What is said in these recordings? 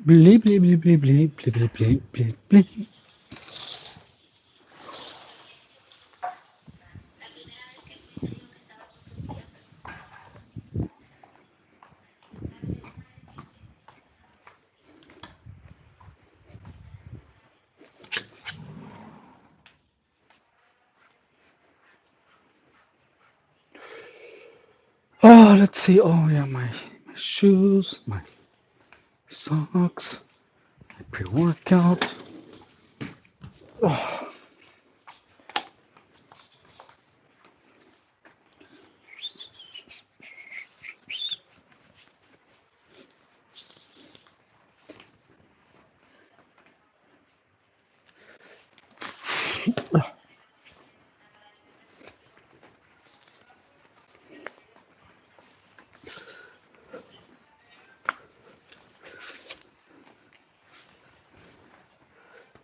Bleep, bleep, bleep, bleep, bleep, bleep, bleep, bleep, bleep. Oh, let's see. Oh, yeah, my shoes, my socks, my pre-workout. Oh,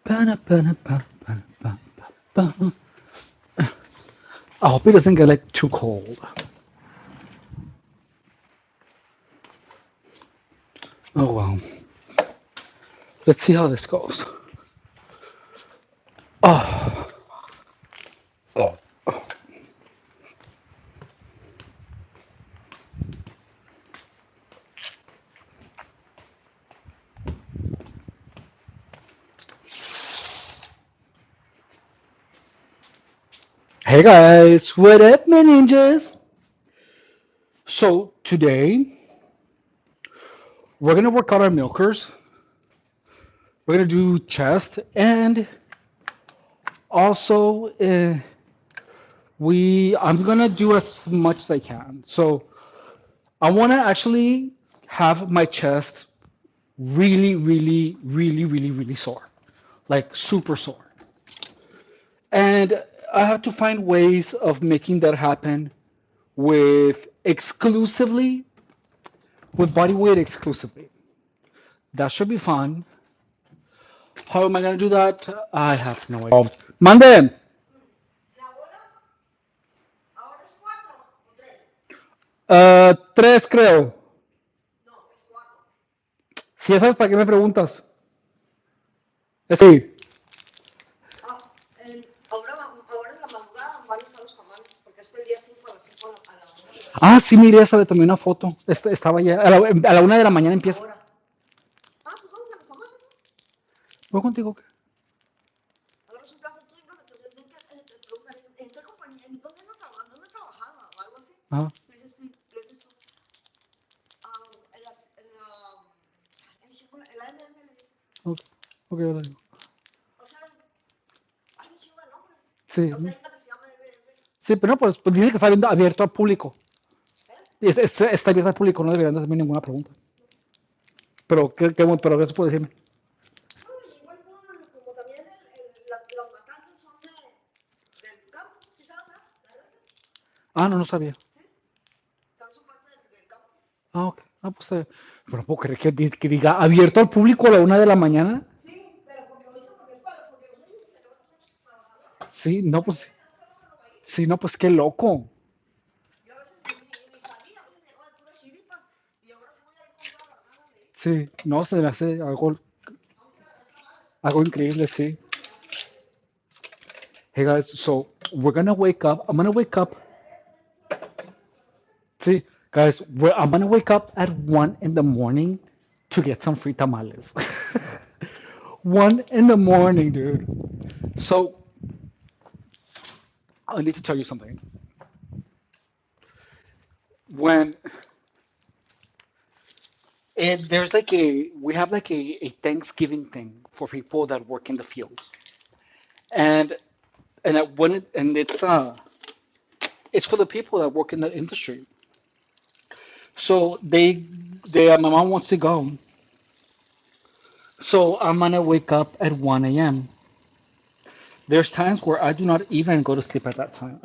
ba-da, ba-da, ba, ba, ba, ba, ba. I hope it doesn't get like too cold. Oh well. Let's see how this goes. Oh, oh. Hey guys, what up, my ninjas? So today we're gonna work out our milkers. We're gonna do chest and also I'm gonna do as much as I can. So I wanna actually have my chest really, really, really, really, really sore, like super sore. And I have to find ways of making that happen with exclusively with body weight exclusively. That should be fun. How am I gonna do that? I have no idea. Mande. Tres creo. Si ya sabes para qué me preguntas. Sí. Ah, sí, miré esa, tomé una foto. Estaba ya. A la 1 de la mañana empieza. ¿Voy contigo? ¿Qué? Ah, ok, ok, ahora digo. Sí. Sí, pero no, pues dice que está abierto al público. Está abierto al público, no deberían de hacerme ninguna pregunta. Pero, qué bueno, pero eso puede decirme. Ah, no, no sabía. Ah, ok. Ah, pues, pero no puedo creer que diga abierto al público a la 1 de la mañana. Sí, no, pues, sí, no, pues qué loco. Sí, no, se me hace algo increíble, sí. Hey guys, so we're gonna wake up. I'm gonna wake up. See, guys, I'm gonna wake up at 1 in the morning to get some free tamales. 1 in the morning, dude. So I need to tell you something. When there's like we have like a Thanksgiving thing for people that work in the fields, and and it's for the people that work in the industry. So my mom wants to go. So I'm gonna wake up at 1 a.m. There's times where I do not even go to sleep at that time.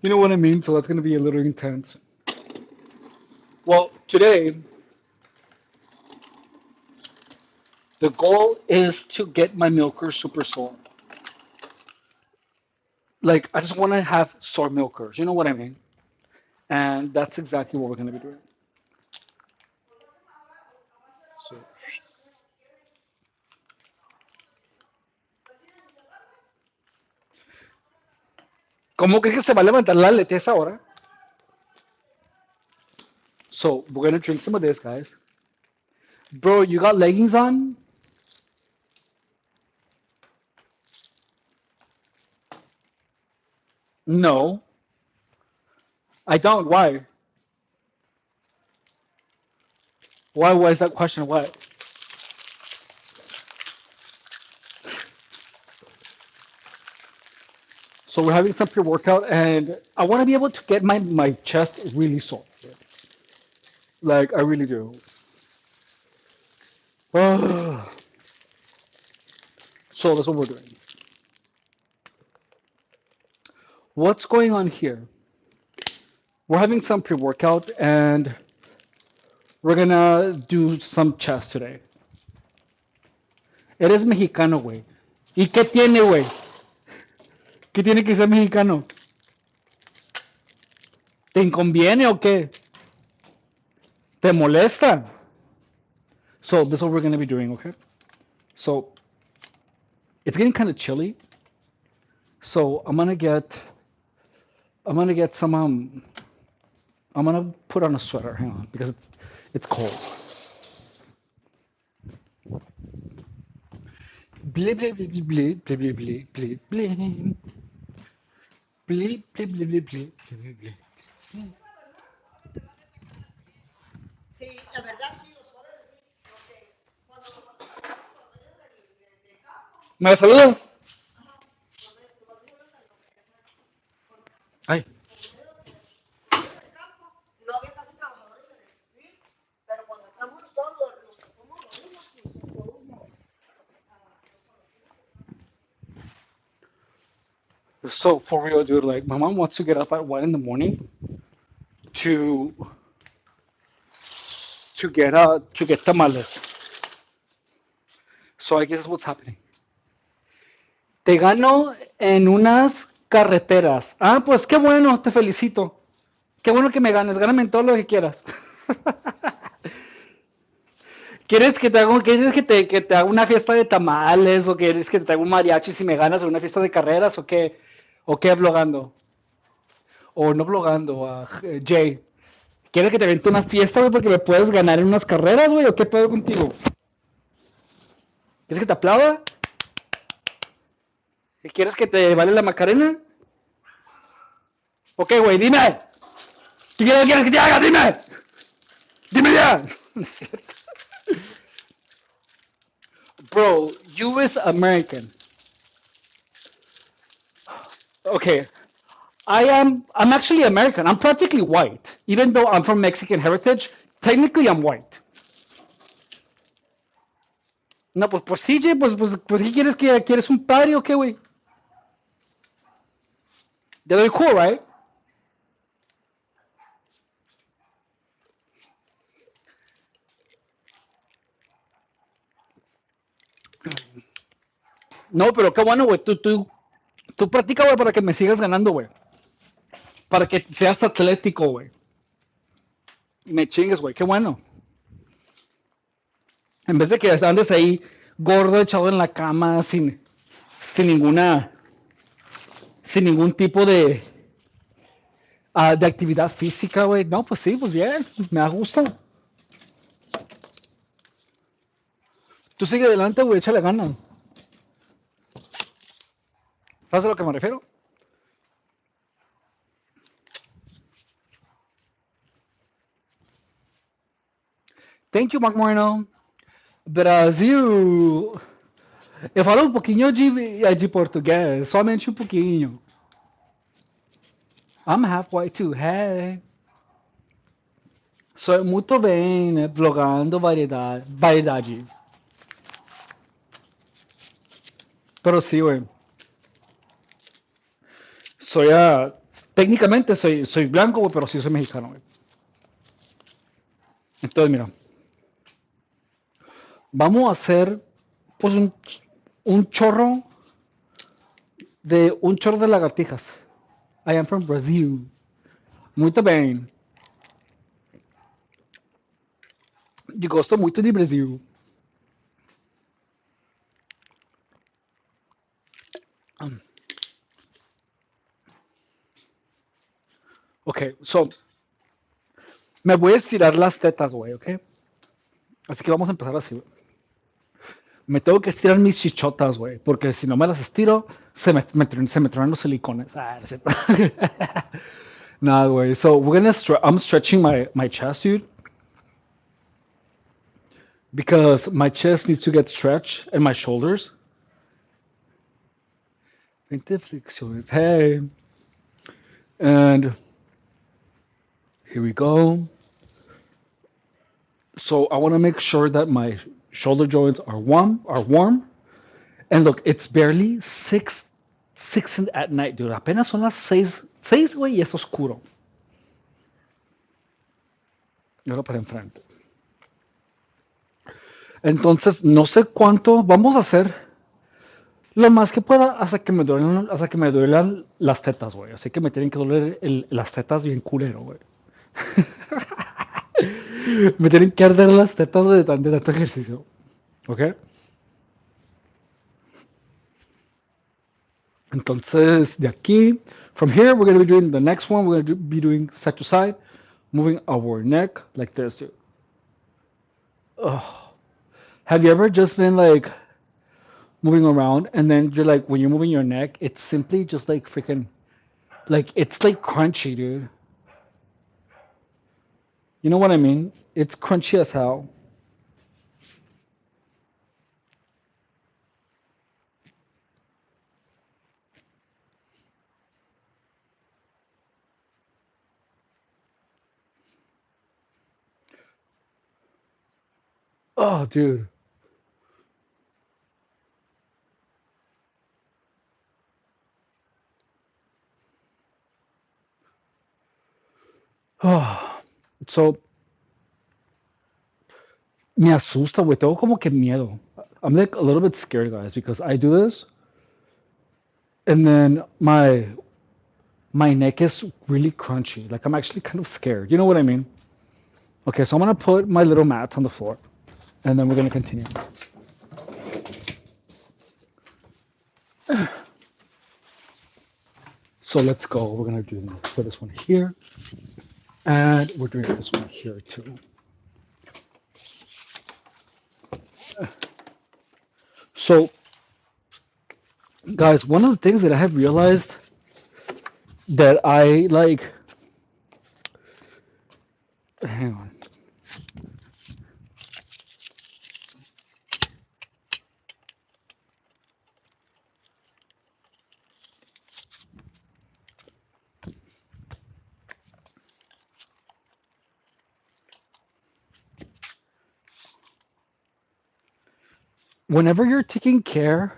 You know what I mean? So that's gonna be a little intense. Well, today the goal is to get my milker super sore. Like I just want to have sore milkers. You know what I mean? And that's exactly what we're gonna be doing. So, ¿Cómo crees que se va a levantar la leche a esa hora? So, we're gonna drink some of this, guys. Bro, you got leggings on? No, I don't. Why? Why is that question? What? So we're having some pre-workout, and I want to be able to get my chest really sore. Like I really do. So that's what we're doing. What's going on here? We're having some pre-workout, and we're gonna do some chest today. Eres mexicano, güey. ¿Y qué tiene, güey? ¿Qué tiene que ser mexicano? ¿Te inconviene o qué? ¿Te molesta? So this is what we're gonna be doing, okay? So it's getting kind of chilly. So I'm gonna get some I'm gonna put on a sweater. Hang on, because it's cold. Blee blee blee blee blee blee blee blee blee blee blee blee blee blee blee blee. ¿Me saludas? Ay. So for real, dude, like my mom wants to get up at 1 in the morning to to get tamales. So I guess what's happening. Te gano en unas carreteras. Ah, pues qué bueno, te felicito. Qué bueno que me ganes, gáname en todo lo que quieras. ¿Quieres que te haga una fiesta de tamales o quieres que te haga un mariachi si me ganas en una fiesta de carreras o qué? ¿O qué vlogando? O no vlogando, Jay. ¿Quieres que te vente una fiesta, güey, porque me puedes ganar en unas carreras, güey? ¿O qué pedo contigo? ¿Quieres que te aplauda? ¿Quieres que te vale la Macarena? Ok, güey, dime. ¿Qué quieres que te haga? Dime. Dime ya. No es cierto. Bro, US American. Okay, I'm actually American. I'm practically white. Even though I'm from Mexican heritage, technically I'm white. No, pues CJ, pues ¿qué quieres que quieres un party o qué, güey? They're very cool, right? No, pero qué bueno, güey. Tú practica, güey, para que me sigas ganando, güey. Para que seas atlético, güey. Me chingues, güey. Qué bueno. En vez de que andes ahí gordo, echado en la cama, sin ninguna, sin ningún tipo de actividad física, güey. No, pues sí, pues bien. Me da gusto. Tú sigue adelante, güey. Échale ganas. ¿Sabes a lo que me refiero? Thank you, Mark Moreno. Brasil. Eu falo um pouquinho de português, somente um pouquinho. I'm half white too. Hey. Sou muito bem, né? Vlogando variedades. Pero sí, güey. Soy técnicamente soy blanco, güey, pero sí soy mexicano, güey. Entonces, mira, vamos a hacer pues un chorro de lagartijas. I am from Brazil. Muito bem. E gosto muito de Brasil. Okay, so me voy a estirar las tetas, güey, ¿ok? Así que vamos a empezar así, güey. Me tengo que estirar mis chichotas, güey, porque si no me las estiro, se me tronan los silicones. Ah, no es cierto. Nah, güey. So I'm stretching my chest, dude, because my chest needs to get stretched and my shoulders. 20 flexiones. Hey, and here we go. So I want to make sure that my shoulder joints are warm. And look, it's barely six at night, dude. Apenas son las seis, güey, y es oscuro. Y ahora para enfrente. Entonces, no sé cuánto vamos a hacer lo más que pueda hasta que me duelan las tetas, güey. Así que me tienen que doler las tetas bien culero, güey. Me tienen que arder las tetas, güey, de tanto ejercicio. ¿Ok? Entonces, de aquí, from here, we're going to be doing the next one. We're going to be doing side to side, moving our neck like this. Ugh. Have you ever just been like moving around and then you're like, when you're moving your neck, it's simply just like freaking, like, it's like crunchy, dude. You know what I mean? It's crunchy as hell. Oh, dude. Oh. So, me asusta, güey. Tengo como que miedo. I'm like a little bit scared, guys, because I do this and then my neck is really crunchy. Like I'm actually kind of scared. You know what I mean? Okay, so I'm gonna put my little mats on the floor, and then we're gonna continue. So let's go. We're gonna put this one here, and we're doing this one here too. So, guys, one of the things that I have realized that I like. Hang on. Whenever you're taking care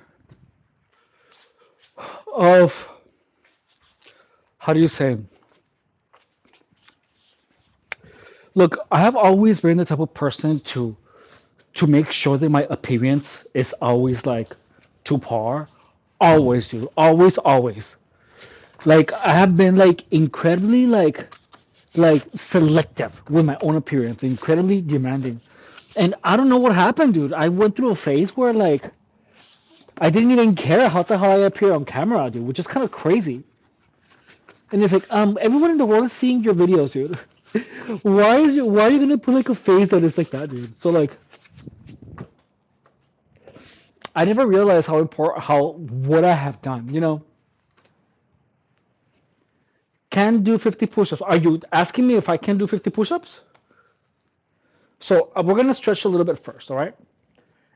of, how do you say? Look, I have always been the type of person to make sure that my appearance is always like to par. Always, dude. Always, always. Like I have been like incredibly like selective with my own appearance, incredibly demanding. And I don't know what happened, dude. I went through a phase where like I didn't even care how the hell I appear on camera, dude, which is kind of crazy. And it's like, everyone in the world is seeing your videos, dude. Why are you gonna put like a face that is like that, dude? So like I never realized how important how what I have done, Can do 50 push-ups. Are you asking me if I can do 50 push-ups? So we're gonna stretch a little bit first, all right?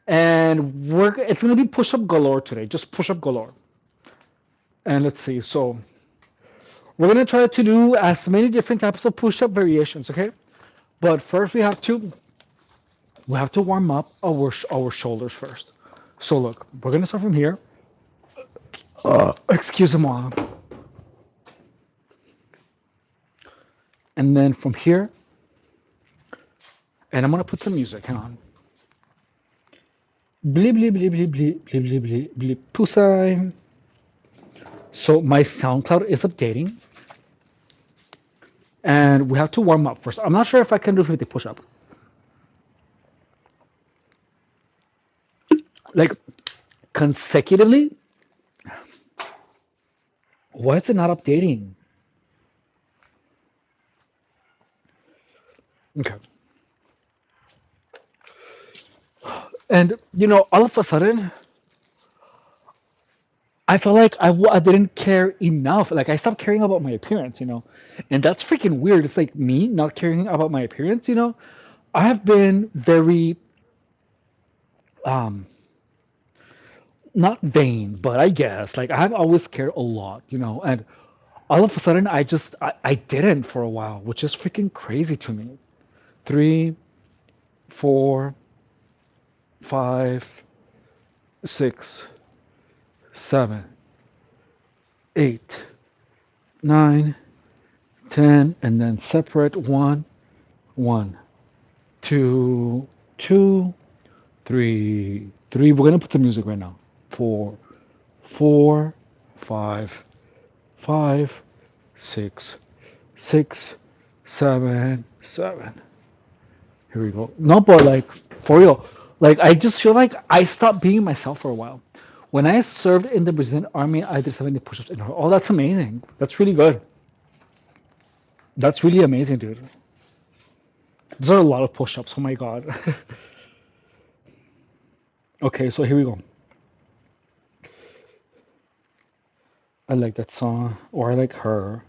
And it's gonna be push-up galore today, just push-up galore. And let's see. So we're gonna try to do as many different types of push-up variations, okay? But first we have to warm up our shoulders first. So look, we're gonna start from here. Excuse me, and then from here, and I'm gonna put some music. Hang on. Bleep bleep bleep bleep bleep bleep bleep bleep bleep pusai. So my SoundCloud is updating, and we have to warm up first. I'm not sure if I can do 50 push-up. Like consecutively. Why is it not updating? Okay. And all of a sudden, I felt like I didn't care enough. Like I stopped caring about my appearance. And that's freaking weird. It's like me not caring about my appearance. I have been very um not vain, but I guess like I've always cared a lot. And all of a sudden I didn't for a while, which is freaking crazy to me. Three, four, five, six, seven, eight, nine, 10, and then separate one, one, two, two, three, three. We're gonna put some music right now. Four, four, five, five, six, six, seven, seven. Here we go. No, but like for real, like I just feel like I stopped being myself for a while. When I served in the Brazilian army, I did 70 push-ups in a row. Oh, that's amazing. That's really good. That's really amazing, dude. Those are a lot of push-ups. Oh my God. Okay, so here we go. I like that song, or I like her.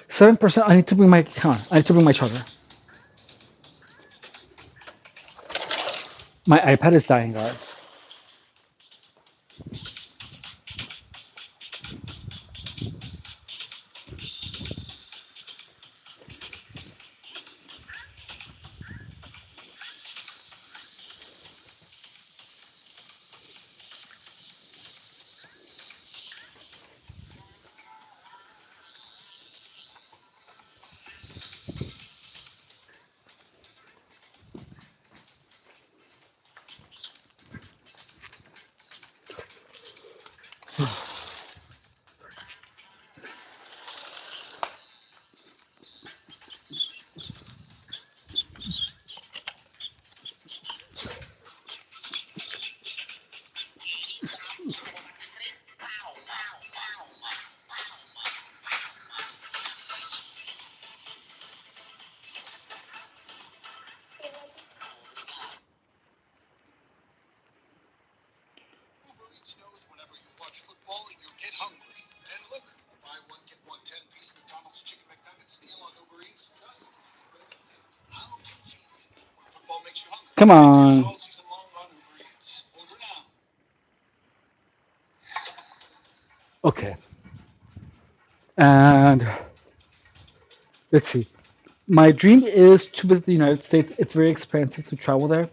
7%. I need to bring my come on. I need to bring my charger. My iPad is dying, guys. Come on. Okay. And let's see. My dream is to visit the United States. It's very expensive to travel there.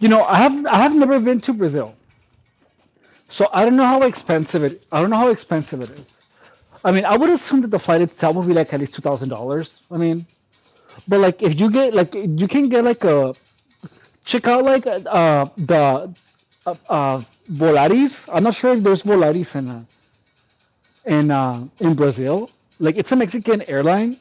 I have never been to Brazil, so I don't know how expensive it. I don't know how expensive it is. I mean, I would assume that the flight itself would be like at least $2,000. I mean, but like if you get like you can get like a check out like the Volaris. I'm not sure if there's Volaris in Brazil. Like it's a Mexican airline,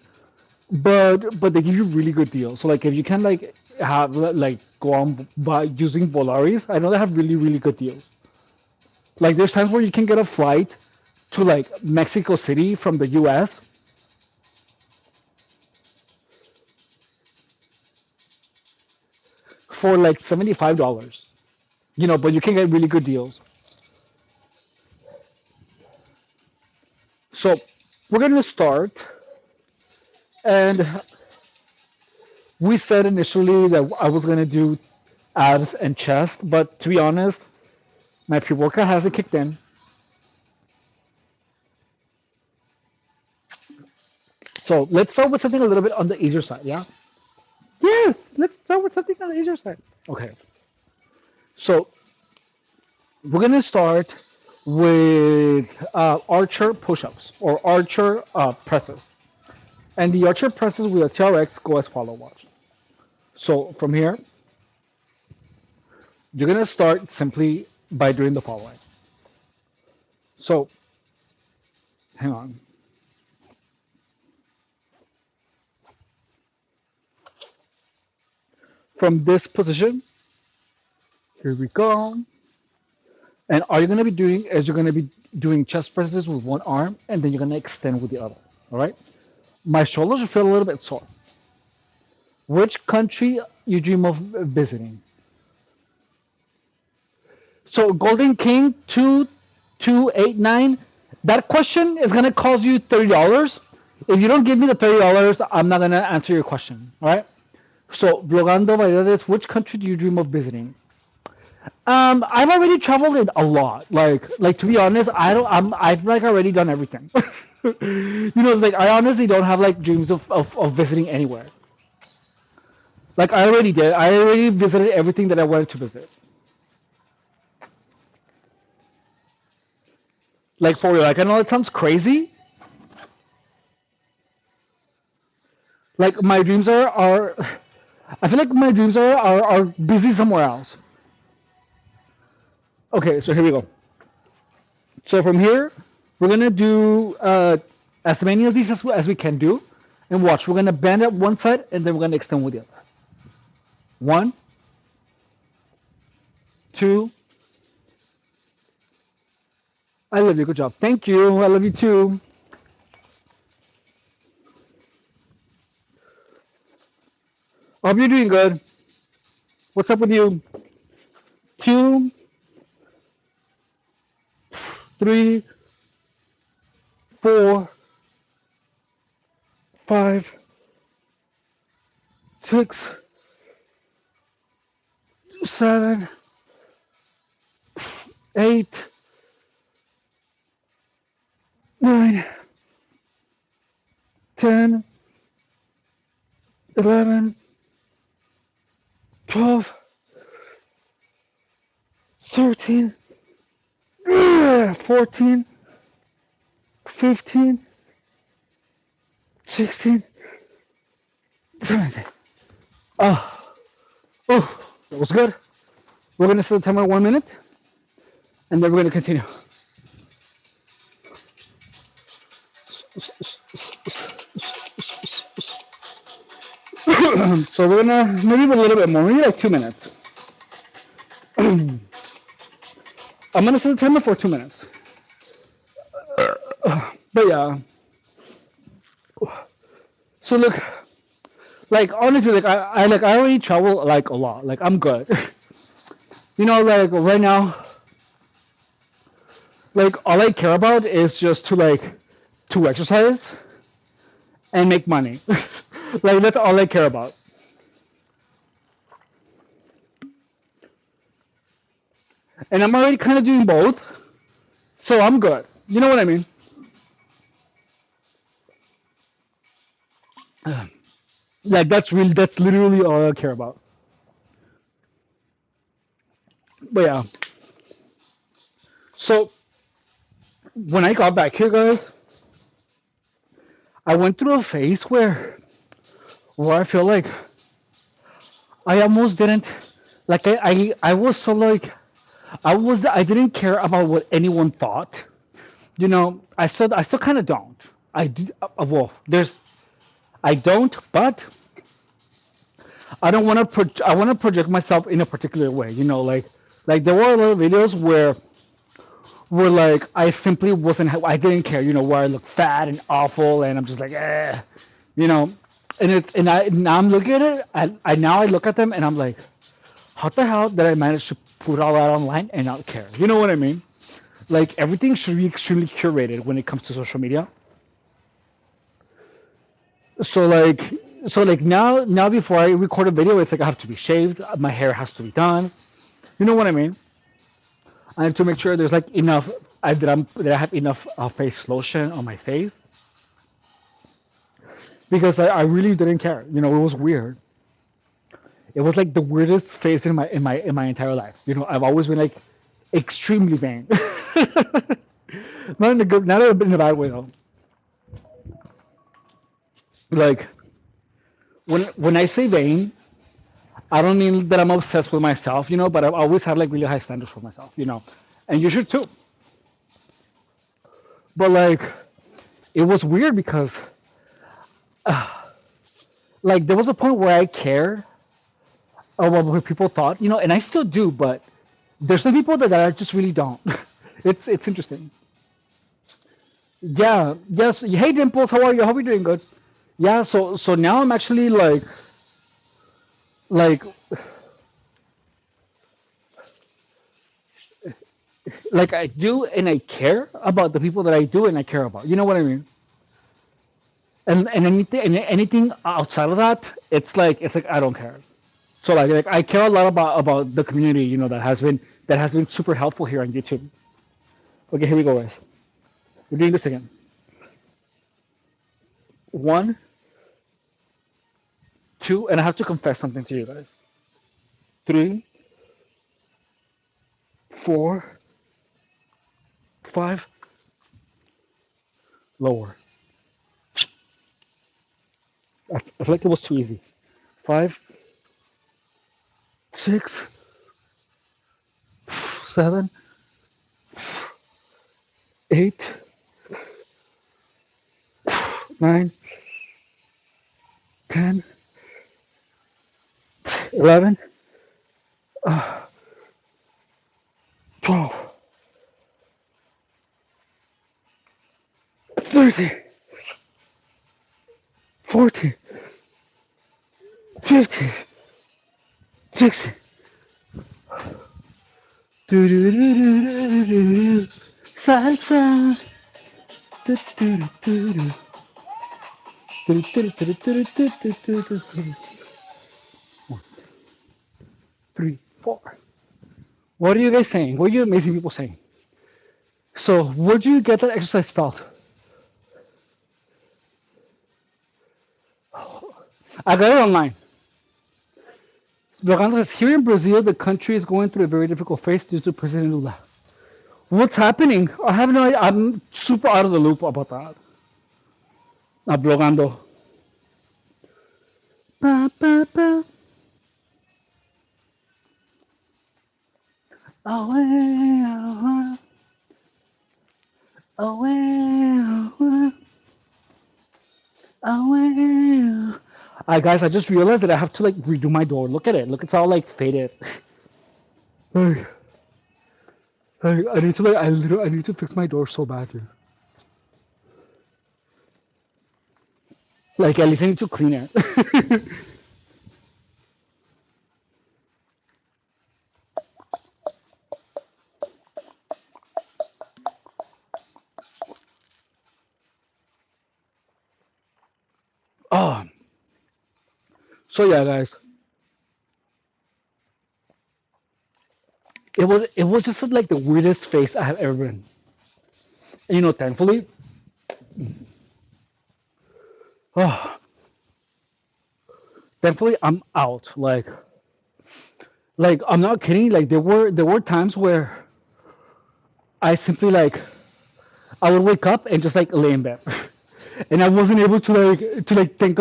but they give you really good deals. So like if you can like have like go on by using Volaris, I know they have really really good deals. Like there's times where you can get a flight to like Mexico City from the U.S. for like $75. But you can get really good deals. So we're gonna start, and we said initially that I was gonna do abs and chest, but to be honest, my pre-workout hasn't kicked in. So let's start with something a little bit on the easier side, yeah? Yes, let's start with something on the easier side. Okay, so we're gonna start with archer push-ups or archer presses. And the archer presses with a TRX go as follow. Watch. So from here, you're gonna start simply by doing the following. So hang on. From this position, here we go. And all you're gonna be doing is you're gonna be doing chest presses with one arm, and then you're gonna extend with the other. All right. My shoulders feel a little bit sore. Which country you dream of visiting? So Golden King 2289. That question is gonna cost you $30. If you don't give me the $30, I'm not gonna answer your question. All right. So Rogando Valladares, which country do you dream of visiting? I've already traveled it a lot. Like to be honest, I don't. I've like already done everything. It's like I honestly don't have like dreams of visiting anywhere. Like I already did. I already visited everything that I wanted to visit. Like for real. Like I know it sounds crazy. Like my dreams are. I feel like my dreams are busy somewhere else. Okay, so here we go. So from here, we're gonna do as many of these as we can do, and watch. We're gonna bend at one side, and then we're gonna extend with the other. One, two. I love you. Good job. Thank you. I love you too. Hope you're doing good. What's up with you? Two, three, four, five, six, seven, eight, nine, 10, 11, 12, 13, 14, 15, 16, 17. Oh, oh, that was good. We're gonna set the timer 1 minute, and then we're gonna continue. So we're gonna maybe a little bit more, maybe like 2 minutes. I'm gonna set the timer for 2 minutes. But yeah. So look, like honestly, like I already travel like a lot. Like I'm good. Like right now, like all I care about is just to exercise and make money. Like that's all I care about. And I'm already kind of doing both, so I'm good. You know what I mean? Like that's literally all I care about. But yeah. So when I got back here, guys, I went through a phase where I feel like I almost didn't like I was so like I didn't care about what anyone thought. I still kind of don't. I do, well, there's I don't, but I don't want to I want to project myself in a particular way. Like there were a lot of videos where like I simply wasn't I didn't care. Where I look fat and awful, and I'm just like you know, and it's and I now I'm looking at it. I now I look at them and I'm like, how the hell did I manage to put all that online and not care? You know what I mean? Like everything should be extremely curated when it comes to social media. So like now before I record a video, it's like I have to be shaved, my hair has to be done. You know what I mean? I have to make sure there's like enough that I have enough face lotion on my face because I really didn't care. It was weird. It was like the weirdest phase in my entire life. I've always been like extremely vain. Not in a bad way though. Like when I say vain, I don't mean that I'm obsessed with myself, but I've always had like really high standards for myself. And you should too. But like it was weird because like there was a point where I cared about what people thought, and I still do, but there's some people that I just really don't. It's interesting. Yeah, yes. Hey Dimples, how are you? Hope you're doing good. Yeah, so now I'm actually like like I do and I care about the people that I do and I care about. You know what I mean? And anything outside of that, it's like I don't care. So like I care a lot about the community, that has been super helpful here on YouTube. Okay, here we go, guys. We're doing this again. One, two, and I have to confess something to you guys. Three, four, five, lower. I feel like it was too easy. Five, six, seven, eight, nine, 10, 11, 12, 13, 14, 15, 16. Do do do do do do do. Salsa. Do do do do do do do do do do do do do. 3, 4. What are you guys saying? What are you amazing people saying? So, where do you get that exercise spelled? I got it online. Logano says, here in Brazil, the country is going through a very difficult phase due to President Lula. What's happening? I have no idea. I'm super out of the loop about that. Blogando. Ba, ba, ba. Away, away, away, away. Guys, I just realized that I have to like redo my door. Look at it. Look, it's all like faded. Hey, I need to I need to fix my door so bad, dude. Like at least I need to clean it. Oh, so yeah, guys, it was just like the weirdest face I have ever been. And, thankfully, oh, thankfully I'm out. Like I'm not kidding. Like there were times where I simply I would wake up and just like lay in bed, and I wasn't able to think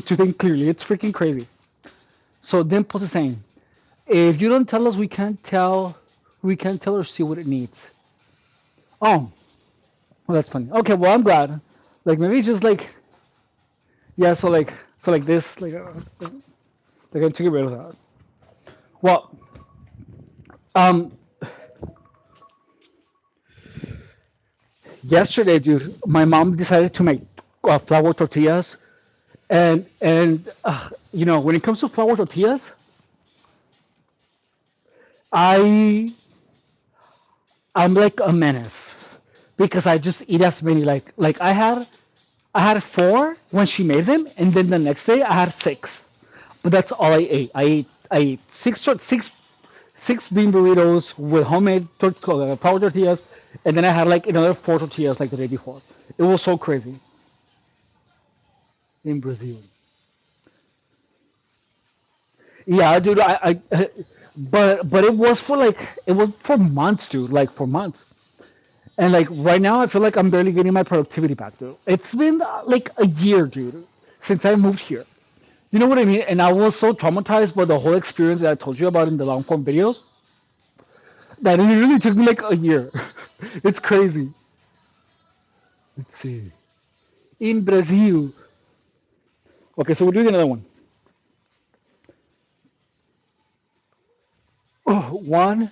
to think clearly. It's freaking crazy. So Dimples is saying, if you don't tell us, we can't tell or see what it needs. Oh, well, that's funny. Okay, well, I'm glad. Like maybe it's just yeah. So like this like I took get rid of that. Well, um, yesterday, dude, my mom decided to make flour tortillas, and when it comes to flour tortillas, I I'm like a menace because I just eat as many. Like I had four when she made them, and then the next day I had six. But that's all I ate. I ate six bean burritos with homemade flour tortillas, and then I had like another four tortillas like the day before. It was so crazy in Brazil. Yeah, dude. But it was for months, dude. Like for months. And like right now, I feel like I'm barely getting my productivity back, dude. It's been like a year, dude, since I moved here. You know what I mean? And I was so traumatized by the whole experience that I told you about in the long form videos that it really took me like a year. It's crazy. Let's see. In Brazil. Okay, so we're doing another one. Oh, one,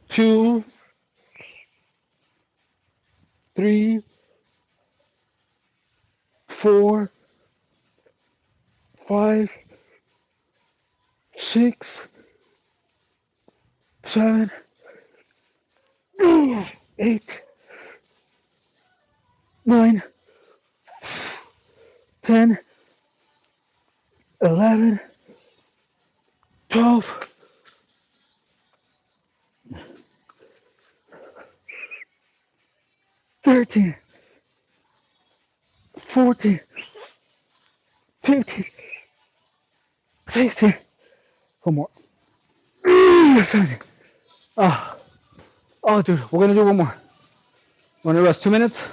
two, three, 4, 5, 6, 7, 8, 9, 10, 11, 12, 13, 14, 15, 16. One more. 17. Oh, oh, dude, we're gonna do one more. We're gonna rest 2 minutes,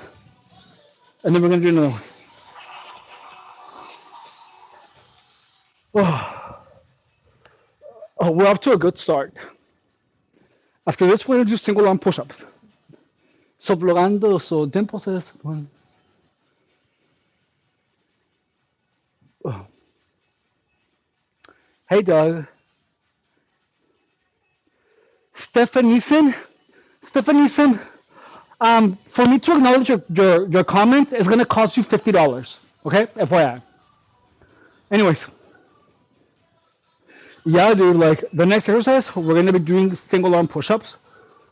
and then we're gonna do another one. Oh, oh, we're off to a good start. After this, we're gonna do single arm push-ups. Sublogando, so Dimple says, oh. Hey, Doug. Stephanieson, for me to acknowledge your comment is gonna cost you $50. Okay, FYI. Anyways, yeah, dude. Like the next exercise, we're gonna be doing single arm push-ups.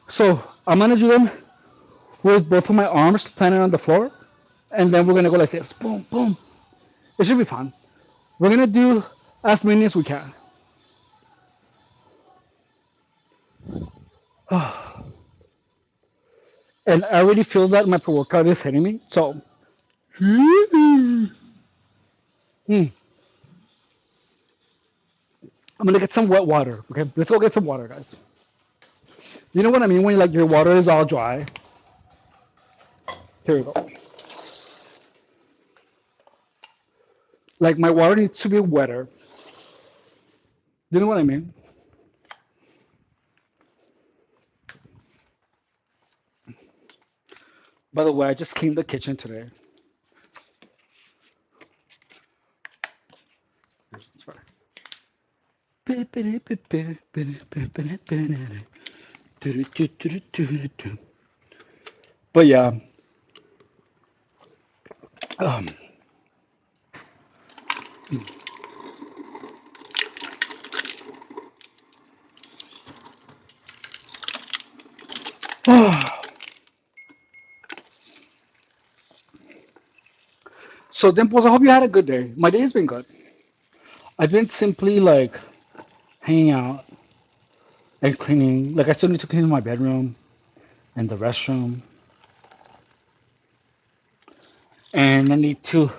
So I'm gonna do them with both of my arms planted on the floor, and then we're gonna go like this, boom, boom. It should be fun. We're gonna do as many as we can. And I already feel that my pre-workout is hitting me. So, I'm gonna get some wet water. Okay, let's go get some water, guys. You know what I mean when like your water is all dry. Here we go. Like my water needs to be wetter. You know what I mean? By the way, I just cleaned the kitchen today. But yeah, um, so Dimples, I hope you had a good day. My day has been good. I've been simply like hanging out and cleaning. Like I still need to clean my bedroom and the restroom, and I need to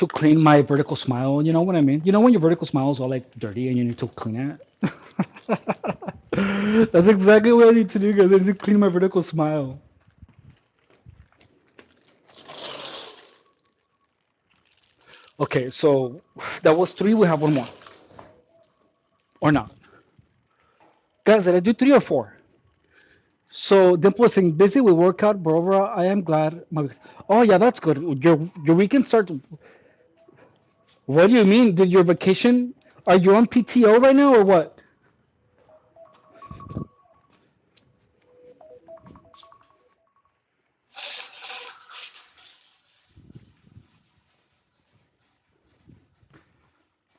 clean my vertical smile. You know what I mean? You know when your vertical smile is all like dirty and you need to clean it? That's exactly what I need to do, guys. I need to clean my vertical smile. Okay, so that was three. We have one more. Or not. Guys, did I do three or four? So Dimple was saying busy with workout, but overall I am glad my oh yeah, that's good. Your weekend start. What do you mean? Did your vacation are you on PTO right now or what?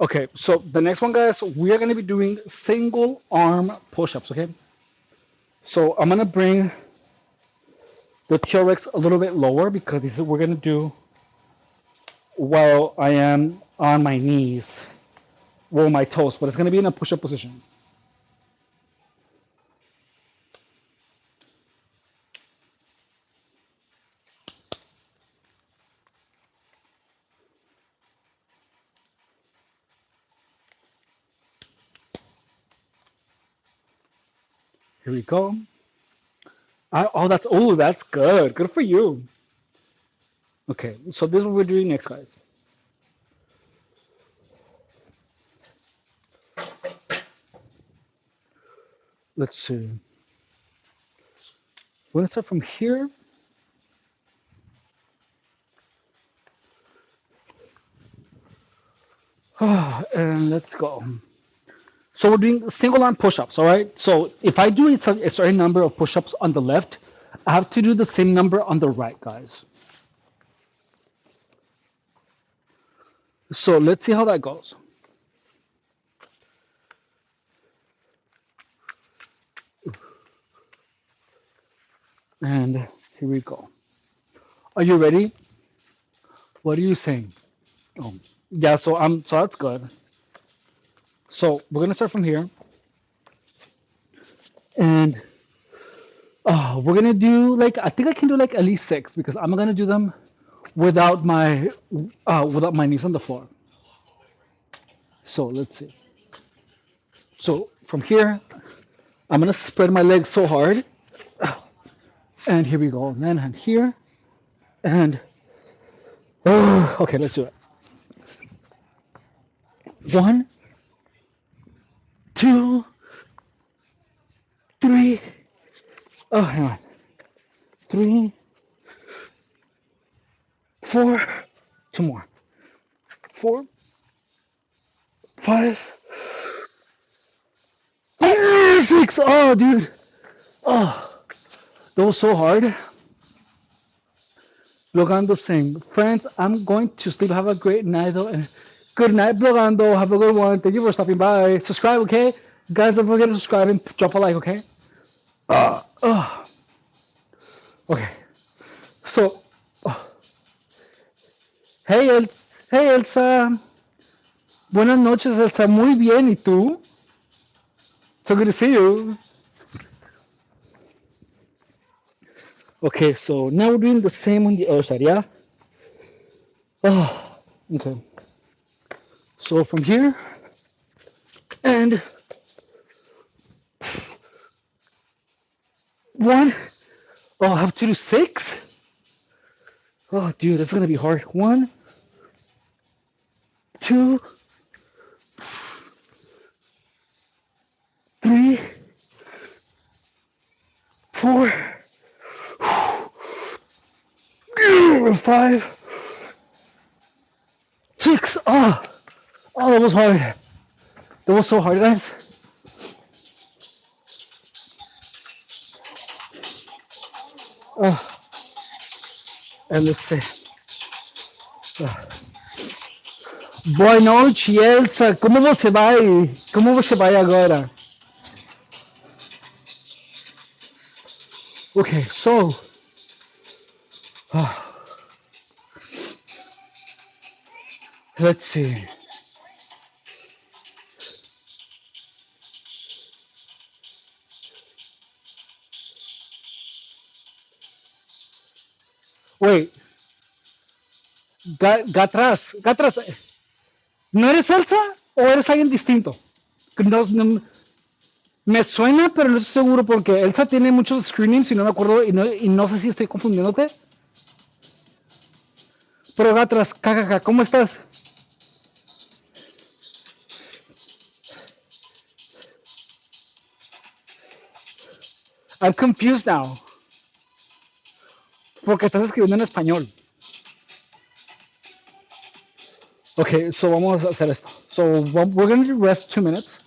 Okay, so the next one, guys, we are gonna be doing single arm push-ups, okay? So I'm gonna bring the TRX a little bit lower because this is what we're gonna do while I am on my knees, well, my toes, but it's gonna be in a push-up position. Here we go. That's good. Good for you. Okay, so this is what we're doing next, guys. Let's see. We're gonna start from here. And let's go. So we're doing single arm push-ups, all right? So if I do a certain number of push-ups on the left, I have to do the same number on the right, guys. So let's see how that goes. And here we go. Are you ready? What are you saying? Oh, yeah. So that's good. So we're gonna start from here, and we're gonna do like I think I can do like at least six because I'm gonna do them without my knees on the floor. So let's see. So from here, I'm gonna spread my legs so hard, and here we go. And then and here, and okay, let's do it. One, two, three. Oh, hang on. Three, four. Two more. 4, 5, 6. Oh, dude. Oh, that was so hard. Blogando saying, friends, I'm going to sleep. Have a great night, though. And good night, Blogando. Have a good one. Thank you for stopping by. Subscribe, okay? Guys, don't forget to subscribe and drop a like, okay? Uh, okay. So, oh, hey, Elsa. Buenas noches, Elsa. Muy bien. ¿Y tú? So good to see you. Okay, so now we're doing the same on the other side, yeah? Oh, okay. So from here, and one. Oh, I have to do 6? Oh, dude, that's gonna be hard. 1, 2, 3, 4, 5, 6. Oh, that was hard. That was so hard, guys. Oh, and let's see. Oh. Boa noite, Elsa. Como você vai? Como você vai agora? Okay, so. Oh, let's see. Wait, Gatras, Gatras, ¿no eres Elsa o eres alguien distinto? No, me suena, pero no estoy seguro porque Elsa tiene muchos screenings y no me acuerdo y no sé si estoy confundiéndote. Pero Gatras, jajaja, ¿cómo estás? I'm confused now. Porque estás escribiendo en español. Okay, so vamos a hacer esto. So we're going to rest 2 minutes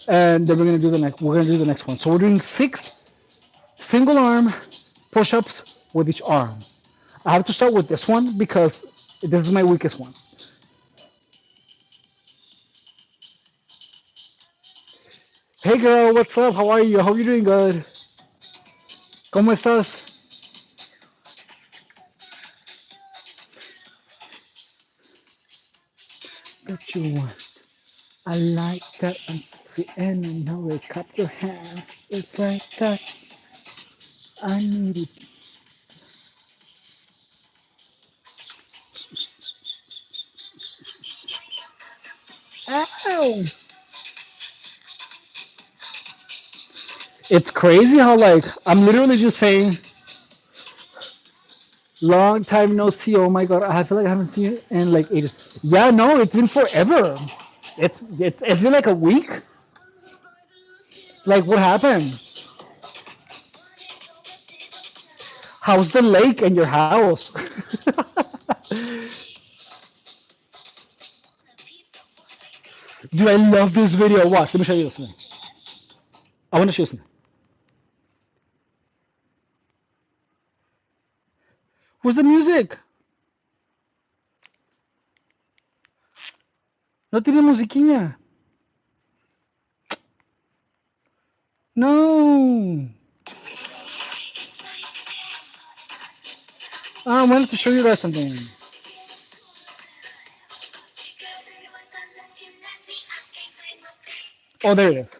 and then we're going to do the next one. So we're doing 6 single arm push-ups with each arm. I have to start with this one because this is my weakest one. Hey girl, what's up? How are you? I hope you're doing good. ¿Cómo estás? What you want? I like that I'm sexy and I know it. Cup your hands. It's like that. I need it. Ow! It's crazy how like I'm literally just saying long time no see. Oh my god, I feel like I haven't seen it in like ages. Yeah, no, it's been forever. It's been like a week. Like what happened? How's the lake in your house? Dude, I love this video. Watch, let me show you something. I want to show you something. Where's the music? No tiene musiquilla. No. I wanted to show you guys something. Oh, there it is.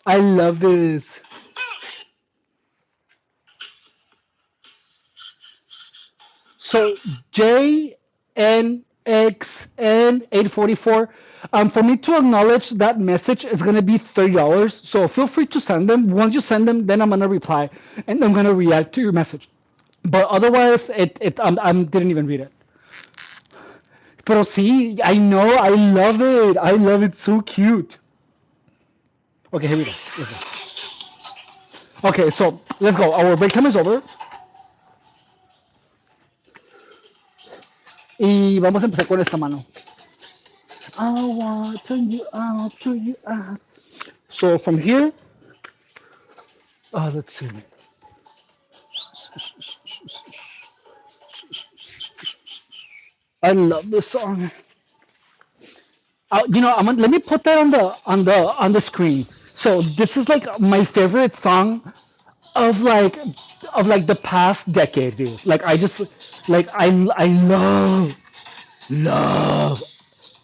I love this. So JNXN 844. For me to acknowledge that message is gonna be $30. So feel free to send them. Once you send them, then I'm gonna reply and I'm gonna react to your message. But otherwise, I didn't even read it. Pero see, I know, I love it. I love it. So cute. Okay, here we go. Let's go. Okay, so let's go. Our break time is over. Y vamos a empezar con esta mano. I want to you out, to you out. So from here, let's see. I love this song. Let me put that on the screen. So this is like my favorite song of like the past decade, dude. Like I just like I love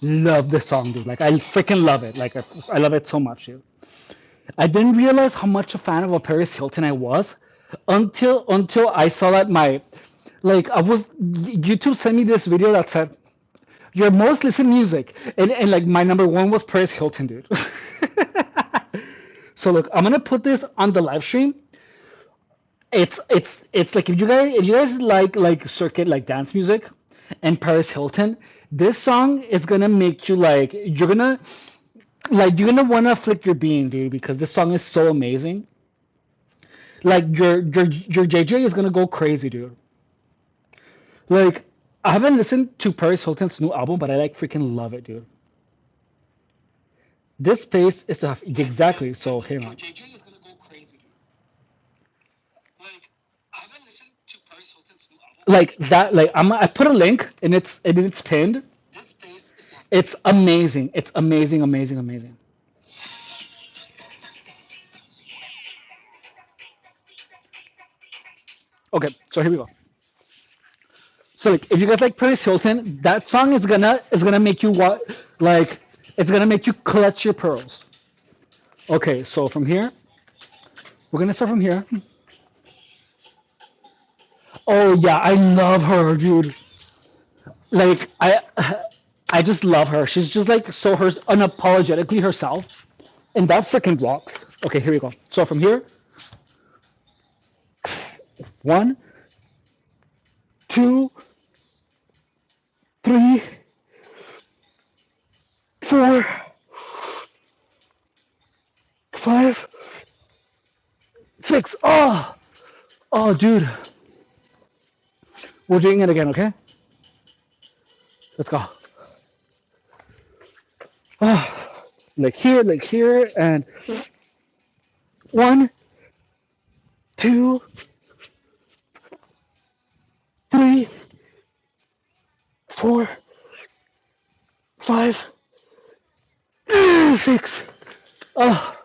love this song, dude. Like I freaking love it. Like I love it so much, dude. I didn't realize how much a fan of a Paris Hilton I was until I saw that my like I was YouTube sent me this video that said your most listened music and like my number one was Paris Hilton, dude. So look, I'm gonna put this on the live stream. It's like if you guys like circuit like dance music and Paris Hilton, this song is gonna make you you're gonna wanna flick your bean, dude, because this song is so amazing. Like your JJ is gonna go crazy, dude. Like I haven't listened to Paris Hilton's new album, but I like freaking love it, dude. This space is to have exactly. So hang on. Like that, like I put a link and it's pinned. It's amazing. It's amazing, amazing, amazing. Okay, so here we go. So like if you guys like Paris Hilton, that song is gonna make you what like it's gonna make you clutch your pearls. Okay, so from here, we're gonna start from here. Oh yeah, I love her, dude. Like I just love her. She's just like so her unapologetically herself, and that freaking rocks. Okay, here we go. So from here, one, two, three, four, five, six. Oh, dude. We're doing it again, okay? Let's go. Like here, and one, two, three, four, five, six. Oh,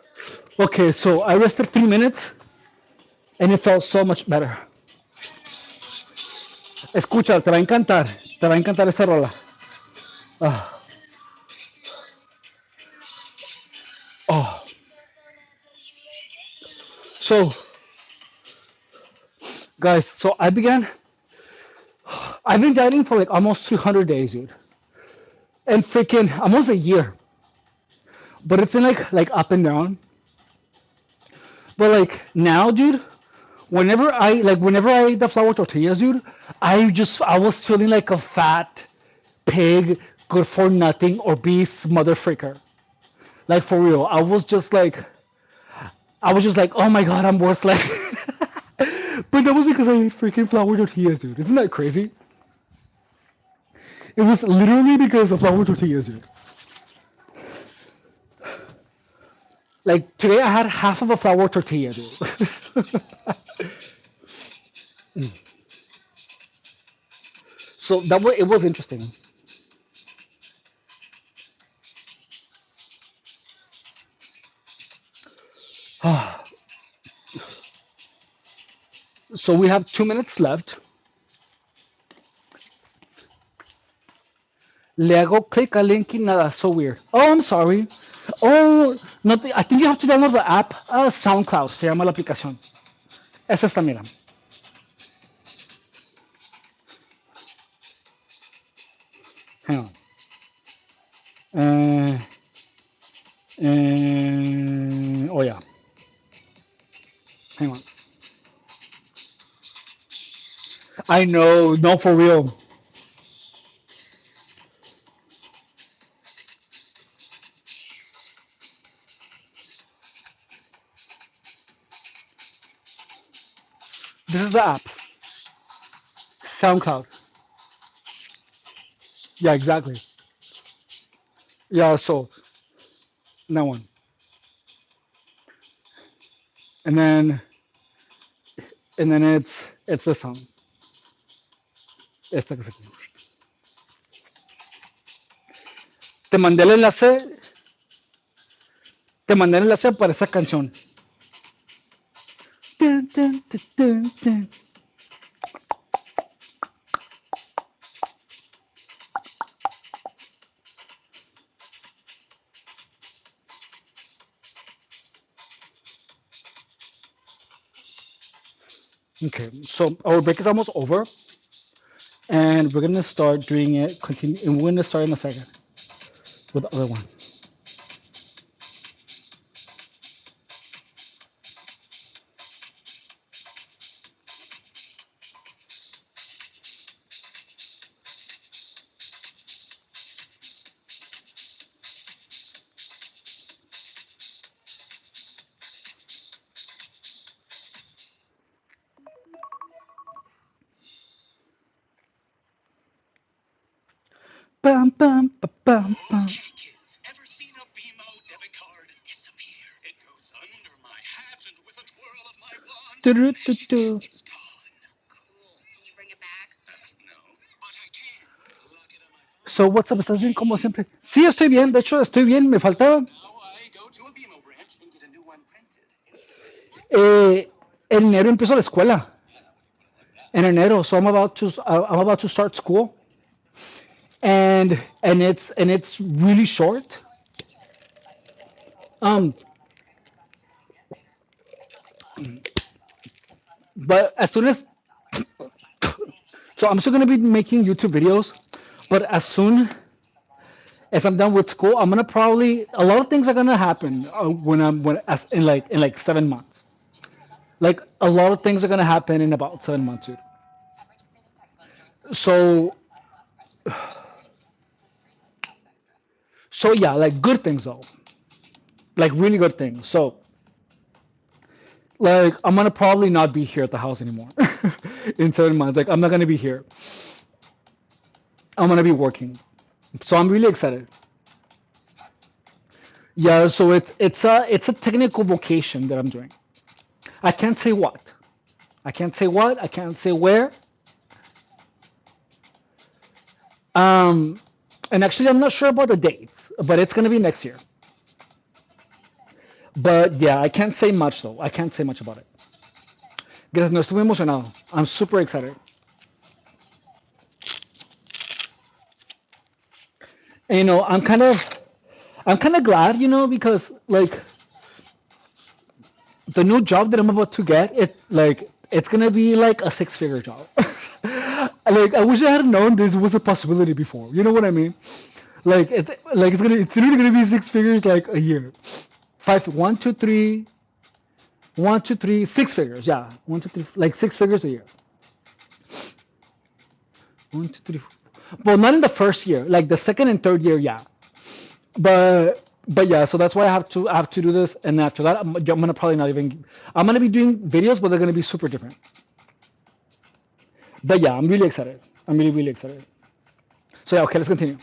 okay. So I rested 3 minutes, and it felt so much better. Escucha, te va a encantar esa rola. Ah, oh, so guys, so I've been dieting for like almost 200 days, dude, and freaking almost a year. But it's been like up and down. But like now, dude, whenever I eat the flour tortillas, dude, I was feeling like a fat pig, good for nothing, obese motherfreaker. Like for real, I was just like, oh my god, I'm worthless. But that was because I ate freaking flour tortillas, dude. Isn't that crazy? It was literally because of flour tortillas, dude. Like today, I had half of a flour tortilla, dude. So that was it was interesting. So we have 2 minutes left. Le hago click a link y nada. So weird. Oh, I'm sorry. Oh, no, I think you have to download the app. SoundCloud se llama la aplicación. Esa está, mira. Hang on. Uh, oh yeah. Hang on. I know. No, for real. This is the app. SoundCloud. Yeah, exactly. Yeah. So that one, and then it's the song. Esta que se. Te mandé el enlace. Te mandé el enlace para esa canción. Dun, dun, dun, dun, dun. Okay, so our break is almost over, and we're gonna start doing it. Continue, and we're gonna start in a second with the other one. Bum, bum, ba, bum, bum. Du-du-du-du. So what's up? ¿Estás bien como siempre? Sí, estoy bien. De hecho, estoy bien. Me faltaba. En enero empiezo la escuela. En enero, so I'm about to start school, and it's really short. Um, but as soon as so I'm still gonna be making YouTube videos, but as soon as I'm done with school, I'm gonna probably a lot of things are gonna happen when as in like 7 months. Like a lot of things are gonna happen in about 7 months, dude. So so yeah, like good things though, like really good things. So like I'm gonna probably not be here at the house anymore in 7 months. Like I'm not gonna be here. I'm gonna be working. So I'm really excited. Yeah, so it's a technical vocation that I'm doing. I can't say what. I can't say what. I can't say where. Um, and actually, I'm not sure about the dates, but it's gonna be next year. But yeah, I can't say much though. I can't say much about it. Because no estoy emocionado. I'm super excited. And I'm kind of glad, because like the new job that I'm about to get, it's gonna be like a six-figure job. Like I wish I had known this was a possibility before. You know what I mean? It's literally gonna be six figures like a year. Five, one, two, three, one, two, three, six figures. Yeah, one, two, three, like six figures a year. One, two, three. Well, not in the first year. Like the second and third year, yeah. But yeah, so that's why I have to do this, and after that, I'm gonna probably not even. I'm gonna be doing videos, but they're gonna be super different. But yeah, I'm really excited. I'm really really excited. So yeah, okay, let's continue.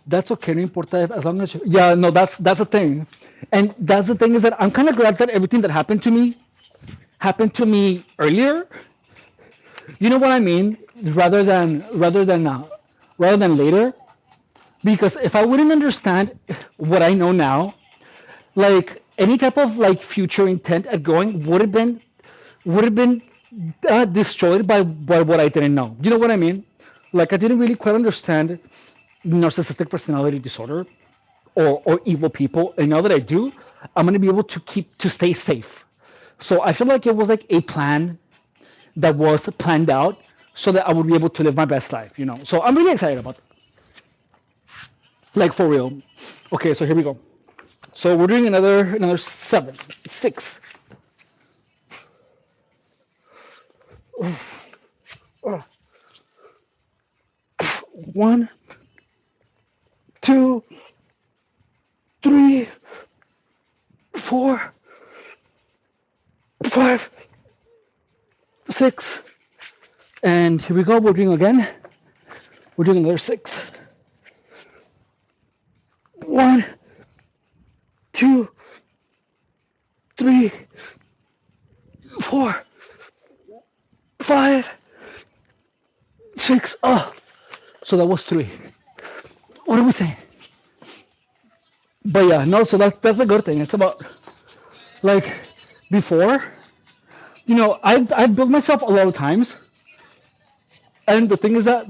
That's okay, no importa as long as yeah, no, that's the thing. And that's the thing is that I'm kind of glad that everything that happened to me earlier. You know what I mean? Rather than later. Because if I wouldn't understand what I know now, like any type of like future intent at going would have been destroyed by what I didn't know. You know what I mean? Like I didn't really quite understand narcissistic personality disorder or evil people, and now that I do, I'm gonna be able to stay safe. So I feel like it was like a plan that was planned out so that I would be able to live my best life. So I'm really excited about that. Like for real. Okay, so here we go. So we're doing another 7, 6. One, two, three, 4, 5, 6. And here we go. We're doing again. We're doing another 6. One, two, three, 4, 5, 6. Oh, so that was 3. What are we saying? But yeah, no. So that's a good thing. It's about like before. I've built myself a lot of times, and the thing is that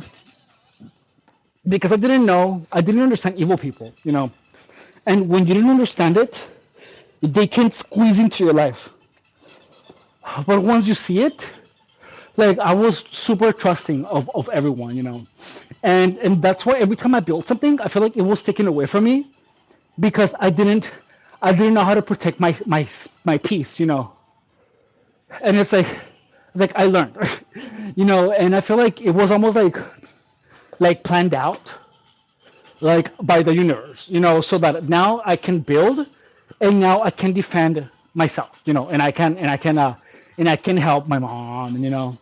because I didn't understand evil people. And when you didn't understand it, they can squeeze into your life. But once you see it, like I was super trusting of everyone. And that's why every time I built something, I feel like it was taken away from me because I didn't know how to protect my peace. And it's like I learned, and I feel like it was almost like planned out, like by the universe, so that now I can build, and now I can defend myself, and I can help my mom.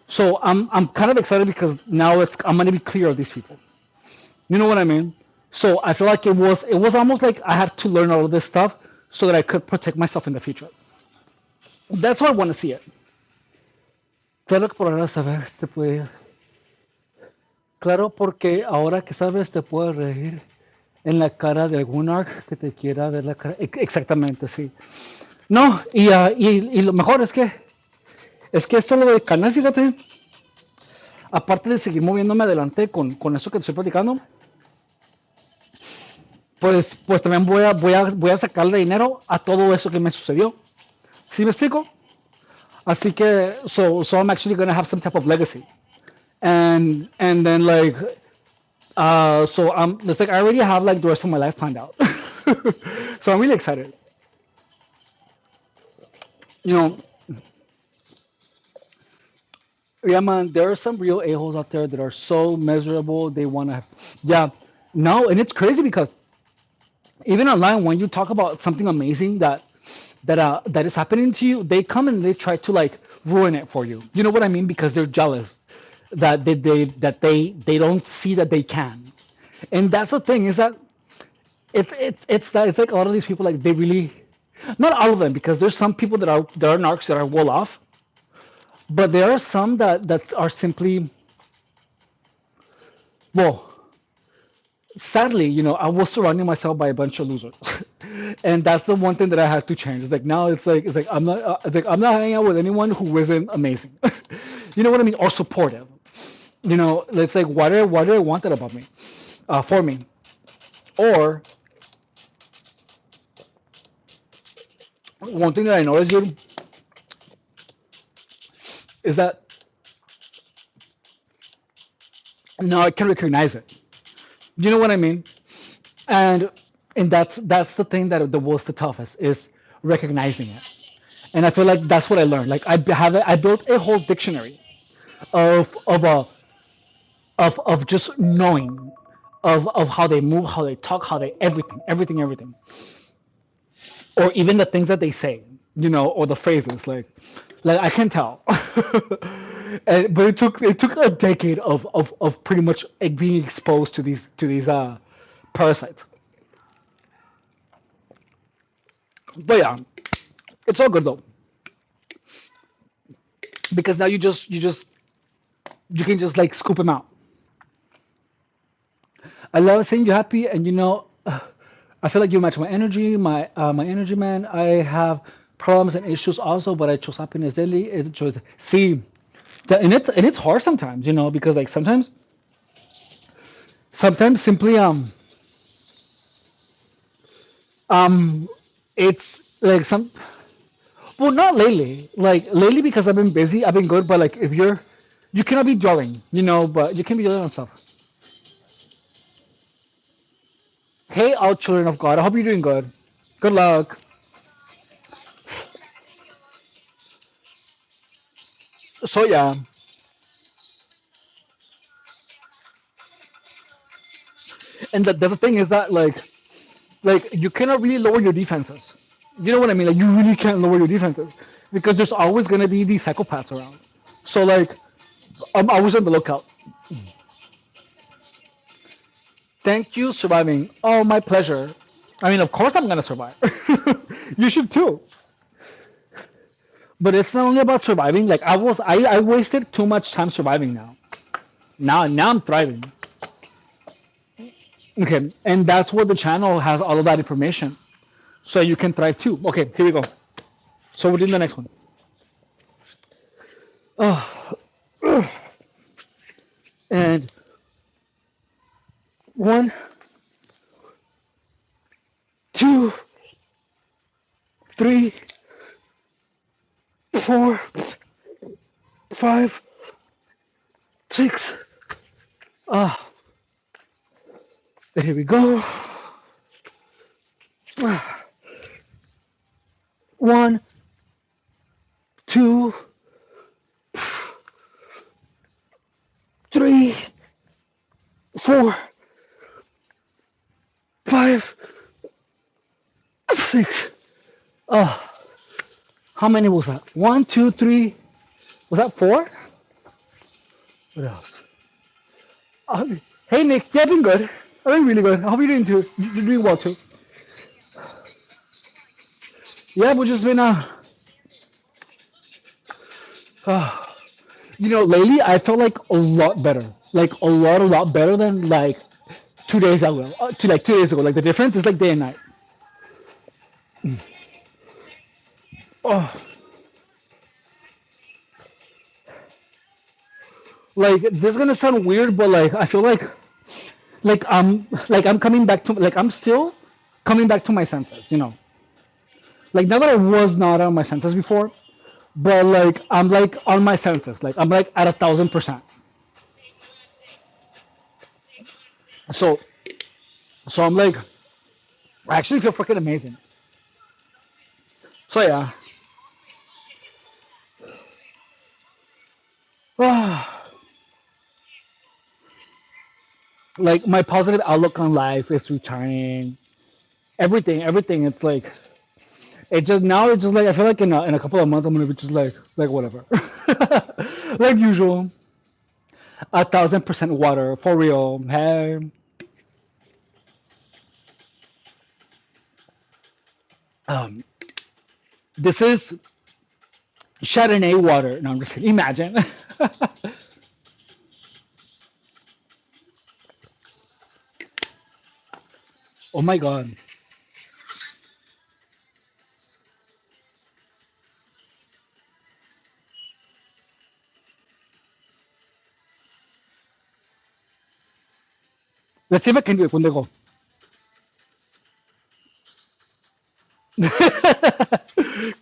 So I'm kind of excited because now I'm gonna be clear of these people. You know what I mean? So I feel like it was almost like I had to learn all of this stuff so that I could protect myself in the future. That's why I want to see it. Claro que por ahora saber te puede. Claro, porque ahora que sabes te puedes reír en la cara de algún arc que te quiera ver la cara. Exactamente, sí. No, y lo mejor es que esto lo del canal, fíjate, aparte de seguir moviéndome adelante con eso que te estoy platicando, pues también voy a sacarle dinero a todo eso que me sucedió. ¿Sí me explico? Así que, so I'm actually gonna have some type of legacy. And then like, so it's like I already have like the rest of my life planned out. So I'm really excited. You know, yeah, man, there are some real a-holes out there that are so miserable. They wanna, yeah, no, and it's crazy because even online when you talk about something amazing that is happening to you, they come and they try to like ruin it for you. You know what I mean? Because they're jealous that they don't see that they can. And that's the thing is that it's like a lot of these people, like they really, not all of them, because there's some people that are narcs that are well off, but there are some that are simply, well, sadly, I was surrounding myself by a bunch of losers, and that's the one thing that I had to change. It's like now it's like I'm not hanging out with anyone who isn't amazing. You know what I mean? Or supportive. It's like why do I want that about me, for me? Or one thing that I noticed, dude, is that now I can recognize it. You know what I mean? And and that's the thing that was the toughest is recognizing it. And I feel like that's what I learned. Like I built a whole dictionary of just knowing of how they move, how they talk, how they everything, or even the things that they say, or the phrases like I can tell. But it took a decade of pretty much being exposed to these parasites. But yeah, it's all good though because now you can just like scoop them out. I love seeing you happy, and I feel like you match my energy, my energy, man. I have problems and issues also, but I chose happiness daily. It's a choice. See, and it's hard sometimes, because like sometimes simply um it's like some well not lately like lately because I've been busy, I've been good, but like if you cannot be dwelling, but you can be dwelling on stuff. Hey, all children of God, I hope you're doing good. Good luck. So yeah, and that's the thing is that like you cannot really lower your defenses. You know what I mean? Like you really can't lower your defenses because there's always gonna be these psychopaths around. So like I'm always on the lookout. Thank you, surviving. Oh, my pleasure. I mean, of course I'm gonna survive. You should too. But it's not only about surviving. Like I wasted too much time surviving now. Now I'm thriving. Okay, and that's what the channel has all of that information, so you can thrive too. Okay, here we go. So we're doing the next one. Oh, and one, two, three, four, five, six. Ah, here we go. One, two, three, four, five, six. Oh, how many was that? One, two, three. Was that four? What else? Uh, hey Nick, yeah, I've been good. I've been really good. I hope you're doing too. You're doing well too. Yeah, we've just been uh lately I felt like a lot better. Like a lot better than like 2 days ago. To like 2 days ago. Like the difference is like day and night. Oh, like this is gonna sound weird, but like I feel like I'm coming back to like I'm still coming back to my senses. Like now that I was not on my senses before, but like I'm like on my senses. Like I'm like at 1,000%. So so I'm like I actually feel freaking amazing. So yeah, like my positive outlook on life is returning. Everything. It's like it just now. It's just like I feel like in a couple of months I'm gonna be just like whatever, like usual. 1,000% water for real. Hey, um, this is Chardonnay water. No, I'm just kidding. Imagine. Oh my god. Let's see if I can do it. Pendejo.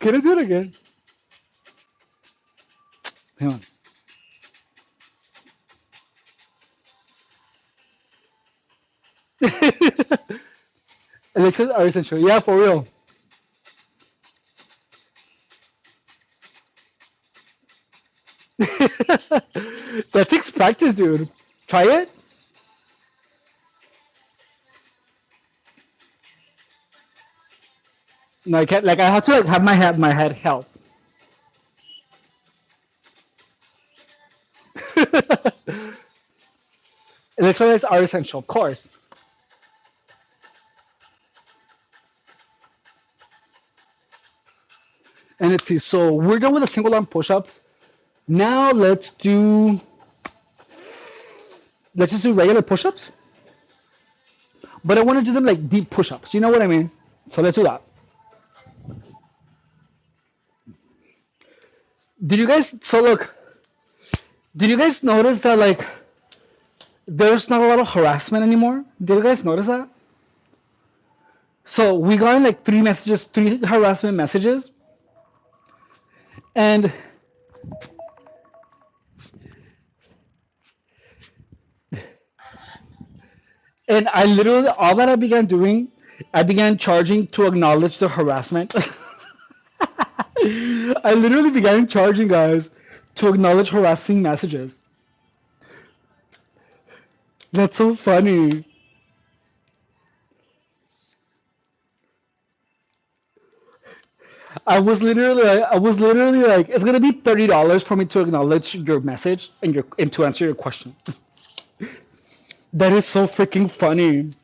Can I do it again? Hang on. Elections are essential. Yeah, for real. That takes practice, dude. Try it. No, I can't. Like I have to like have my head held. Electrolytes are essential, of course. And let's see. So we're done with the single arm push-ups. Now let's just do regular push-ups. But I want to do them like deep push-ups. You know what I mean? So let's do that. Did you guys? So look, did you guys notice that like there's not a lot of harassment anymore? Did you guys notice that? So we got like three messages, three harassment messages, and I literally all that I began doing, I began charging to acknowledge the harassment. I literally began charging guys to acknowledge harassing messages. That's so funny. I was literally like, it's gonna be $30 for me to acknowledge your message and to answer your question. That is so freaking funny.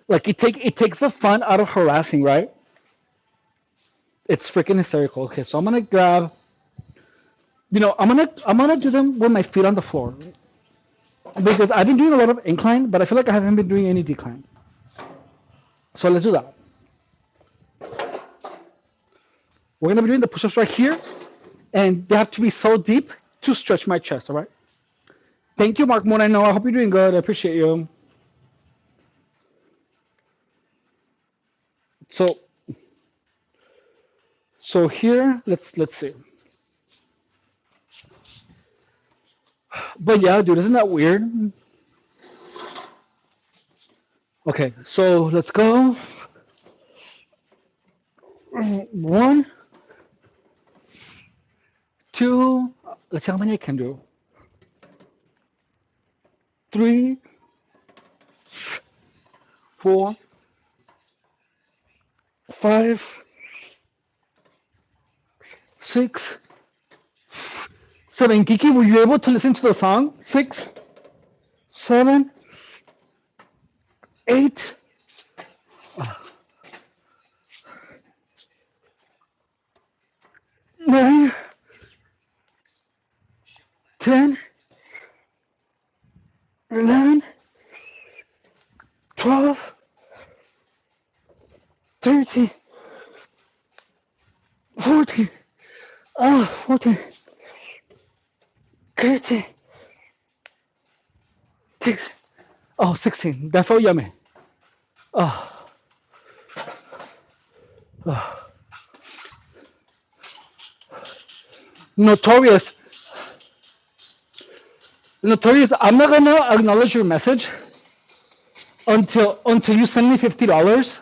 Like it takes the fun out of harassing, right? It's freaking hysterical. Okay, so I'm gonna grab, I'm gonna do them with my feet on the floor because I've been doing a lot of incline, but I feel like I haven't been doing any decline. So let's do that. We're gonna be doing the push-ups right here, and they have to be so deep to stretch my chest. All right. Thank you, Mark Moreno. I hope you're doing good. I appreciate you. So here, let's see. But yeah, dude, isn't that weird? Okay, so let's go. One, two. Let's see how many I can do. Three, four, five, six, seven. Kiki, were you able to listen to the song? Six, seven, eight, nine, 10, 11, 12, 13, 14, 14, 13, 6, 16. That felt yummy. Oh, oh. Notorious. Notorious, I'm not gonna acknowledge your message until you send me $50.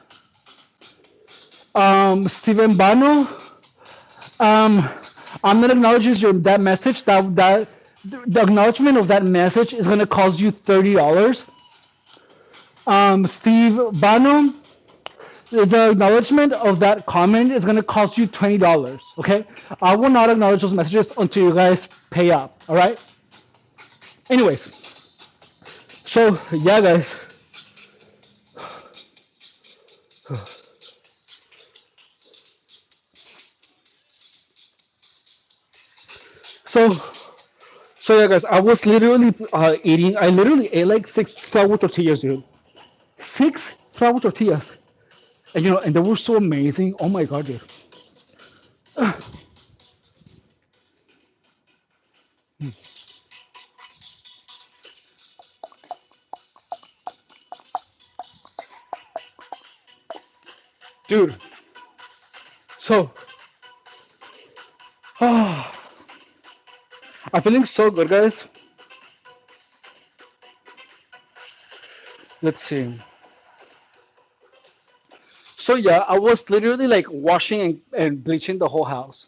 Steven Bano, um, I'm not acknowledging that message. That the acknowledgement of that message is gonna cost you $30. Steve Bano, the acknowledgement of that comment is gonna cost you $20. Okay, I will not acknowledge those messages until you guys pay up. All right. Anyways, so yeah, guys. So yeah, guys, I was literally eating. I literally ate like six flour tortillas, dude. Six flour tortillas, and and they were so amazing. Oh my god, dude. Dude. So, oh, I'm feeling so good, guys. Let's see. So yeah, I was literally like washing and bleaching the whole house.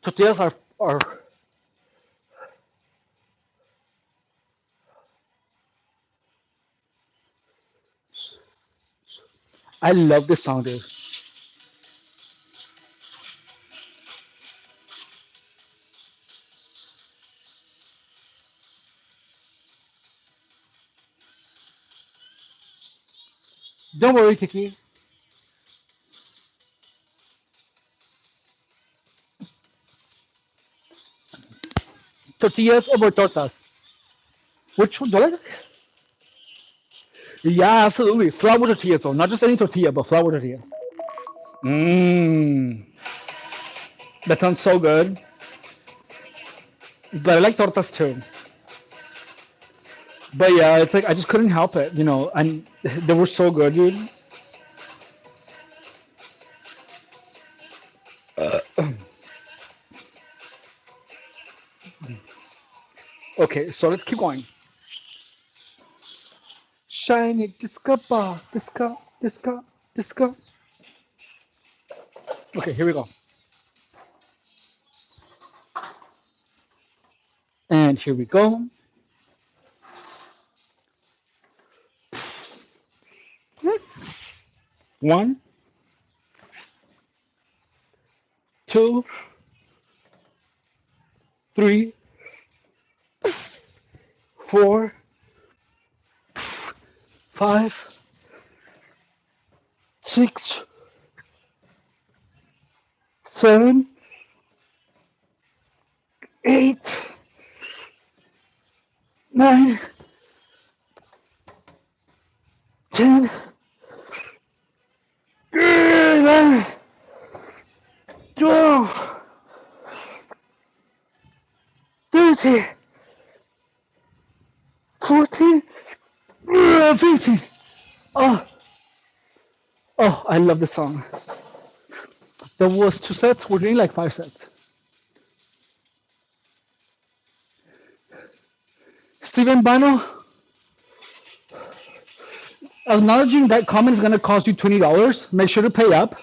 Tortillas are. I love this song, dude. Don't worry, Kiki. Tortillas over tortas. Which one do I like? Yeah, absolutely. Flour tortillas, though. Not just any tortilla, but flour tortilla. Mmm. That sounds so good. But I like tortas too. But yeah, it's like I just couldn't help it, and they were so good, dude. Okay, so let's keep going. Shiny disco ball, disco, disco, disco. Okay, here we go. And here we go. One, two, three, four, five, six, seven, eight, nine, 10, 11, 12, 13, 14, 15. Oh, oh, I love this song. There was 2 sets. We're doing like 5 sets. Steven Bano, acknowledging that comment is gonna cost you $20. Make sure to pay up.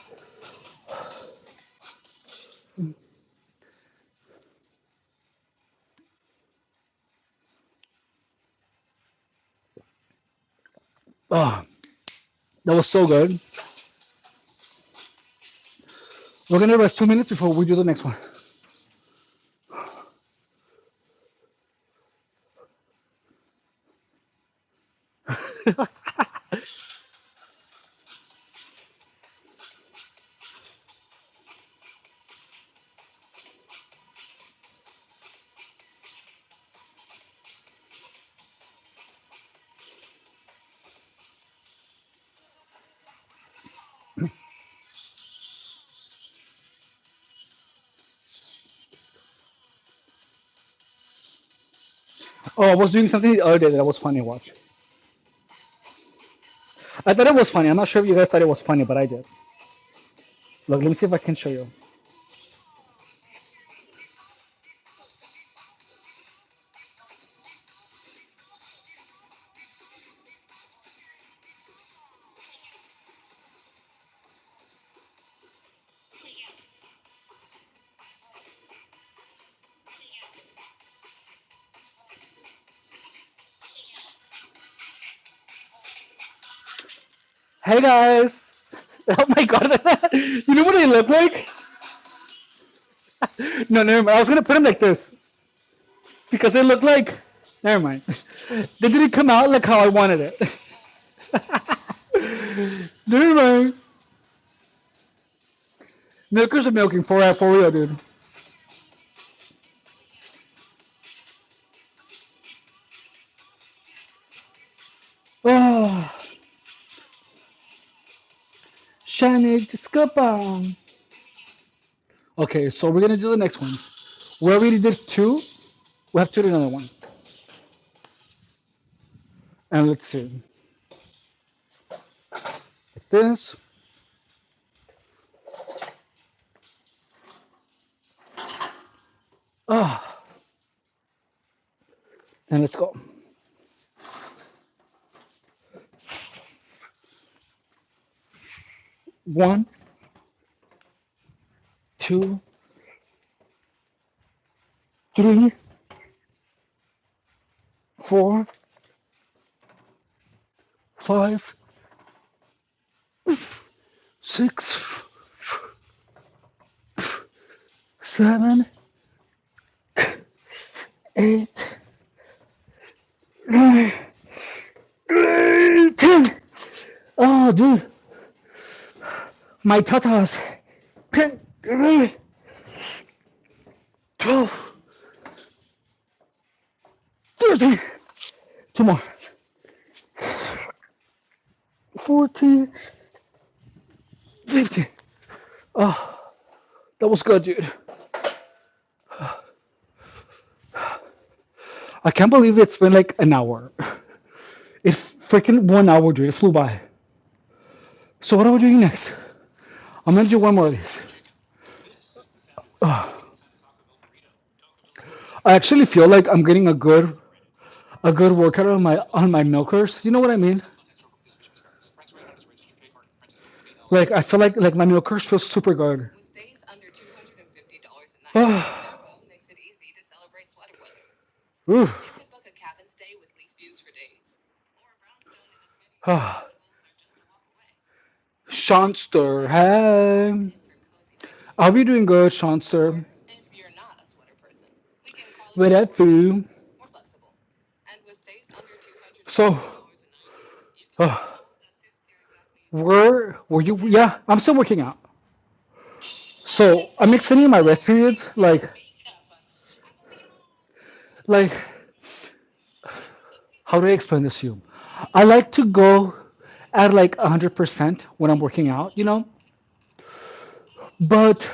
Oh, that was so good. We're gonna rest 2 minutes before we do the next one. Oh, I was doing something the other day that was funny to watch. I thought it was funny. I'm not sure if you guys thought it was funny, but I did. Look, let me see if I can show you. Hey guys! Oh my god! You know what they look like? No, never mind. I was gonna put them like this because they look like. Never mind. They didn't come out like how I wanted it. Never mind. Milkers are milking for real, dude. Oh, shiny disco bomb. Okay, so we're gonna do the next one. We already did two. We have to do another one. And let's see. Like this. Oh, and let's go. One, two, three, four, five, six, seven, eight, nine, 10. Oh, dude, my tatas. 10, 11, 12, 13. Two more. 14, 15. Oh, that was good, dude. I can't believe it's been like an hour. It's freaking 1 hour, dude. It flew by. So what are we doing next? I'm gonna do one more of these. Ugh. I actually feel like I'm getting a good workout on my milkers. You know what I mean? Like I feel like my milkers feel super good. Ooh. Seanster, hey. Are we doing good, Seanster? With that food. So, uh, were you? Yeah, I'm still working out. So I'm extending my rest periods. Like, how do I explain this to you? I like to go at like 100% when I'm working out, but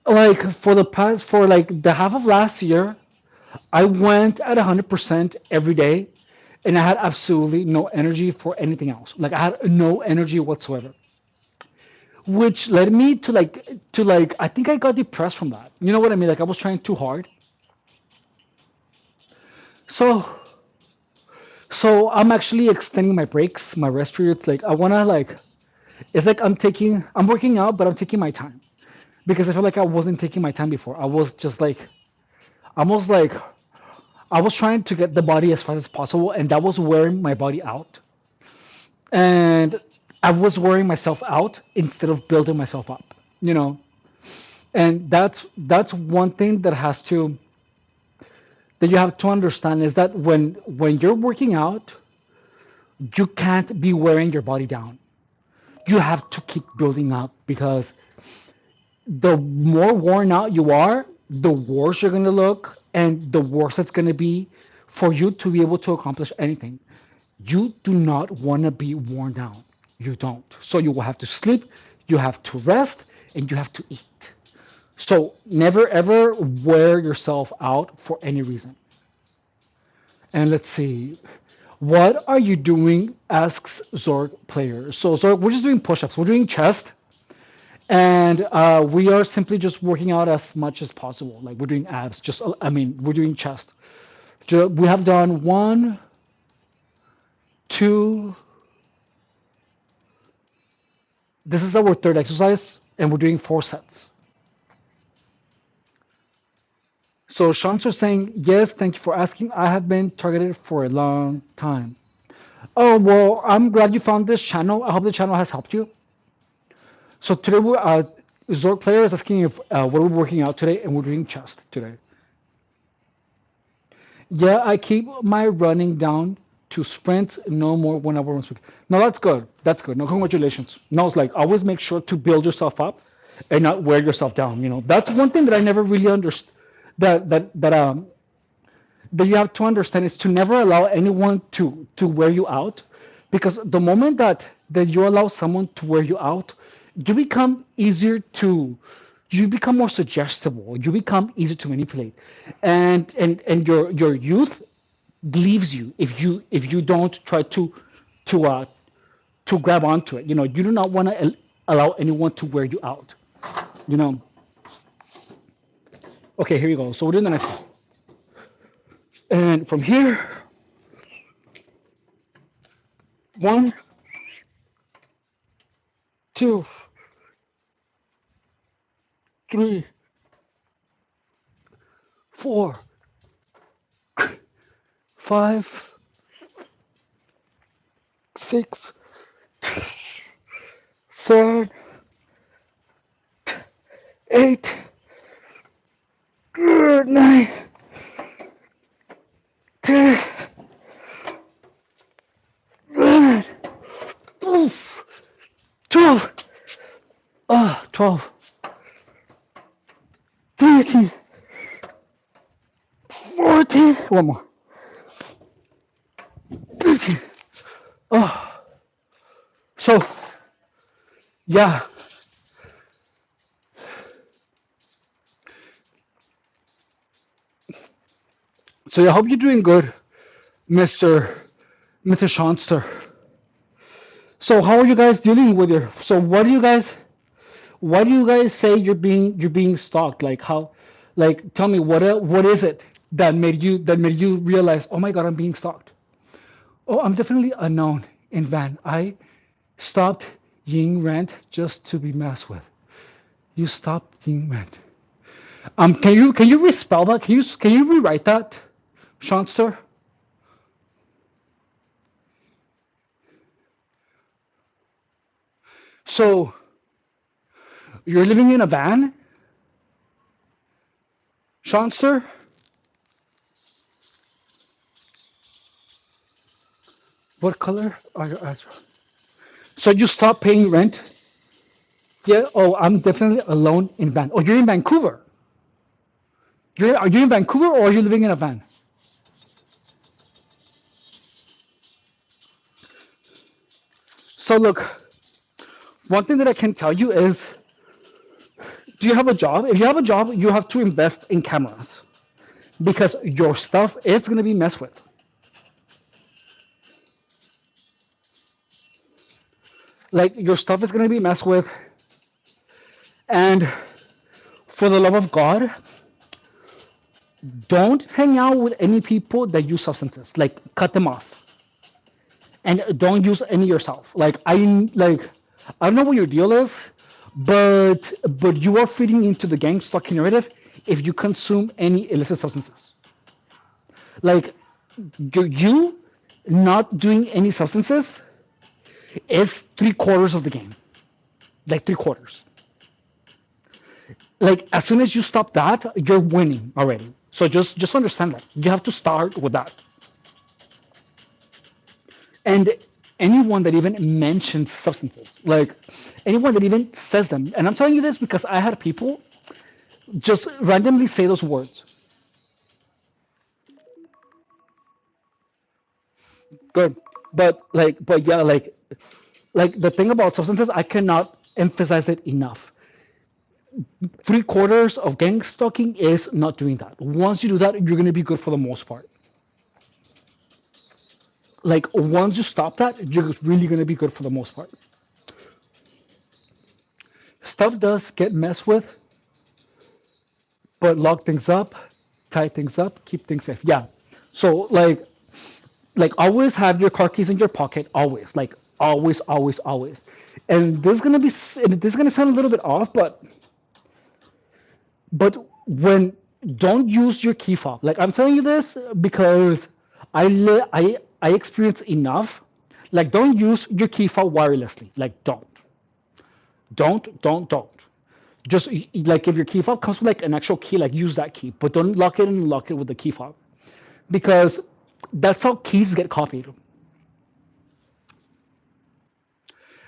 like for like the half of last year, I went at 100% every day, and I had absolutely no energy for anything else. Like I had no energy whatsoever, which led me to like I think I got depressed from that. You know what I mean? Like I was trying too hard. So so I'm actually extending my breaks, my rest periods. Like I wanna like it's like I'm working out, but I'm taking my time because I feel like I wasn't taking my time before. I was just like almost like I was trying to get the body as fast as possible, and that was wearing my body out. And I was wearing myself out instead of building myself up, you know. And that's one thing that you have to understand is that when you're working out, you can't be wearing your body down. You have to keep building up because the more worn out you are, the worse you're gonna look, and the worse it's gonna be for you to be able to accomplish anything. You do not want to be worn down. You don't. So you will have to sleep, you have to rest, and you have to eat. So never ever wear yourself out for any reason. And let's see. What are you doing? Asks Zorg player. So Zorg, we're just doing push-ups. We're doing chest, and we are simply just working out as much as possible. Like we're doing abs. Just I mean, we're doing chest. We have done one, two. This is our third exercise, and we're doing 4 sets. So Shants are saying, yes, thank you for asking. I have been targeted for a long time. Oh, well, I'm glad you found this channel. I hope the channel has helped you. So today, Zork player is asking if what we're working out today, and we're doing chest today. Yeah, I keep my running down to sprints, no more 1 hour runs. No, that's good. That's good. No, congratulations. No, it's like always make sure to build yourself up and not wear yourself down. That's one thing that I never really understood. That you have to understand is to never allow anyone to wear you out, because the moment that you allow someone to wear you out, you become easier to you become more suggestible, you become easier to manipulate, and your youth leaves you if you don't try to uh to grab onto it. You do not want to allow anyone to wear you out. you know okay, here you go. So we're doing the next one, and from here, one, two, three, four, five, six, seven, eight, nine, 10, 11, Oof. 12. 12. 13. 14. One more. 15. Oh. So, yeah. So I hope you're doing good, Mr. Mr. Shanster. So how are you guys dealing with your? So what do you guys? Why do you guys say you're being stalked? Like how? Like tell me what is it that made you realize? Oh my God, I'm being stalked. Oh, I'm definitely unknown in van. I stopped Ying Rent just to be messed with. You stopped Ying Rent. Can you respell that? Can you rewrite that, Shanster? So you're living in a van, Shanster? What color are your eyes? So you stopped paying rent? Yeah. Oh, I'm definitely alone in van. Oh, you're in Vancouver. Are you in Vancouver or are you living in a van? So look, one thing that I can tell you is, do you have a job? If you have a job, you have to invest in cameras because your stuff is gonna be messed with. Like your stuff is gonna be messed with, and for the love of God, don't hang out with any people that use substances. Like cut them off, and don't use any yourself. I don't know what your deal is, but you are feeding into the gang stalking narrative if you consume any illicit substances. Like you not doing any substances is three-quarters of the game. Like three-quarters. Like as soon as you stop that, you're winning already. So just understand that you have to start with that. And anyone that even mentions substances, like anyone that even says them, and I'm telling you this because I had people just randomly say those words. Good, but yeah, like the thing about substances, I cannot emphasize it enough. Three-quarters of gang stalking is not doing that. Once you do that, you're gonna be good for the most part. Like once you stop that, you're really gonna be good for the most part. Stuff does get messed with, but lock things up, tie things up, keep things safe. Yeah. So like always have your car keys in your pocket, always, like always, always, always. And this is gonna sound a little bit off, but when don't use your key fob. Like I'm telling you this because I experience enough. Like don't use your key fob wirelessly. Like don't. Just like if your key fob comes with like an actual key, like use that key, but don't lock it and lock it with the key fob because that's how keys get copied.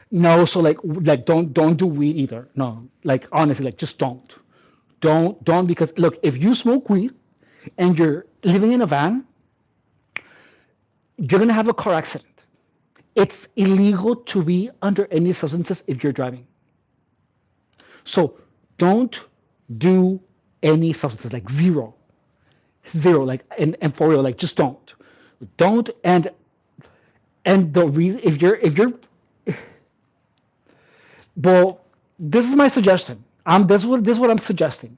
No, so like don't do weed either. No, like honestly, like just don't because look, if you smoke weed and you're living in a van, you're gonna have a car accident. It's illegal to be under any substances if you're driving. So don't do any substances, like zero, like and for real, like just don't. And the reason if you're well, this is my suggestion. This is what I'm suggesting.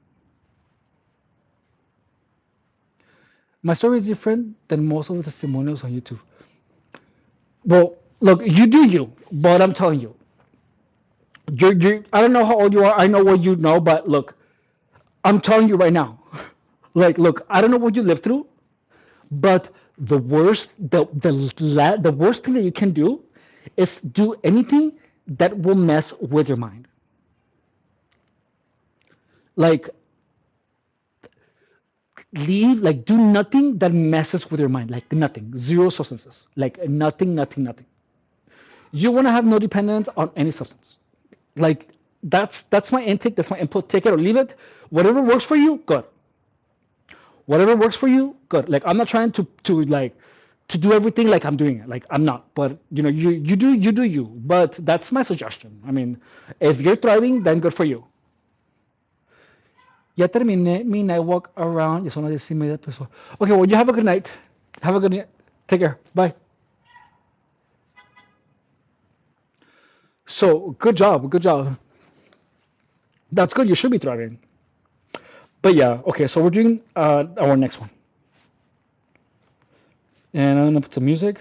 My story is different than most of the testimonials on YouTube. Well, look, you do you, but I'm telling you, you're. I don't know how old you are. I know what you know, but look, I'm telling you right now. Like, look, I don't know what you lived through, but the worst thing that you can do is do anything that will mess with your mind. Like, do nothing that messes with your mind. Like nothing, zero substances. Like nothing. You want to have no dependence on any substance. Like that's my intake, that's my input. Take it or leave it. Whatever works for you, good. Whatever works for you, good. Like I'm not trying to do everything like I'm doing it. Like I'm not. But you do you. But that's my suggestion. I mean, if you're thriving, then good for you. Ya terminé mi night walk around. Ya son las 10:30. Pues, okay, well, you have a good night. Have a good night. Take care. Bye. So, good job. Good job. That's good. You should be thriving. But yeah, okay, so we're doing our next one. And I'm gonna put some music.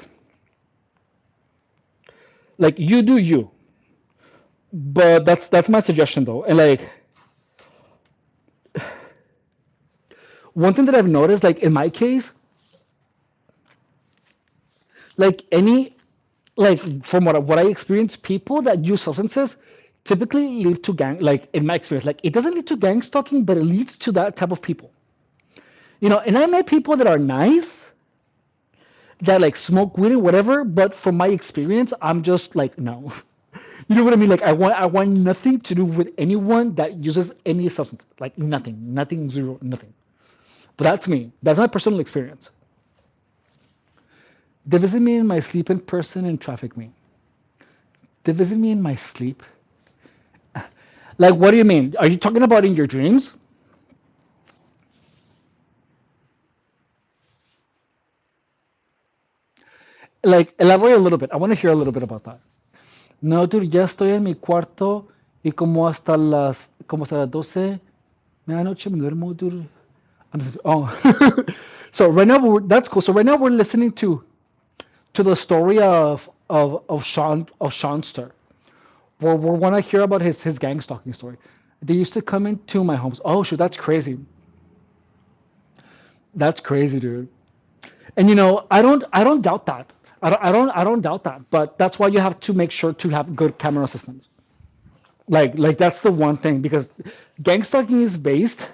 Like you do you. But that's my suggestion though. And like one thing that I've noticed, like in my case, like any like from what I experience, people that use substances typically lead to gang, like in my experience, like it doesn't lead to gang stalking, but it leads to that type of people. And I met people that are nice, that like smoke weed or whatever, but from my experience, I'm just like, no. You know what I mean? Like I want nothing to do with anyone that uses any substance. Like nothing, zero, nothing. But that's me. That's my personal experience. They visit me in my sleep in person and traffic me. They visit me in my sleep. Like, what do you mean? Are you talking about in your dreams? Like, elaborate a little bit. I want to hear a little bit about that. No, dude, ya estoy en mi cuarto y como hasta las 12 medianoche me duermo, dude. Oh, so right now that's cool. So right now we're listening to the story of Seanster. We want to hear about his gang stalking story. They used to come into my homes. Oh, shoot, that's crazy. That's crazy, dude. And I don't doubt that. I don't doubt that. But that's why you have to make sure to have good camera systems. Like that's the one thing because gang stalking is based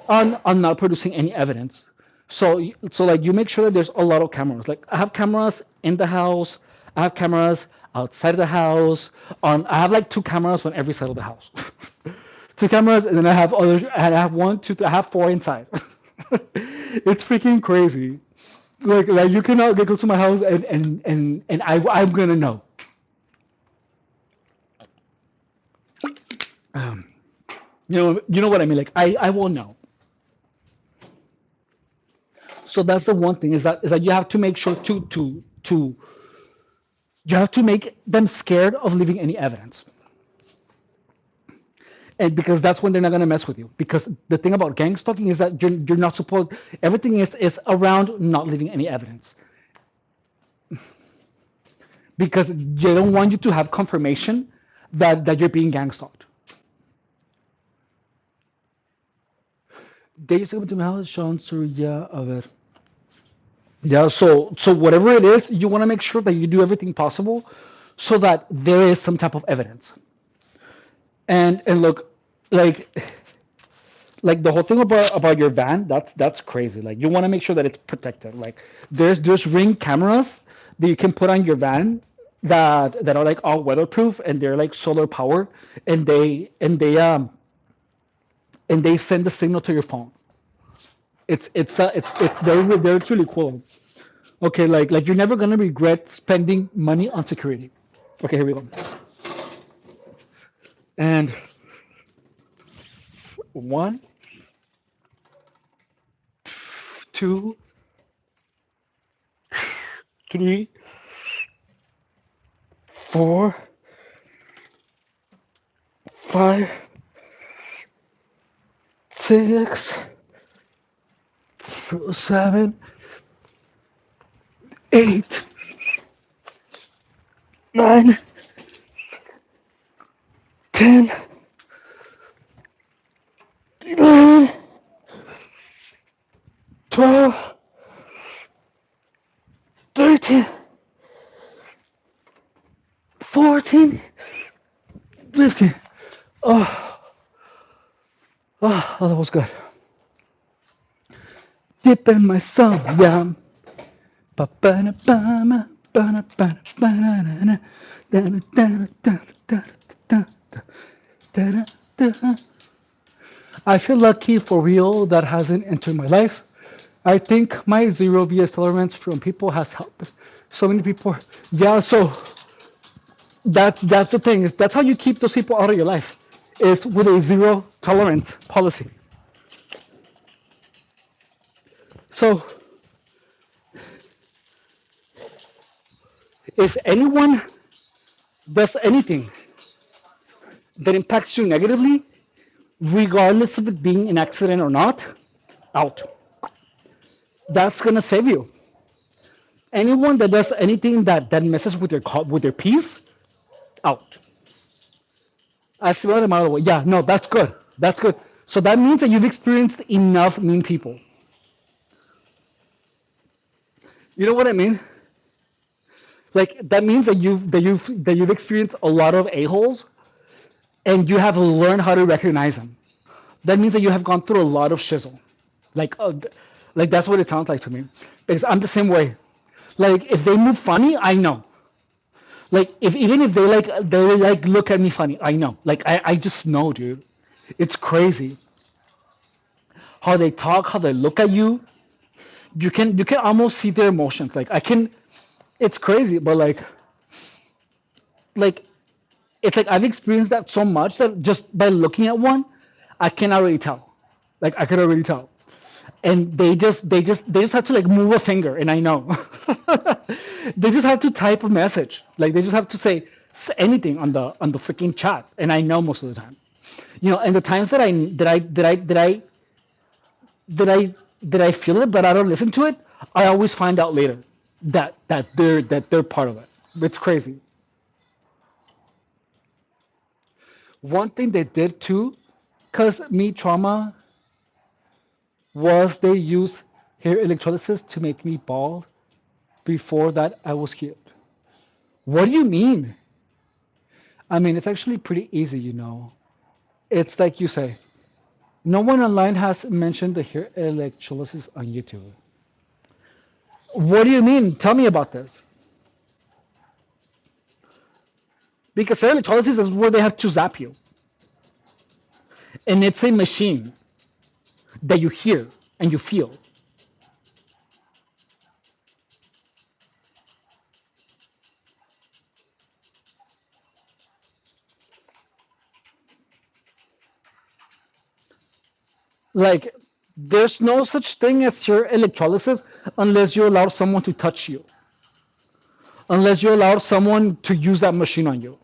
on not producing any evidence. So like you make sure that there's a lot of cameras. Like I have cameras in the house, I have cameras outside of the house. I have like two cameras on every side of the house. Two cameras, and then I have one, two, I have four inside. It's freaking crazy. Like you cannot get close to my house and I'm gonna know. Um, you know what I mean? Like I will know. So that's the one thing is that you have to make sure to you have to make them scared of leaving any evidence, and because that's when they're not gonna mess with you. Because the thing about gang stalking is that you're not supposed. Everything is around not leaving any evidence because they don't want you to have confirmation that you're being gang stalked. They used to come to my house, Sean Surya, a ver. Yeah, so whatever it is, you want to make sure that you do everything possible so that there is some type of evidence. And look, like like the whole thing about your van, that's crazy. Like you want to make sure that it's protected. Like there's ring cameras that you can put on your van that are like all weatherproof and they're like solar powered and they send the signal to your phone. They're truly cool. Okay, like you're never gonna regret spending money on security. Okay, here we go. And one, two, three, four, five, six, seven, eight, nine, 10, 11, 12, 13, 14, 15. Oh, that was good. Dip in my song, yeah. Ba-ba-da-ba-ma. Ba-na, ba-na, ba-na-na-na, da-na, da-na, da-na, da-na, da-na, da-na. I feel lucky for real that hasn't entered my life. I think my zero BS tolerance from people has helped so many people. Yeah, so that's the thing is that's how you keep those people out of your life is with a zero tolerance policy. So if anyone does anything that impacts you negatively, regardless of it being an accident or not, out. That's gonna save you. Anyone that does anything that messes with your peace, out. I swear to my way. Yeah, no, that's good. That's good. So that means that you've experienced enough mean people. You know what I mean? Like that means that you've experienced a lot of a-holes and you have learned how to recognize them. That means that you have gone through a lot of shizzle. Like, like that's what it sounds like to me. Because I'm the same way. Like if they move funny, I know. Like if even if they like look at me funny, I know. Like I just know, dude. It's crazy how they talk, how they look at you. You can almost see their emotions. Like I can. It's crazy, but like it's like I've experienced that so much that just by looking at one, I can already tell. Like I can already tell. And they just have to like move a finger and I know. They just have to type a message. Like they just have to say anything on the freaking chat and I know most of the time. And the times that I feel it but I don't listen to it, I always find out later that they're part of it. It's crazy. One thing they did too, cause me trauma was they used hair electrolysis to make me bald. Before that, I was healed. What do you mean? I mean, it's actually pretty easy. It's like you say, no one online has mentioned the hair electrolysis on YouTube. What do you mean? Tell me about this. Because hair electrolysis is where they have to zap you. And it's a machine that you hear and you feel. Like, there's no such thing as hair electrolysis unless you allow someone to touch you, unless you allow someone to use that machine on you.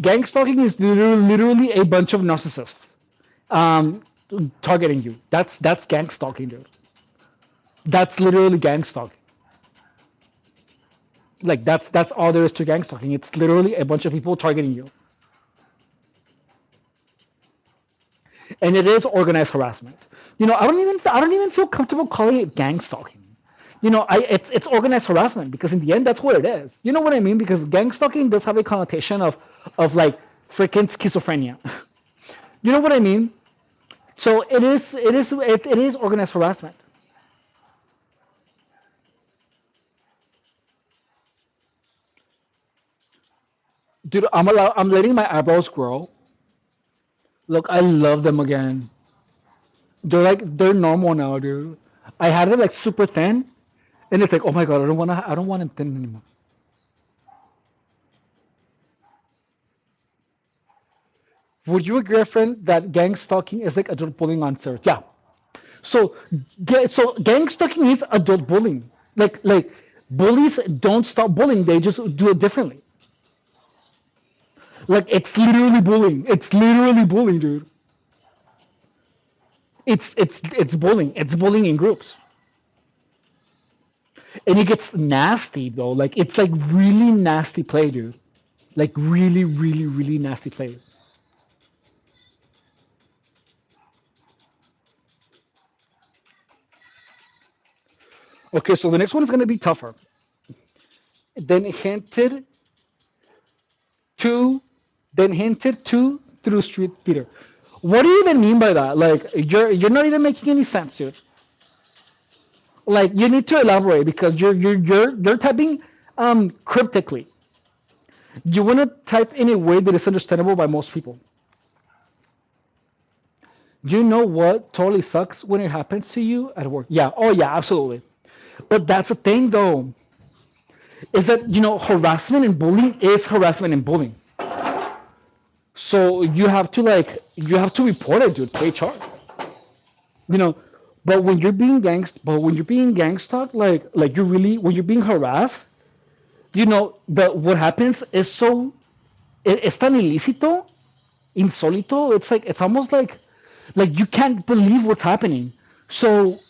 Gang stalking is literally a bunch of narcissists um, targeting you. That's gang stalking, dude. That's literally gang stalking. Like that's all there is to gang stalking. It's literally a bunch of people targeting you, and it is organized harassment. I don't even feel comfortable calling it gang stalking. It's organized harassment because in the end that's what it is. You know what I mean? Because gang stalking does have a connotation of like freaking schizophrenia. You know what I mean? So it is organized harassment. Dude, I'm letting my eyebrows grow. Look, I love them again. They're normal now, dude. I had them like super thin, and it's like, oh my god, I don't want them thin anymore. Would you agree, friend, that gang stalking is like adult bullying on steroids? Yeah. So, gang stalking is adult bullying. Like bullies don't stop bullying; they just do it differently. Like it's literally bullying. It's literally bullying, dude. It's bullying. It's bullying in groups. And it gets nasty though. Like it's like really nasty play, dude. Like really, really, really nasty play. Okay, so the next one is gonna be tougher. Then hinted to, then hinted to through street Peter. What do you even mean by that? Like you're not even making any sense, dude. Like you need to elaborate because you're typing cryptically. You want to type in a way that is understandable by most people. You know what totally sucks when it happens to you at work? Yeah. Oh yeah, absolutely. But that's the thing though, is that harassment and bullying is harassment and bullying. So you have to report it, dude, to HR. You know, but when you're being gang stalked, like you're really when you're being harassed, the what happens is es tan ilícito, insólito. It's like it's almost like you can't believe what's happening. So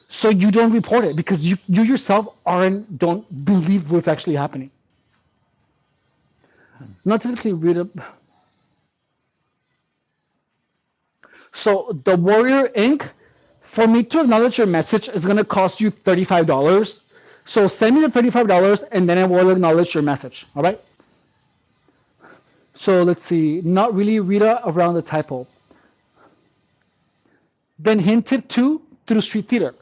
so you don't report it because you yourself aren't don't believe what's actually happening. Not typically read up. So the Warrior Inc. For me to acknowledge your message is gonna cost you $35. So send me the $35 and then I will acknowledge your message. All right. So let's see. Not really Rita around the typo. Then hinted to through street theater.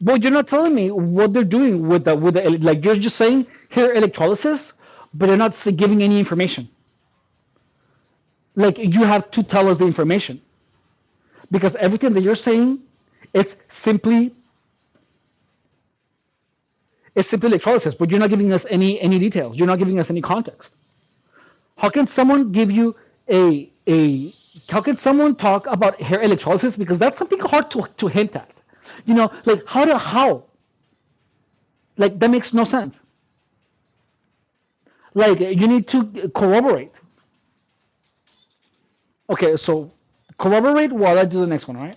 But you're not telling me what they're doing with the like you're just saying hair electrolysis, but they're not giving any information. Like you have to tell us the information because everything that you're saying is simply electrolysis, but you're not giving us any details. You're not giving us any context. How can someone give you a how can someone talk about hair electrolysis because that's something hard to hint at. Like how like that makes no sense. Like you need to corroborate. Okay, so corroborate while I do the next one, all right?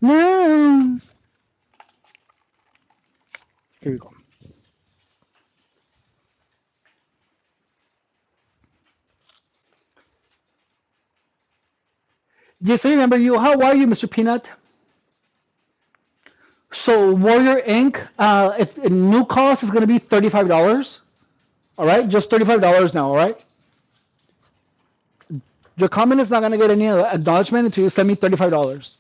No. Here we go. Yes, I remember you. How are you, Mr. Peanut? So Warrior Inc. If new cost is gonna be $35. All right, just $35 now. All right. Your comment is not gonna get any acknowledgement until you send me $35.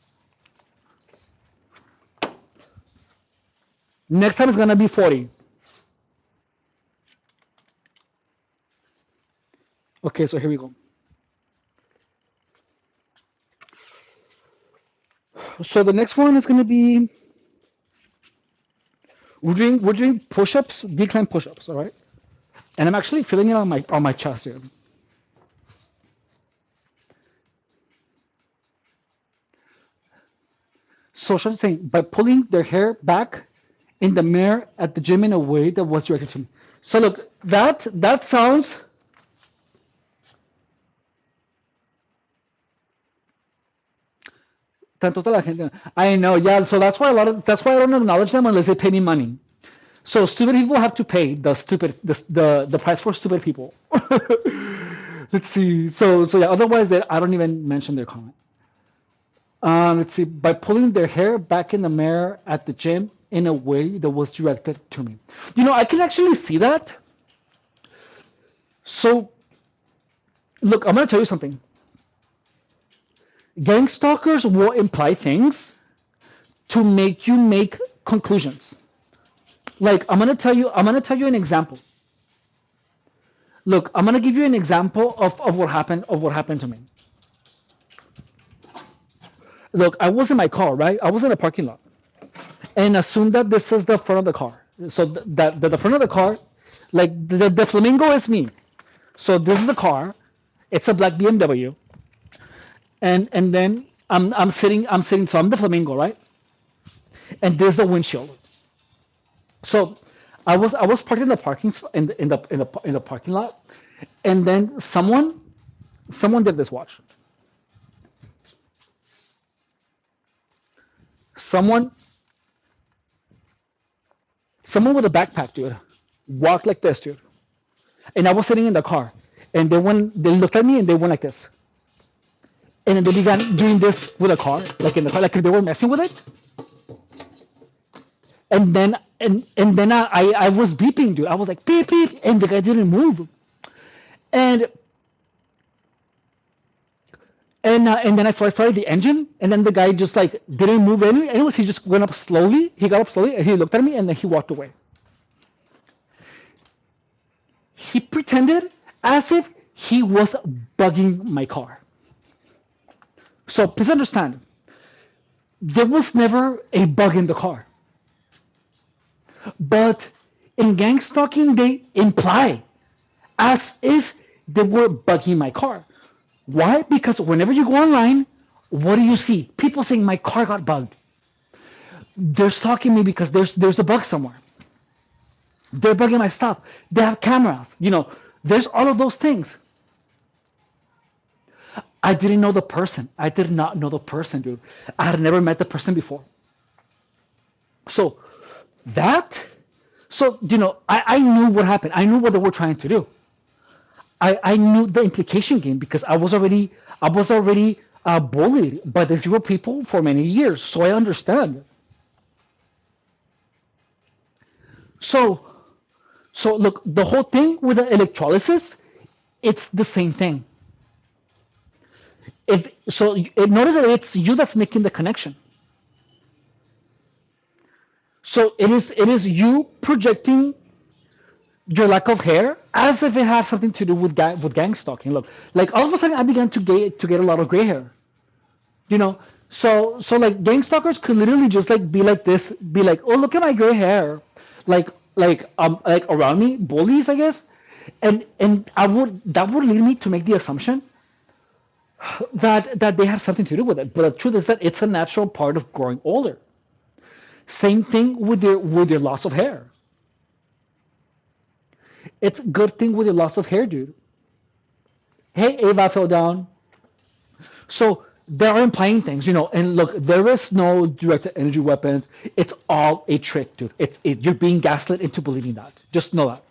Next time it's gonna be 40. Okay, so here we go. So the next one is gonna be we're doing push-ups, decline push-ups. All right, and I'm actually feeling it on my chest here. So she's saying by pulling their hair back in the mirror at the gym in a way that was directed to me. So look, that sounds tanto toda la gente. I know, yeah. So that's why I don't acknowledge them unless they pay me money. So stupid people have to pay the price for stupid people. Let's see. So yeah. Otherwise, I don't even mention their comment. Let's see. By pulling their hair back in the mirror at the gym in a way that was directed to me. I can actually see that. So look, I'm gonna tell you something. Gang stalkers will imply things to make you make conclusions. Like I'm gonna tell you an example. Look, I'm gonna give you an example of what happened to me. Look, I was in my car, right? I was in a parking lot, and assume that this is the front of the car. So that the front of the car, like the flamingo is me. So this is the car. It's a black BMW, and then I'm sitting. So I'm the flamingo, right? And there's the windshield. So I was parked in the in the parking lot, and then someone did this. Watch. Someone someone with a backpack, dude, walked like this, dude. And I was sitting in the car, and they looked at me and they went like this, and then they began doing this with a car, like in the car, like they were messing with it. And then I was beeping, dude. I was like beep beep, and the guy didn't move. And and then I started the engine, and then the guy just like didn't move anyways. He just went up slowly. He got up slowly, and he looked at me, and then he walked away. He pretended as if he was bugging my car. So please understand, there was never a bug in the car. But in gang stalking, they imply as if they were bugging my car. Why? Because whenever you go online, what do you see? People saying my car got bugged. They're stalking me because there's a bug somewhere. They're bugging my stuff. They have cameras. There's all of those things. I didn't know the person. I did not know the person, dude. I had never met the person before. So that, I knew what happened. I knew what they were trying to do. I knew the implication game because I was already bullied by these group of people for many years. So I understand. So so look, the whole thing with the electrolysis, it's the same thing. If so, notice that it's you that's making the connection. So it is you projecting your lack of hair as if it has something to do with gang stalking. Look, like all of a sudden I began to get a lot of gray hair. You know, so like gang stalkers could literally just like be like this, be like, oh look at my gray hair, like like around me, bullies I guess, and that would lead me to make the assumption that they have something to do with it. But the truth is that it's a natural part of growing older. Same thing with your loss of hair. It's a good thing with your loss of hair, dude. Hey, Ava fell down. So they are implying things, and look, there is no directed energy weapons. It's all a trick, dude. You're being gaslit into believing that. Just know that.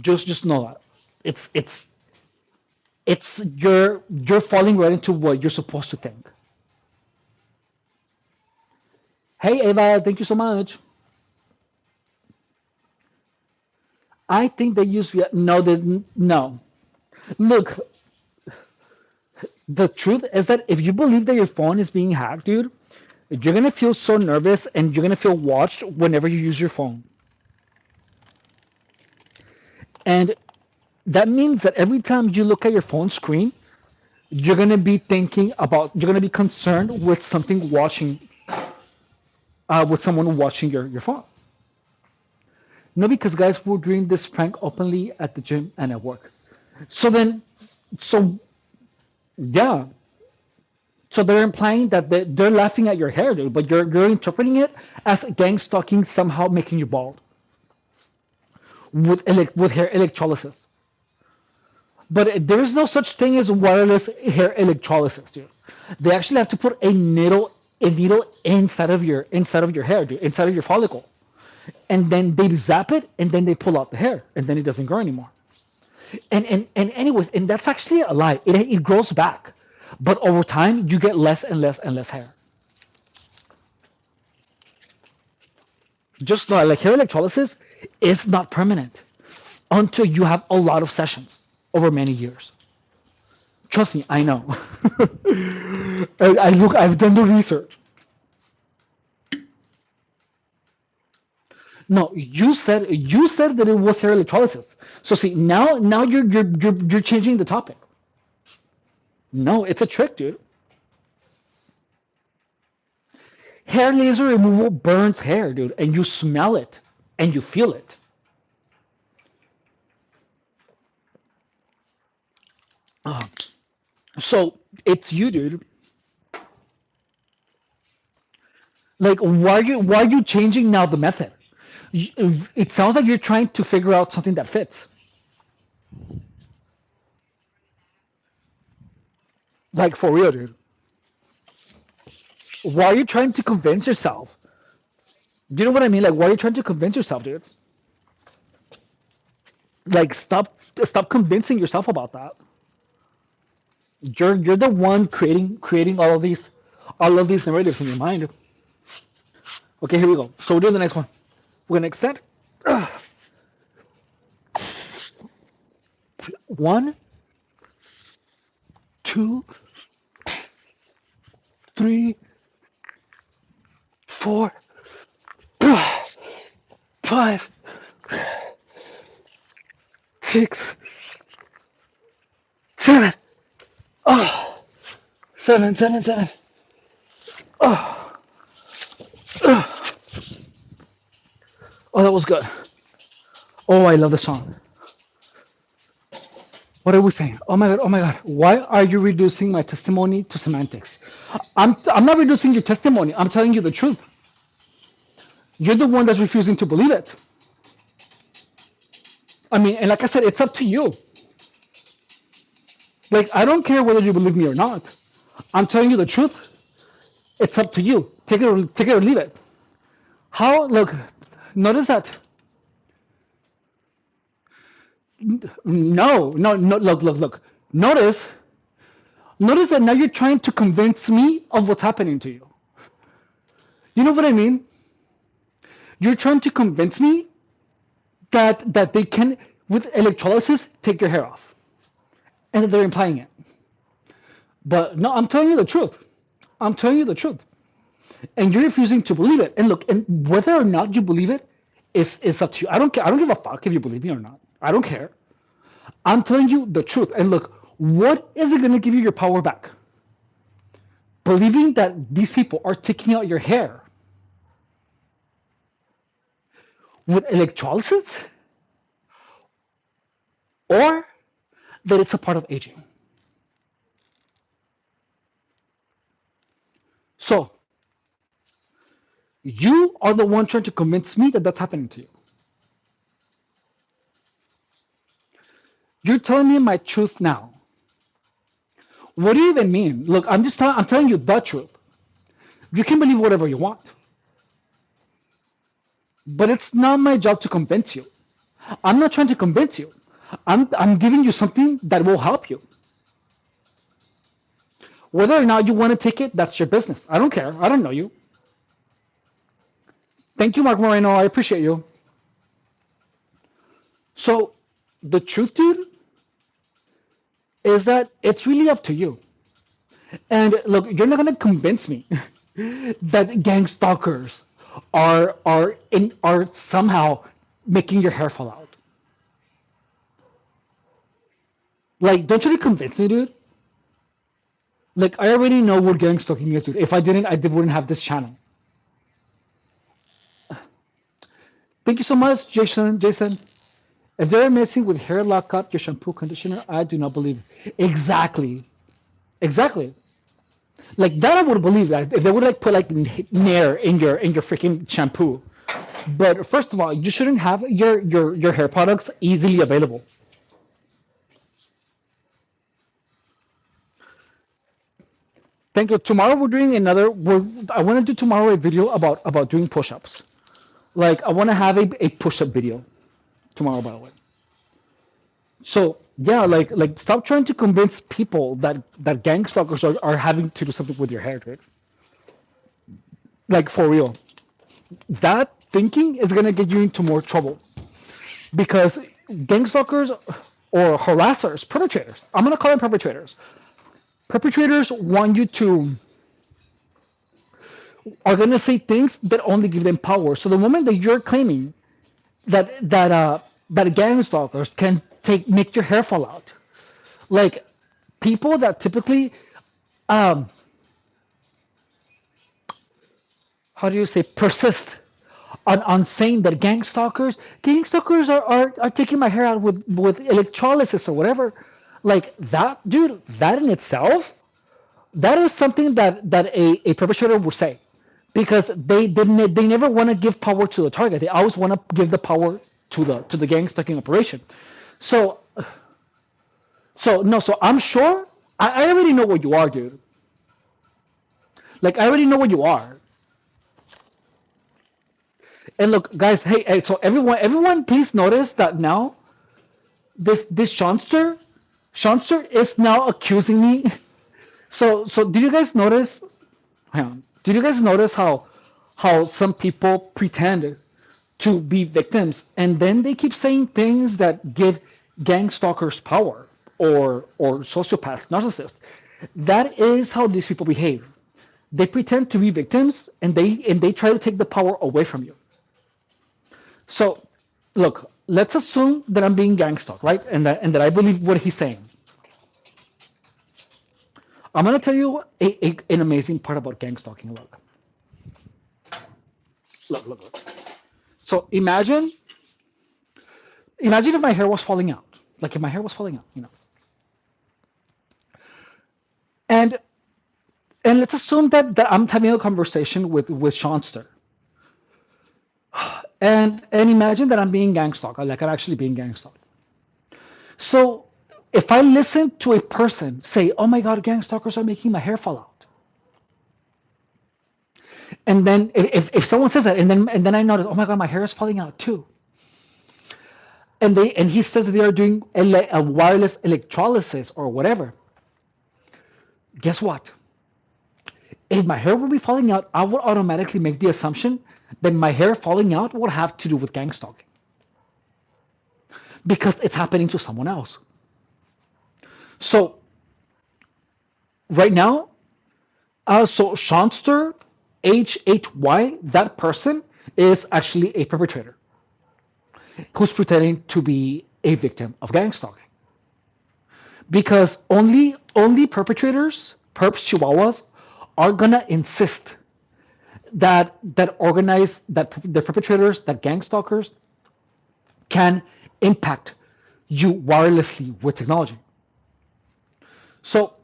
Just know that. It's you're falling right into what you're supposed to think. Hey, Ava, thank you so much. I think they use no, no. Look, the truth is that if you believe that your phone is being hacked, dude, you're gonna feel so nervous and you're gonna feel watched whenever you use your phone. And that means that every time you look at your phone screen, you're gonna be concerned with something watching, with someone watching your phone. No, because guys, we're doing this prank openly at the gym and at work. So then, so yeah, so they're implying that they're laughing at your hair, dude, but you're interpreting it as gang stalking somehow making you bald with hair electrolysis. But there is no such thing as wireless hair electrolysis, dude. They actually have to put a needle inside of your hair, dude, inside of your follicle, and then they zap it, and then they pull out the hair, and then it doesn't grow anymore. And anyways, and that's actually a lie. It grows back, but over time you get less and less and less hair. Just like hair electrolysis is not permanent until you have a lot of sessions over many years. Trust me, I know. I've done the research. No, you said that it was hair electrolysis. So see, now you're changing the topic. No, it's a trick, dude. Hair laser removal burns hair, dude, and you smell it and you feel it. Uh, so it's you, dude. Like, why are you changing now the method? It sounds like you're trying to figure out something that fits. Like for real, dude. Why are you trying to convince yourself? Do you know what I mean? Like, why are you trying to convince yourself, dude? Like, stop convincing yourself about that. You're the one creating all of these narratives in your mind. Okay, here we go. So we're doing the next one. We're gonna extend. One, two, three, four, five, six, seven. Oh, seven, seven, seven. Oh, oh, that was good. Oh, I love the song. What are we saying? Oh my god, oh my god. Why are you reducing my testimony to semantics? I'm not reducing your testimony. I'm telling you the truth. You're the one that's refusing to believe it. I mean, and like I said, it's up to you. Like, I don't care whether you believe me or not. I'm telling you the truth. It's up to you. Take it or leave it. How? Look, notice that. No, no, no. Look. Notice, notice that now you're trying to convince me of what's happening to you. You know what I mean? You're trying to convince me that they can, with electrolysis, take your hair off, and that they're implying it. But no, I'm telling you the truth. I'm telling you the truth, and you're refusing to believe it. And look, and whether or not you believe it is up to you. I don't care. I don't give a fuck if you believe me or not. I don't care. I'm telling you the truth. And look, what is it going to give you your power back? Believing that these people are taking out your hair with electrolysis, or that it's a part of aging. So you are the one trying to convince me that that's happening to you. You're telling me my truth now. What do you even mean? Look, I'm telling you the truth. You can believe whatever you want, but it's not my job to convince you. I'm not trying to convince you. I'm giving you something that will help you. Whether or not you want to take it, that's your business. I don't care. I don't know you. Thank you, Mark Moreno. I appreciate you. So the truth, dude, is that it's really up to you. And look, you're not gonna convince me that gang stalkers are somehow making your hair fall out. Like, don't try to convince me, dude. Like, I already know what gang stalking is, dude. If I didn't, wouldn't have this channel. Thank you so much, Jason. Jason, if they're messing with hair lockup, your shampoo, conditioner, I do not believe. Exactly, exactly. Like that, I would believe that if they would like put like Nair in your freaking shampoo. But first of all, you shouldn't have your hair products easily available. Thank you. Tomorrow we're doing another. I want to do tomorrow a video about doing push-ups. Like I want to have a push-up video tomorrow, by the way. So yeah, like stop trying to convince people that gang stalkers are having to do something with your hair, dude. Like for real. That thinking is gonna get you into more trouble because gang stalkers or harassers, perpetrators. I'm gonna call them perpetrators. Perpetrators want you to are gonna say things that only give them power. So the moment that you're claiming that gang stalkers can make your hair fall out, like people that typically um how do you say persist on saying that gang stalkers are taking my hair out with electrolysis or whatever, like that, dude, that in itself, that is something that a perpetrator would say because they never want to give power to the target. They always want to give the power to the gang stalking operation. So so I'm sure I already know what you are, dude. Like I already know what you are. And look, guys, hey, so everyone, please notice that now this Seanster is now accusing me. So did you guys notice? Hang on. Did you guys notice how some people pretend to be victims and then they keep saying things that give gang stalkers power or sociopaths, narcissists. That is how these people behave. They pretend to be victims and they try to take the power away from you. So look, let's assume that I'm being gang stalked, right? And that I believe what he's saying. I'm gonna tell you an amazing part about gang stalking. Look. So imagine if my hair was falling out, like if my hair was falling out, and and let's assume that I'm having a conversation with Seanster, and imagine that I'm being gang stalked, like I'm actually being gang stalked. So if I listen to a person say, "Oh my God, gang stalkers are making my hair fall out," and then if someone says that, and then I notice, "Oh my God, my hair is falling out too," and he says that they are doing a wireless electrolysis or whatever, guess what? If my hair would be falling out, I would automatically make the assumption that my hair falling out would have to do with gang stalking because it's happening to someone else. So right now, so Seanster H8Y, that person is actually a perpetrator who's pretending to be a victim of gang stalking. Because only perpetrators, perps, chihuahuas, are gonna insist that the perpetrators, that gang stalkers, can impact you wirelessly with technology. So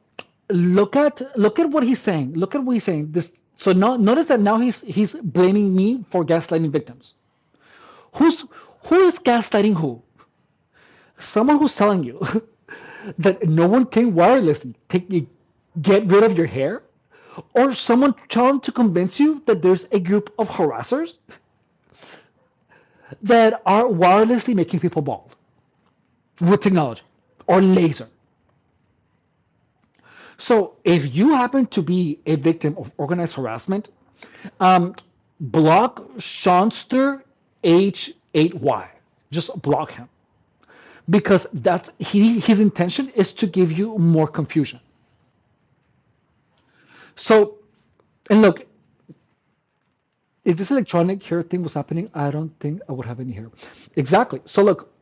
look at what he's saying. Look at what he's saying. This so now notice that now he's blaming me for gaslighting victims. Who's who is gaslighting who? Someone who's telling you that no one can wirelessly get rid of your hair, or someone trying to convince you that there's a group of harassers that are wirelessly making people bald with technology or laser. So if you happen to be a victim of organized harassment, um, block Seanster H8Y. Just block him because his intention is to give you more confusion. So, and look, if this electronic hair thing was happening, I don't think I would have any hair. Exactly. So look,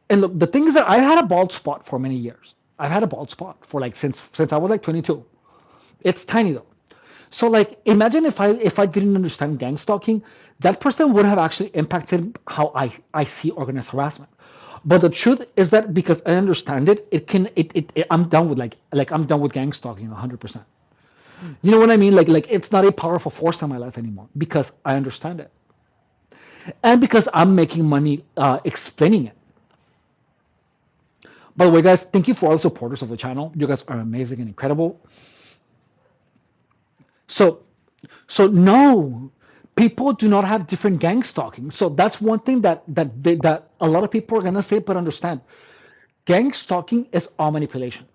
the thing is that I had a bald spot for many years. I've had a bald spot for like since I was like 22. It's tiny though. So like imagine if I didn't understand gang stalking, that person would have actually impacted how I see organized harassment. But the truth is that because I understand it, I'm done with I'm done with gang stalking 100%. You know what I mean? Like it's not a powerful force in my life anymore because I understand it, and because I'm making money explaining it. By the way, guys, thank you for all the supporters of the channel. You guys are amazing and incredible. So, so no, people do not have different gang stalking. So that's one thing that a lot of people are gonna say, but understand, gang stalking is all manipulation.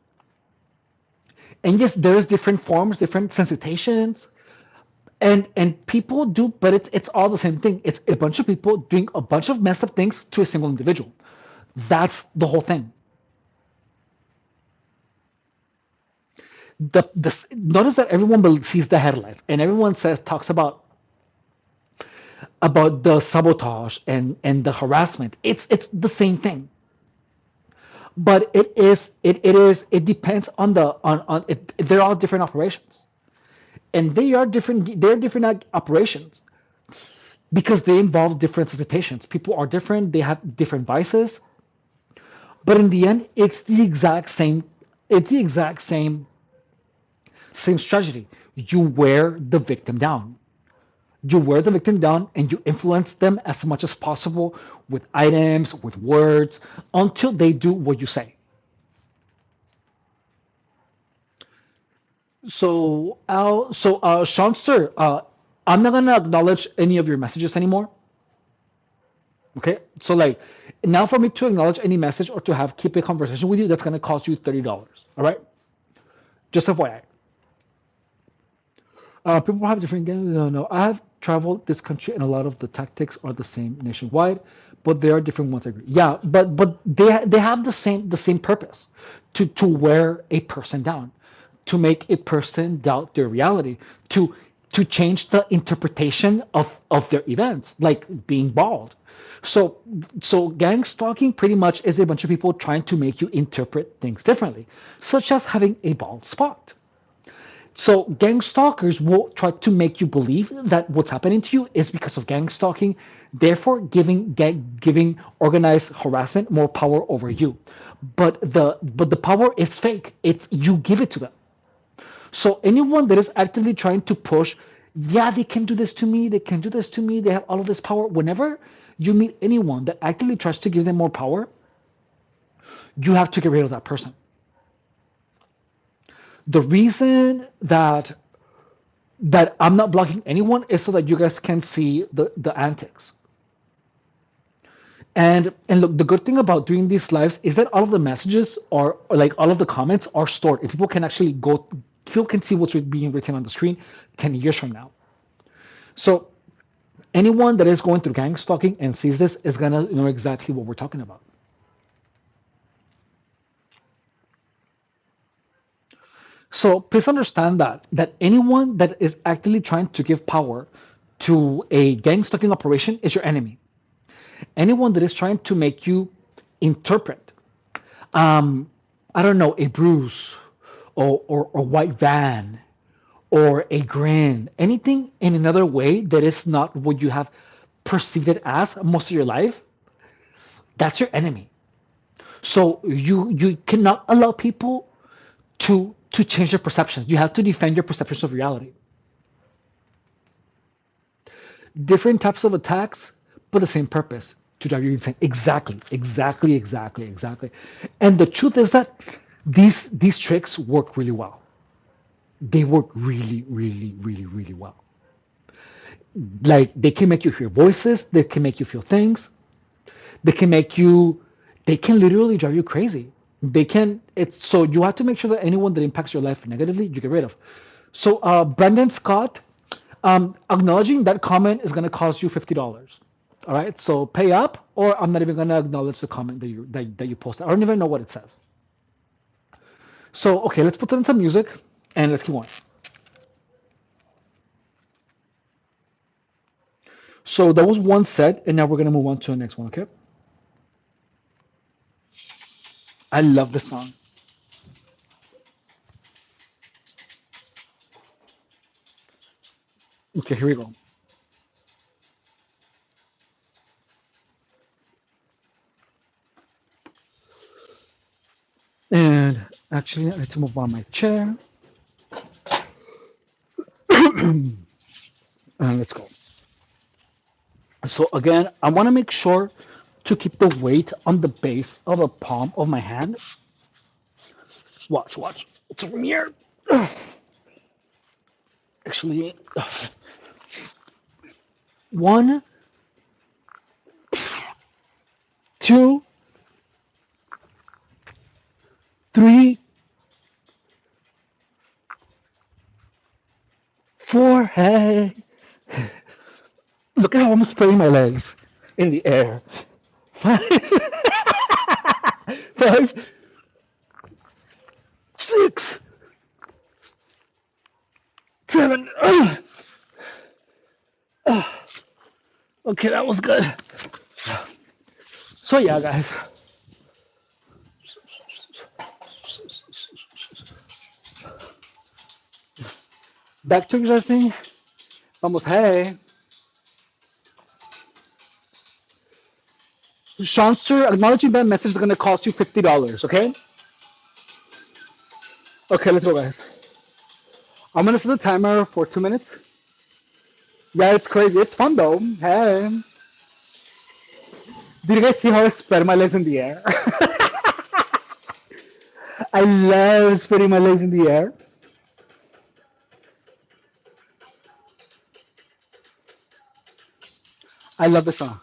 And yes, there's different forms, different sensitations, and people do, but it's all the same thing. It's a bunch of people doing a bunch of messed up things to a single individual. That's the whole thing. Notice that everyone sees the headlines and everyone talks about the sabotage and the harassment. It's the same thing, but it depends on on it. They're all different operations, and they're different operations because they involve different situations. People are different, they have different vices, but in the end it's the exact same strategy. You wear the victim down. You wear the victim down and you influence them as much as possible with items, with words, until they do what you say. Sean Sir, I'm not gonna acknowledge any of your messages anymore. Okay, so like now for me to acknowledge any message or to have keep a conversation with you, that's gonna cost you $30. All right, just FYI. People have different games. No, I have travel this country, and a lot of the tactics are the same nationwide, but there are different ones. I agree. Yeah, but they have the same purpose, to wear a person down, to make a person doubt their reality, to to change the interpretation of their events, like being bald. So so gang stalking pretty much is a bunch of people trying to make you interpret things differently, such as having a bald spot. So gang stalkers will try to make you believe that what's happening to you is because of gang stalking, therefore giving organized harassment more power over you. But the power is fake. It's you give it to them. So anyone that is actively trying to push, yeah, they can do this to me, they can do this to me, they have all of this power. Whenever you meet anyone that actively tries to give them more power, you have to get rid of that person. The reason that I'm not blocking anyone is so that you guys can see the antics. And look, the good thing about doing these lives is that all of the messages or like all of the comments are stored, and people can see what's being written on the screen 10 years from now. So anyone that is going through gang stalking and sees this is gonna know exactly what we're talking about. So please understand that anyone that is actively trying to give power to a gang stalking operation is your enemy. Anyone that is trying to make you interpret, um, I don't know, a bruise or white van or a grin, anything in another way that is not what you have perceived it as most of your life, that's your enemy. So you cannot allow people to change their perceptions. You have to defend your perceptions of reality. Different types of attacks, but the same purpose to drive you insane. Exactly, exactly, exactly, exactly. And the truth is that these tricks work really well. They work really, really, really, really well. Like they can make you hear voices, they can make you feel things, they can make you, they can literally drive you crazy. They can. It's so you have to make sure that anyone that impacts your life negatively, you get rid of. So Brendan Scott, acknowledging that comment is going to cost you $50. All right, so pay up, or I'm not even going to acknowledge the comment that you posted. I don't even know what it says. So okay, let's put on some music and let's keep on. So that was one set, and now we're gonna move on to the next one. Okay, I love this song. Okay, here we go. And actually, I need to move on my chair. And let's go. So again, I want to make sure to keep the weight on the base of the palm of my hand. Watch, watch. It's from here. Actually, one, two, three, four. Hey, look at how I'm spreading my legs in the air. Five, five, six, seven. Okay, that was good. So yeah, guys. Back to exercising. Vamos, hey. Sean, sir, acknowledging that message is going to cost you $50, okay? Okay, let's go, guys. I'm going to set the timer for 2 minutes. Yeah, it's crazy. It's fun, though. Hey. Did you guys see how I spread my legs in the air? I love spreading my legs in the air. I love the song.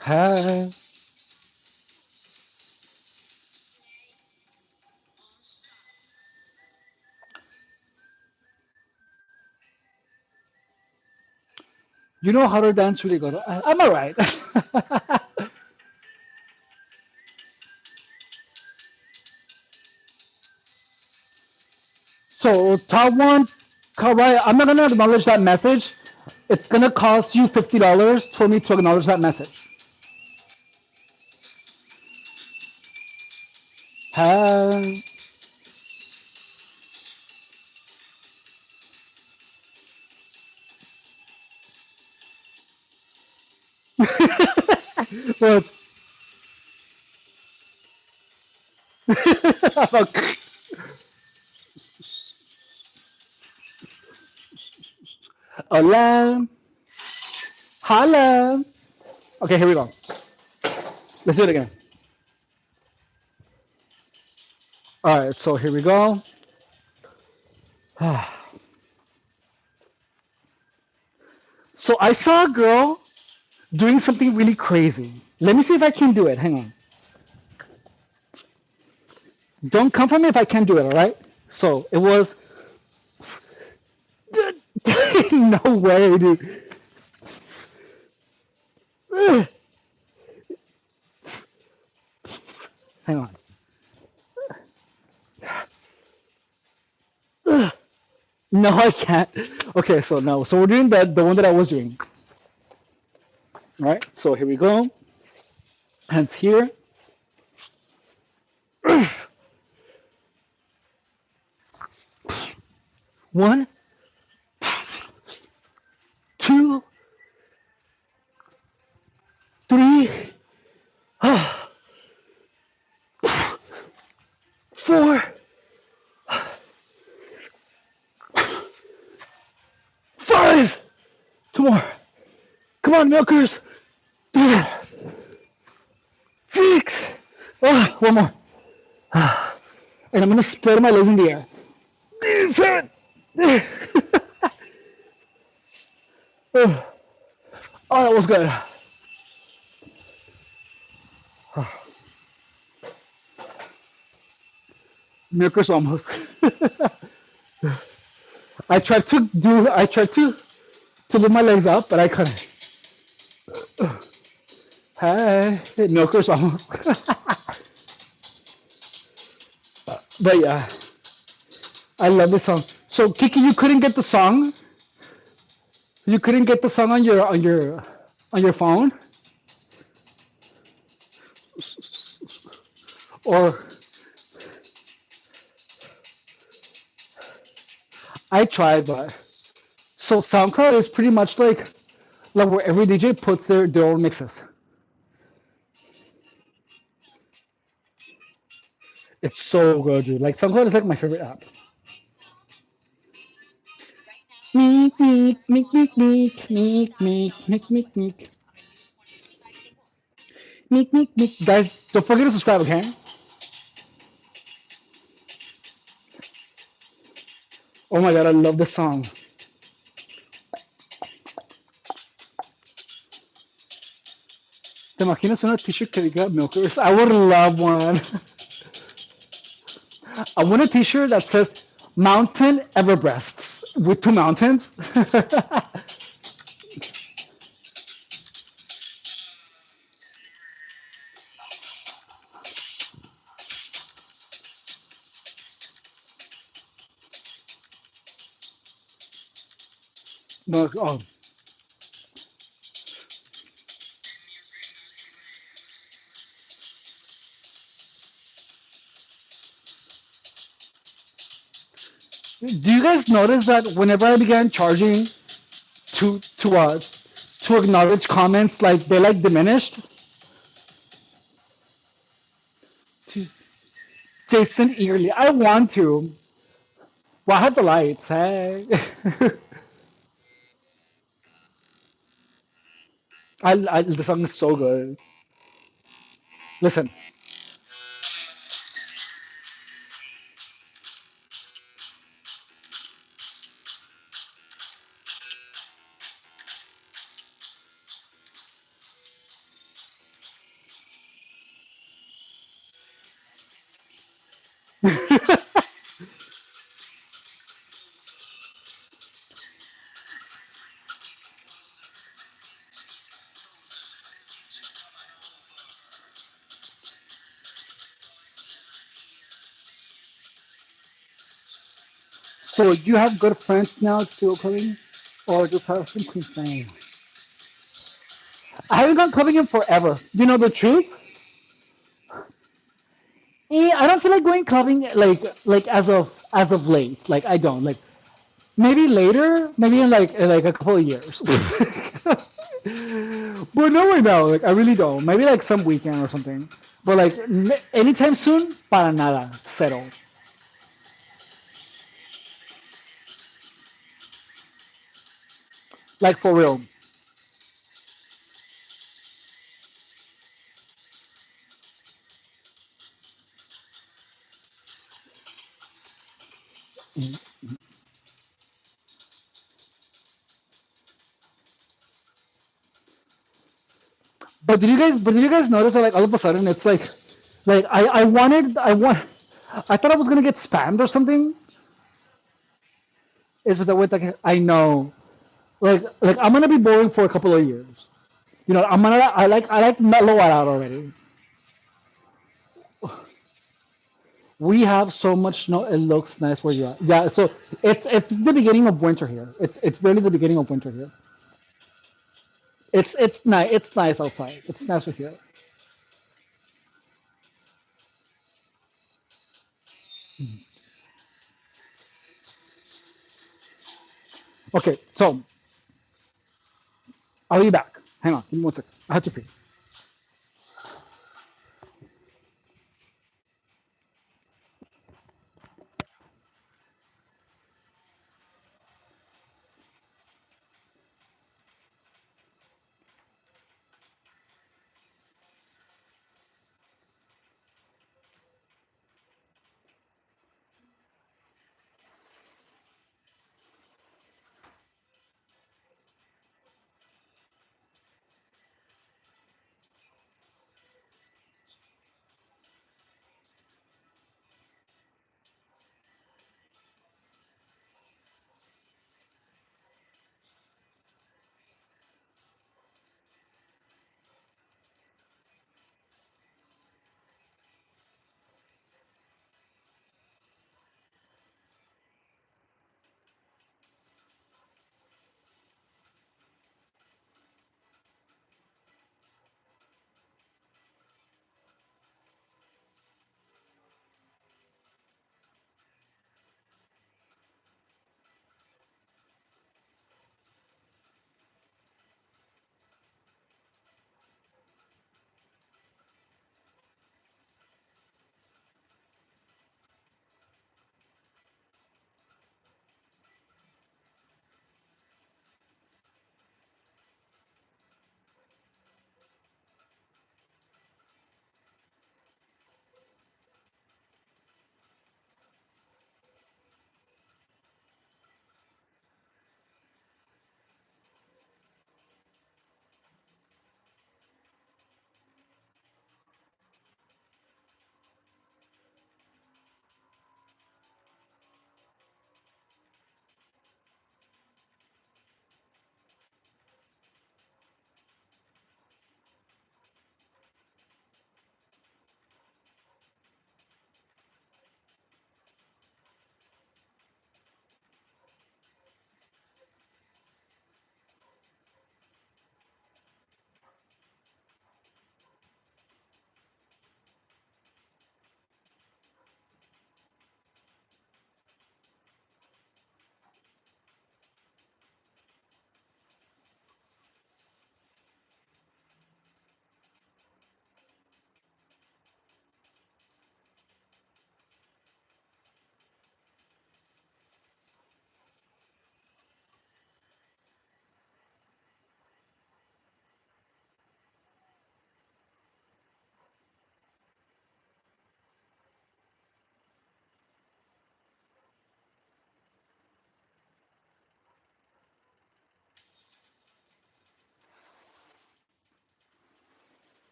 Hi. You know how to dance really good. I'm alright. So Taiwan, Kawaii, I'm not gonna acknowledge that message. It's gonna cost you $50 for me to acknowledge that message. Hi. Well, hola, holla. Okay, here we go. Let's do it again. All right, so here we go. So I saw a girl doing something really crazy. Let me see if I can do it. Hang on. Don't come for me if I can't do it, all right? So it was. No way, dude. Hang on. No, I can't. Okay, so no. So we're doing the one that I was doing. All right, so here we go. Hands here. One, two, three, four, five. Two more. Come on, milkers. Six. One more. And I'm gonna spread my legs in the air. Seven. Oh, that was good. Milkers almost. I tried to lift my legs up, but I couldn't. Hey, milkers almost. But yeah, I love this song. So Kiki, you couldn't get the song. You couldn't get the song on your phone, or I tried, but so SoundCloud is pretty much like where every DJ puts their own mixes. It's so good, dude. Like SoundCloud is like my favorite app. Meek, meek, meek, meek, meek, meek, meek, meek, meek, meek, meek, meek, meek. Guys, don't forget to subscribe, okay? Oh my god, I love this song. ¿Te imaginas una t-shirt que diga Milkers? I would love one. I want a t-shirt that says Mountain Everbreasts with two mountains. No, oh. Do you guys notice that whenever I began charging to to uh to acknowledge comments, like they like diminished? Jason eagerly, I want to. Well, I have the lights. Hey. The song is so good. Listen. So you have good friends now to go clubbing, or just have some clean friends? I haven't gone clubbing in forever. You know the truth? I don't feel like going clubbing like as of late. Like I don't like maybe later, maybe in like a couple of years. But no right now. Like I really don't. Maybe like some weekend or something. But like anytime soon, para nada, settle. Like for real. But did you guys notice that like all of a sudden it's like I thought I was gonna get spammed or something. It's because I went like I know like I'm gonna be boring for a couple of years. I like mellow out already. We have so much snow. It looks nice where you are. Yeah, so it's the beginning of winter here. It's really the beginning of winter here. It's nice. It's nice outside. It's nicer here. Okay, so I'll be back. Hang on, give me one second. I have to pee.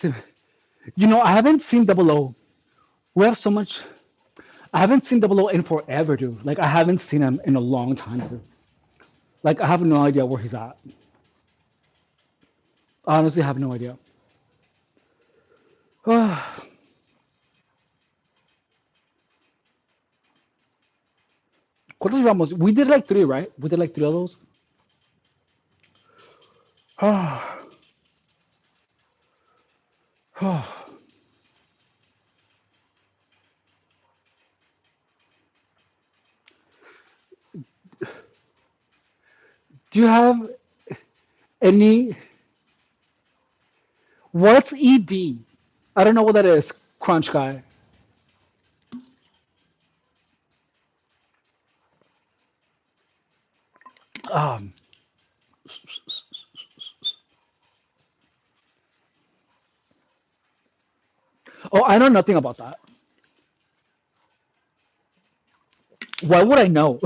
You know, I haven't seen Double O. We have so much. I haven't seen Double O in forever, dude. Like I haven't seen him in a long time, dude. Like I have no idea where he's at. I honestly have no idea. ¿Cuántos llevamos? We did like three, right? We did like three of those. Do you have any? What's ED? I don't know what that is. Crunch guy. Um. Oh, I know nothing about that. Why would I know?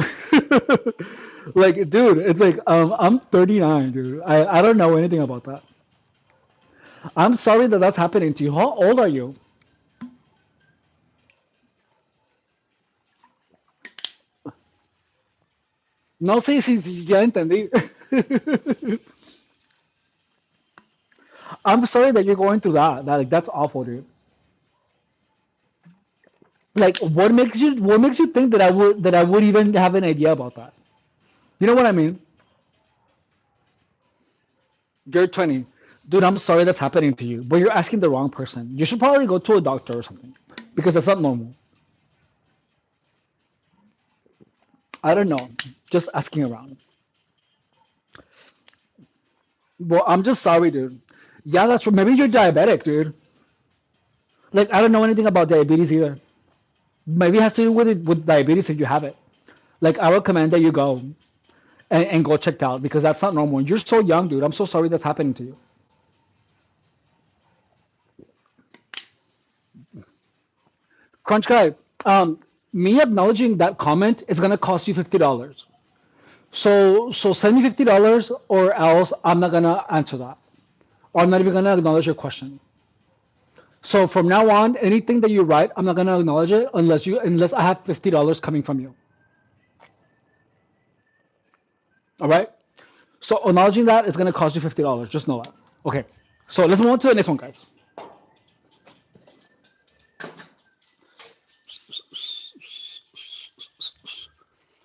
Like, dude, it's like I'm 39, dude. I don't know anything about that. I'm sorry that that's happening to you. How old are you? No sé si ya entendí. I'm sorry that you're going through that. Like that's awful, dude. Like what makes you think that I would even have an idea about that? You know what I mean? You're 20. Dude, I'm sorry that's happening to you, but you're asking the wrong person. You should probably go to a doctor or something because that's not normal. I don't know. Just asking around. Well, I'm just sorry, dude. Yeah, that's maybe you're diabetic, dude. Like I don't know anything about diabetes either. Maybe it has to do with diabetes if you have it. Like I recommend that you go and go checked out because that's not normal. You're so young, dude. I'm so sorry that's happening to you. Crunch guy, me acknowledging that comment is gonna cost you $50. So send me $50 or else I'm not gonna answer that. Or I'm not even gonna acknowledge your question. So from now on, anything that you write, I'm not gonna acknowledge it unless I have $50 coming from you. All right. So acknowledging that is gonna cost you $50. Just know that. Okay. So let's move on to the next one, guys.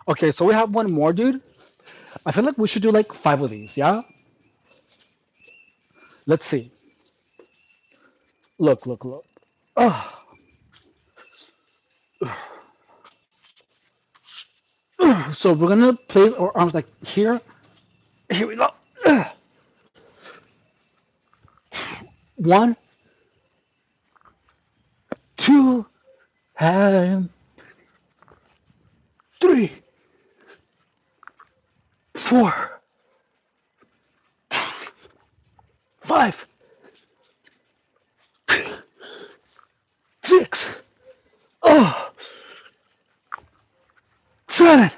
Okay, so we have one more, dude. I feel like we should do like five of these. Yeah. Let's see. Look, look, look. Oh. So we're gonna place our arms like here. Here we go. One, two, and three, four, five, six, oh, seven,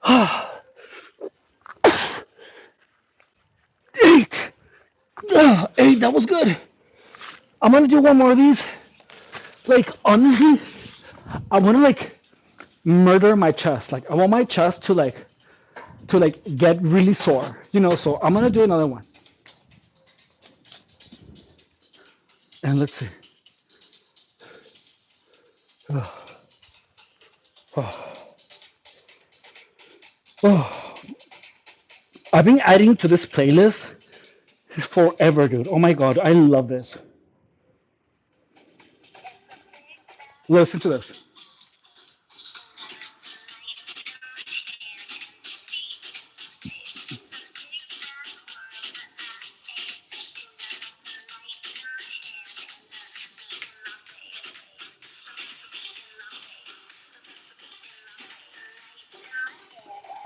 oh, eight. Oh, eight, that was good. I'm gonna do one more of these. Like honestly, I wanna like murder my chest. Like I want my chest to get really sore. So I'm gonna do another one. And let's see. Oh, oh, oh. I've been adding to this playlist forever, dude. Oh my god, I love this. Listen to this.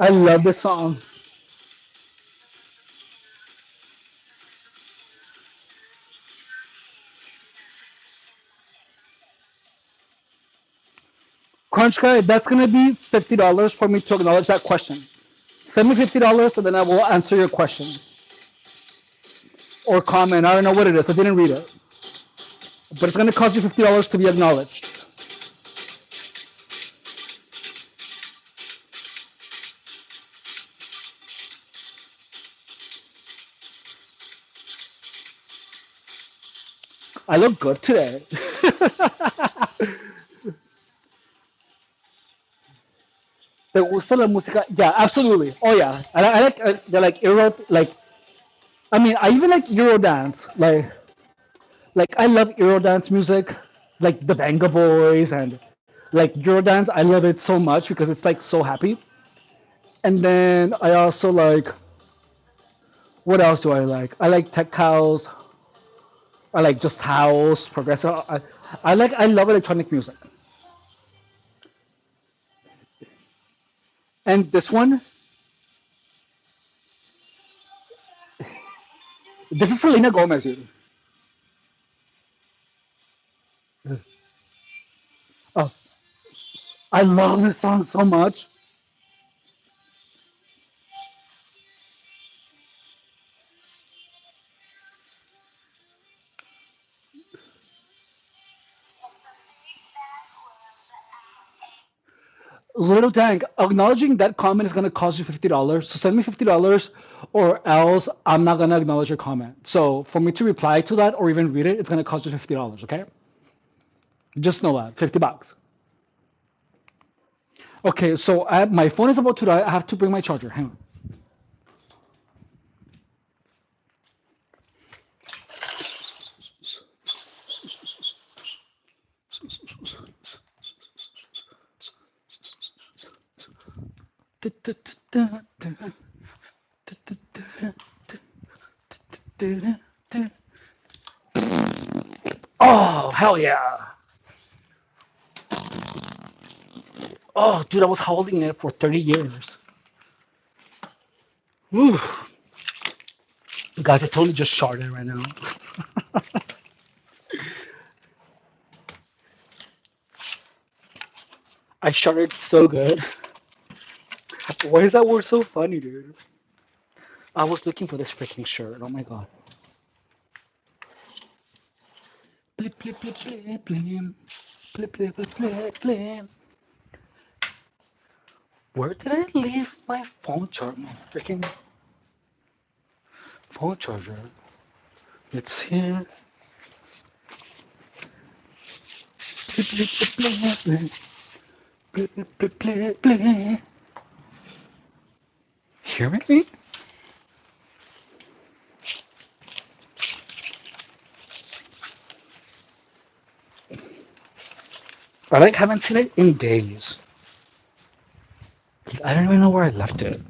I love this song. Crunch guy, that's gonna be $50 for me to acknowledge that question. Send me $50 and then I will answer your question. or comment. I don't know what it is. I didn't read it, but it's gonna cost you $50 to be acknowledged. I look good today. ¿Te gusta la música? Yeah, absolutely. Oh yeah, I like they're like Euro like I mean I even like Eurodance like I love Eurodance music like the Banga Boys and like Eurodance. I love it so much because it's like so happy. And then I also like what else do I like? I like tech house. I like just house progressive. I love electronic music. And this one, this is Selena Gomez, dude. Oh, I love this song so much. Little Tank, acknowledging that comment is gonna cost you $50. So send me $50, or else I'm not gonna acknowledge your comment. So for me to reply to that or even read it, it's gonna cost you $50. Okay? Just know that $50. Okay, so my phone is about to die. I have to bring my charger. Hang on. Oh, hell yeah. Oh, dude, I was holding it for 30 years. Woo. Guys, I totally just sharded right now. I sharded so good. Why is that word so funny, dude? I was looking for this freaking shirt. Oh my god. Blip, blip, blip, blip, blip. Blip, blip, blip, blip, blip. Where did I leave my phone charger? My freaking phone charger. It's here. Blip, blip, blip, blip, blip. Blip, blip, blip, blip, blip. Hear me? I like haven't seen it in days. I don't even know where I left it.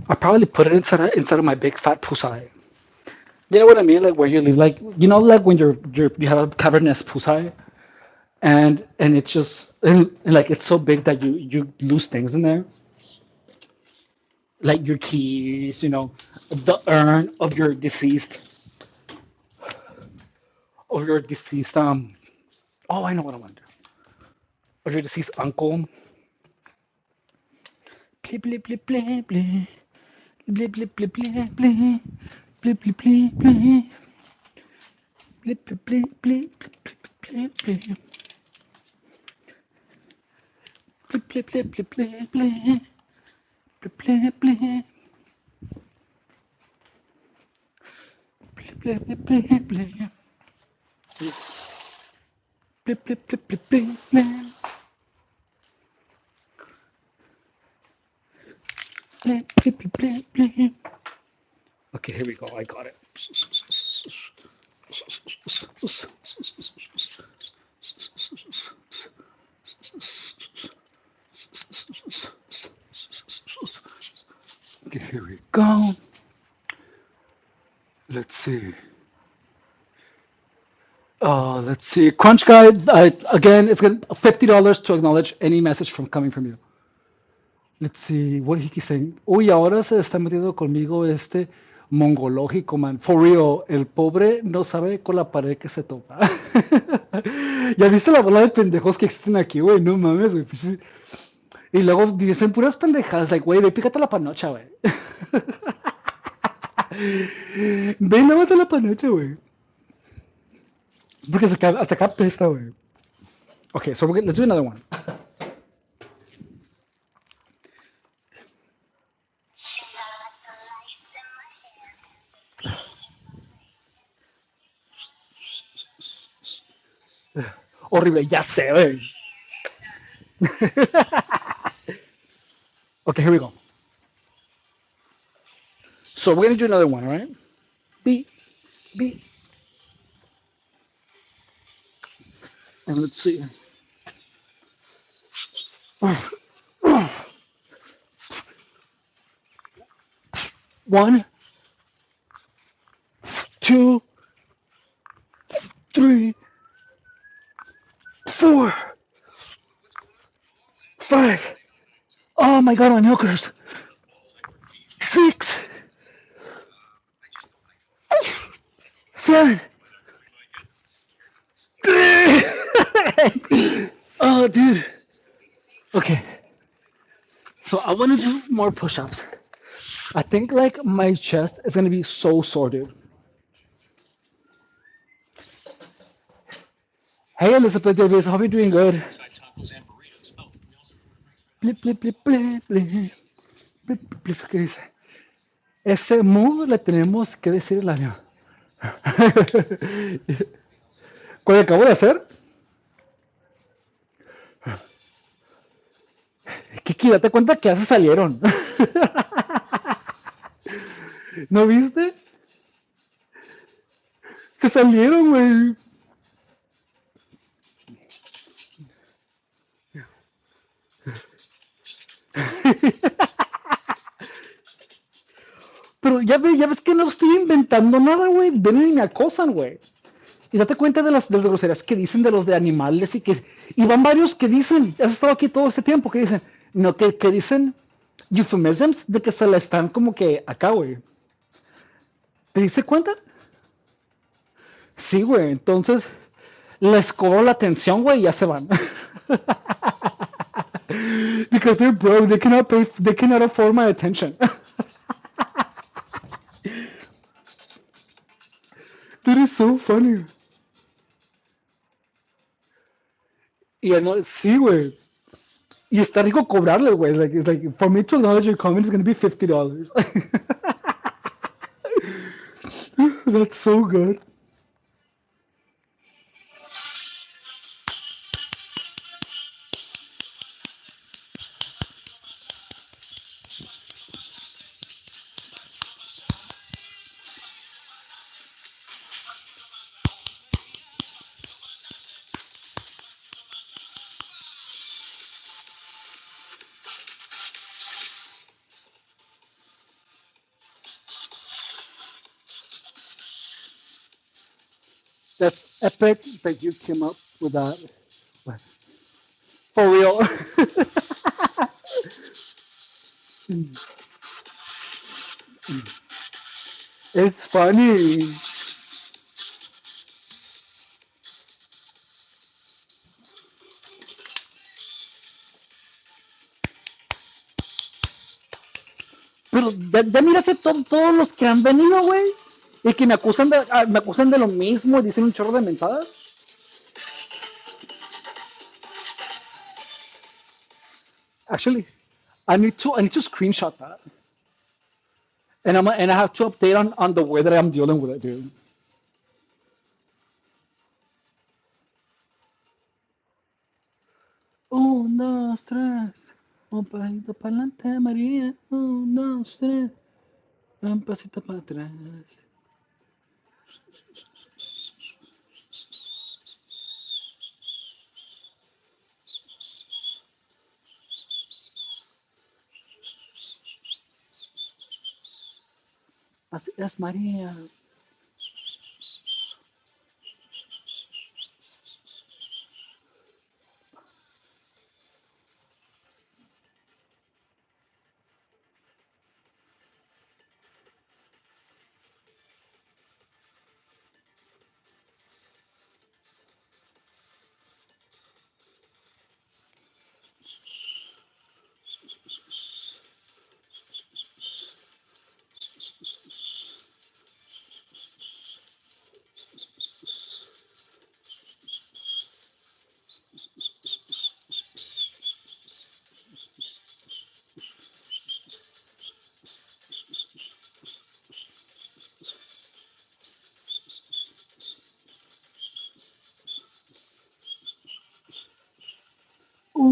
I probably put it inside of my big fat pusai. You know what I mean? Like where you live, like like when you have a cavernous pusai, and it's just and like it's so big that you lose things in there, like your keys, the urn of your deceased Oh, I know what I want to do. Of your deceased uncle. Blip blip blip blip blip blip blip blip blip blip blip blip blip blip. Blip, blip, blip, blip, blip, blip, blip. Blip, blip, blip, blip, blip, blip. Blip, blip, blip. Blip, blip, blip, blip, blip. Blip, blip, blip, blip, blip, blip. Blip, blip, blip, blip, blip. Okay, here we go. I got it. Okay, here we go. Let's see. Let's see. Crunch Guy, again, it's gonna $50 to acknowledge any message from coming from you. Let's see. What he saying? Uy, ahora se está metiendo conmigo este mongológico, man. For real, el pobre no sabe con la pared que se topa. ¿Ya viste la bola de pendejos que existen aquí, güey? No mames, güey. Y luego dicen puras pendejadas, like, güey, ve, pícate la panocha, güey. Ven, lávate la panocha, güey. Porque hasta acá pesta, güey. Okay, so let's do another one. Horrible, ya sé, güey. Okay, here we go. So we're gonna do another one, all right? Beat, beat, and let's see. One, two, three, four, five. Oh my god, my milkers. Six, seven. Oh, dude. Okay, so I want to do more push-ups. I think like my chest is gonna be so sore, dude. Hey, Elizabeth Davis, hope you're doing good. Blip, blip, blip, blip, blip, blip, blip, ¿qué dice? Ese move le tenemos que decir el año. ¿Cuál acabo de hacer? Kiki, date cuenta que ya se salieron. ¿No viste? Se salieron, güey. Pero ya ves que no estoy inventando nada, güey. Ven y me acosan, güey. Y date cuenta de las groserías que dicen de los de animales y van varios que dicen, has estado aquí todo este tiempo, que dicen, no, que dicen euphemisms de que se la están como que acá, güey. ¿Te diste cuenta? Sí, güey. Entonces les cobro la atención, güey, y ya se van. Because they're broke, they cannot afford my attention. That is so funny. Y no, sí, güey. Y está rico cobrarle, güey. Like, it's like, for me to acknowledge your comment, it's going to be $50. That's so good. That's epic that you came up with that. For real. It's funny. Pero ya miraste todos los que han venido, güey. Y que me acusan de lo mismo y dicen un chorro de mentadas. Actually, I need to screenshot that. And I have to update on the way that I'm dealing with it, dude. Un, dos, tres. Un pasito para adelante, María. Un, dos, tres. Un pasito para atrás. Así es, María.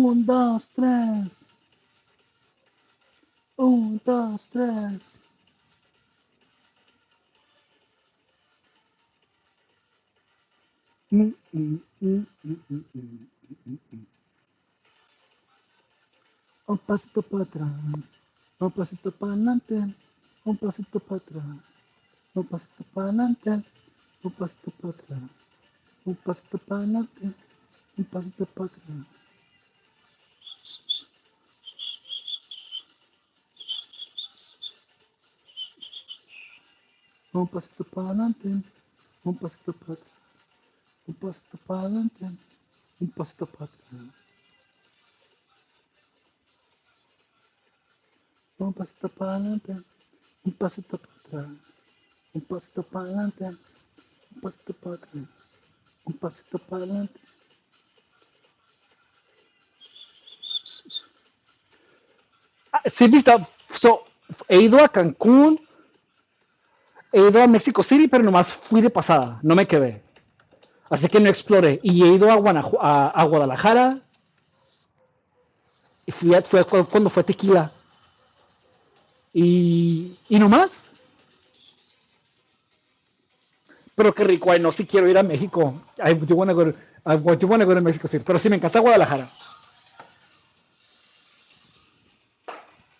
Un, dos, tres. Un, dos, tres. Mm, mm, mm, mm, mm, mm, mm, mm. Un pasito para atrás, un pasito para adelante, un pasito para atrás, un pasito para adelante, un pasito para atrás, un pasito para adelante, un pasito para atrás. Un pasito para adelante, un pasito para atrás, un pasito para adelante, un pasito para atrás, un pasito para adelante, un pasito para atrás, un pasito para adelante, un pasito para atrás, un pasito para adelante. Sí, vista, he ido a Cancún, he ido a México City, pero nomás fui de pasada, no me quedé. Así que no exploré. Y he ido a Guadalajara, y fue cuando fue Tequila. Y nomás. Pero qué rico, ay, no, si quiero ir a México. I do wanna go to, I do wanna go to Mexico City. Pero sí, me encanta Guadalajara.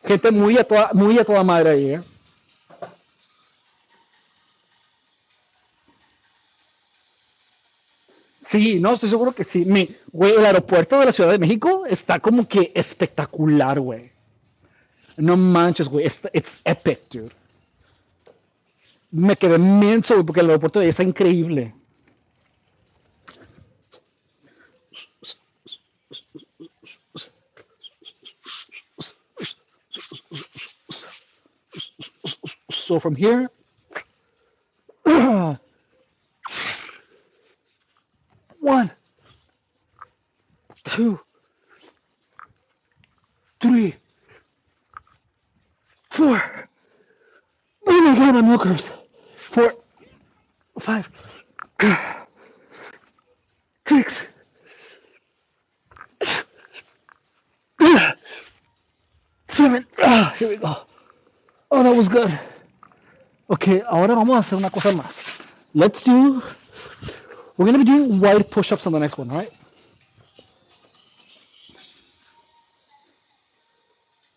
Gente muy a toda madre ahí, ¿eh? Sí, no, estoy seguro que sí. Güey, el aeropuerto de la Ciudad de México está como que espectacular, güey. No manches, güey. It's epic, dude. Me quedé inmenso, güey, porque el aeropuerto de ahí está increíble. So from here, one, two, three, four. Oh my god, my milkers. 4, 5, 6, 7. Here we go. Oh, that was good. Okay, ahora vamos a hacer una cosa más. We're going to be doing wide push-ups on the next one, right?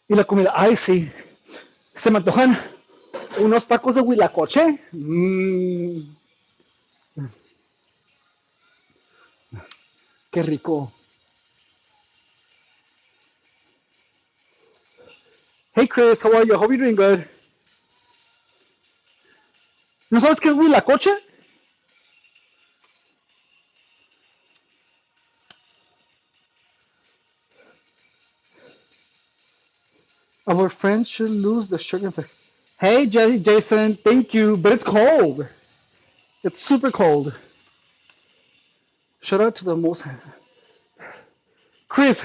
Y la comida, ay, sí. Se me antojan unos tacos de huilacoche. Qué rico. Hey, Chris, how are you? Hope you're doing good. ¿No sabes qué es huilacoche? Our friends should lose the sugar. Hey, Jason, thank you, but it's cold. It's super cold. Shout out to the most. Chris,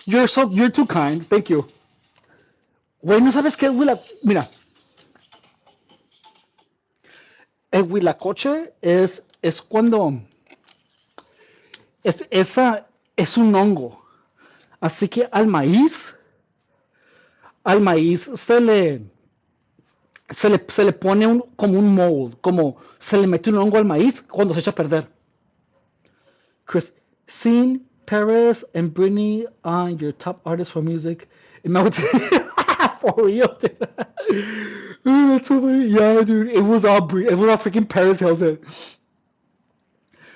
you're too kind. Thank you. Güey, ¿no sabes qué es huilacoche? Mira, el huilacoche es cuando es un hongo. Así que al maíz se le pone como un mold, como se le mete un hongo al maíz cuando se echa a perder. Chris, seeing Perez and Britney on your top artists for music. For real, dude. That's so funny. Yeah, dude. It was all freaking Paris Hilton.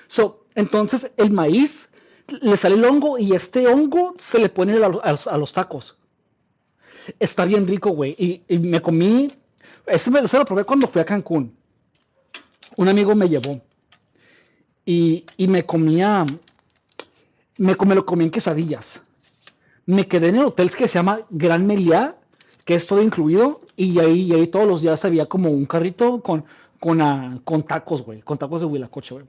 So, entonces el maíz le sale el hongo y este hongo se le pone a los tacos. Está bien rico, güey. Y me comí. Se lo probé cuando fui a Cancún. Un amigo me llevó. Y me lo comí en quesadillas. Me quedé en el hotel que se llama Gran Meliá, que es todo incluido, y ahí todos los días había como un carrito con tacos, güey, con tacos de huilacoche, güey.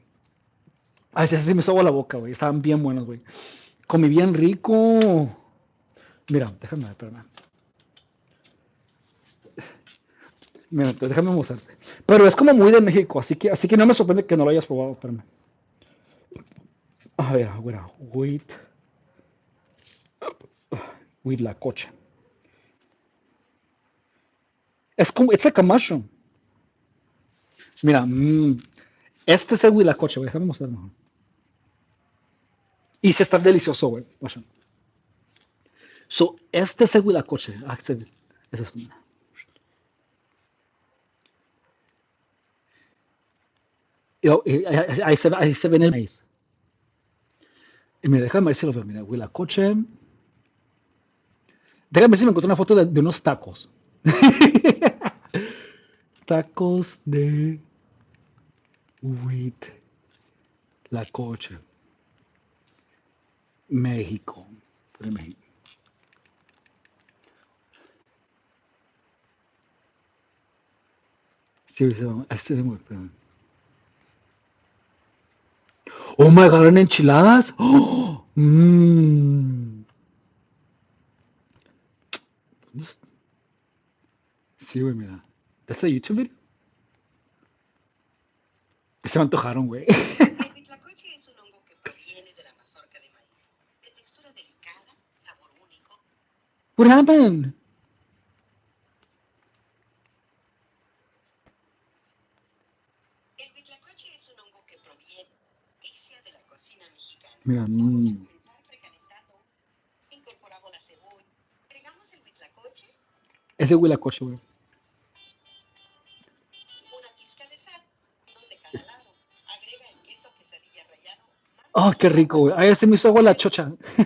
Así me hizo agua la boca, güey, estaban bien buenos, güey. Comí bien rico. Mira, déjame ver, espérame. Mira, déjame mostrarte. Pero es como muy de México, así que no me sorprende que no lo hayas probado, espérame. A ver, wait. Huitlacoche. It's like a mushroom. Mira, este es el huitlacoche, güey. Déjame mostrar mejor. Y se está delicioso, güey. Watch. So, este es el huitlacoche. Ah, es esto. Ahí se ve en el maíz. Y mira, déjame ver si lo veo. Mira, huitlacoche. Déjame ver si me encuentro una foto de unos tacos. Tacos de huitlacoche. México. México. Sí, este es muy. Oh my god, ¿eran enchiladas? Oh, Sí, güey, mira. ¿That's a YouTube video? Se me antojaron, güey. El huitlacoche es un hongo que proviene de la mazorca de maíz. De textura delicada, sabor único. What happened? El huitlacoche es un hongo que proviene de la cocina mexicana. Mira, vamos a comenzar precalentando. Incorporamos la cebolla. Agregamos el huitlacoche. Ese huitlacoche, güey. Una pizca de sal, dos de cada lado. Agrega el queso quesadilla rallado. Oh, qué rico, güey. Ay, se me hizo agua la chocha. Y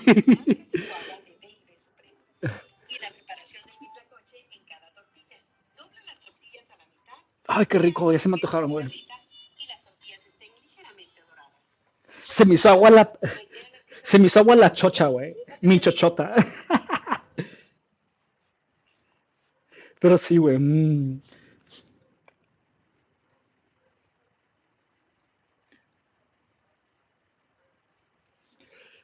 la preparación del huitlacoche en cada tortilla. Dobla las tortillas a la mitad. Ay, qué rico, ya se me antojaron, güey. Y las tortillas estén ligeramente doradas. Se me hizo agua la... Se me hizo agua la chocha, güey. Mi chochota. Pero sí, güey.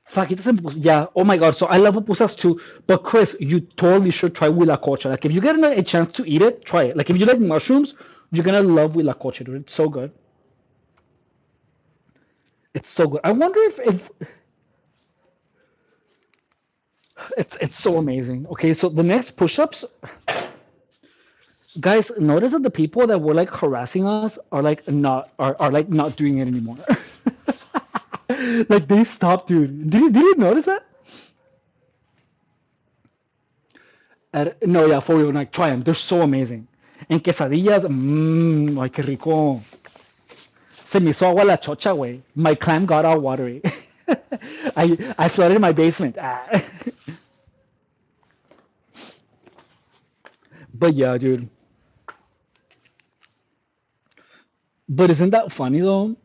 Fajitas and pupusas. Yeah. Oh my god. So I love pupusas too. But Chris, you totally should try huitlacoche. Like if you get a chance to eat it, try it. Like if you like mushrooms, you're gonna love huitlacoche, dude. It's so good. It's so good. I wonder if it's so amazing. Okay, so the next push-ups, guys, notice that the people that were like harassing us are like not doing it anymore. Like they stopped, dude. Did you notice that? No, yeah, for real. Like try them. They're so amazing. En quesadillas, ay, qué rico. Se me hizo agua la chocha, güey. My clam got all watery. I flooded my basement. But yeah, dude. But isn't that funny though?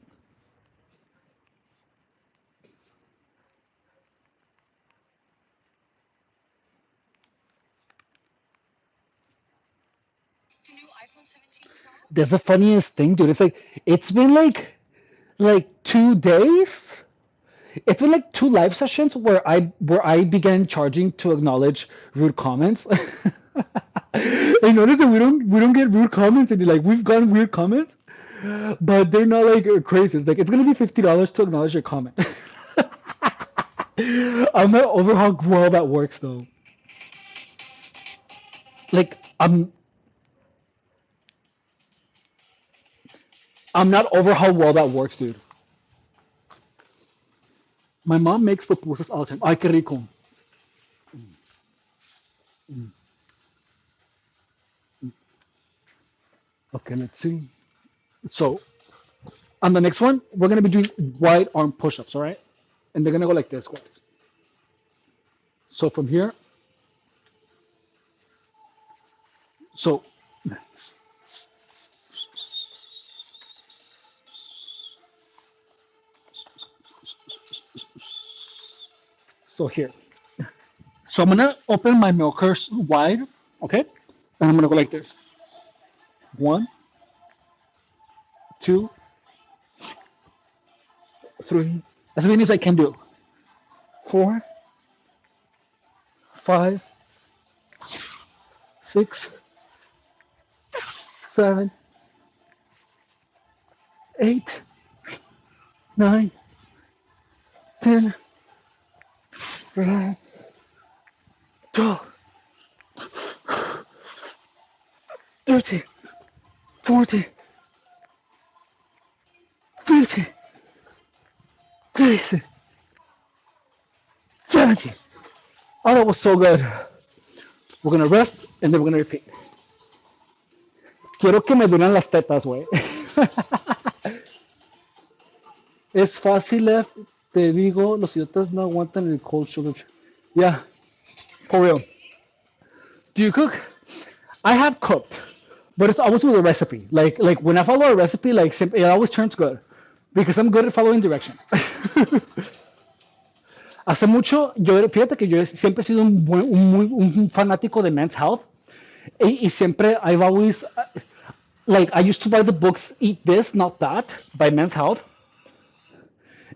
That's the funniest thing, dude. It's like it's been like 2 days. It's been like two live sessions where I began charging to acknowledge rude comments. I notice that we don't get rude comments, and like we've gotten weird comments, but they're not like crazy. It's like it's gonna be $50 to acknowledge your comment. I'm not over how well that works though. Like I'm not over how well that works, dude. My mom makes pupusas all the time. Ay, qué rico. Okay, let's see. So on the next one, we're gonna be doing wide arm push-ups, all right? And they're gonna go like this, guys. So from here, so here. So I'm gonna open my milkers wide, okay? And I'm gonna go like this. One, two, three. As many as I can do. Four, five, six, seven, eight, nine, 10, 11, 12, 13, 14, 15, 16, 17. Oh, that was so good. We're gonna rest and then we're gonna repeat. Quiero que me duren las tetas, güey. Es fácil, te digo, los idiotas no aguantan el cold sugar. Yeah, for real. Do you cook? I have cooked, but it's always with a recipe. Like when I follow a recipe, like it always turns good because I'm good at following directions. Hace mucho, fíjate que yo siempre he sido un fanático de Men's Health y siempre I've always like I used to buy the books Eat This Not That by Men's Health,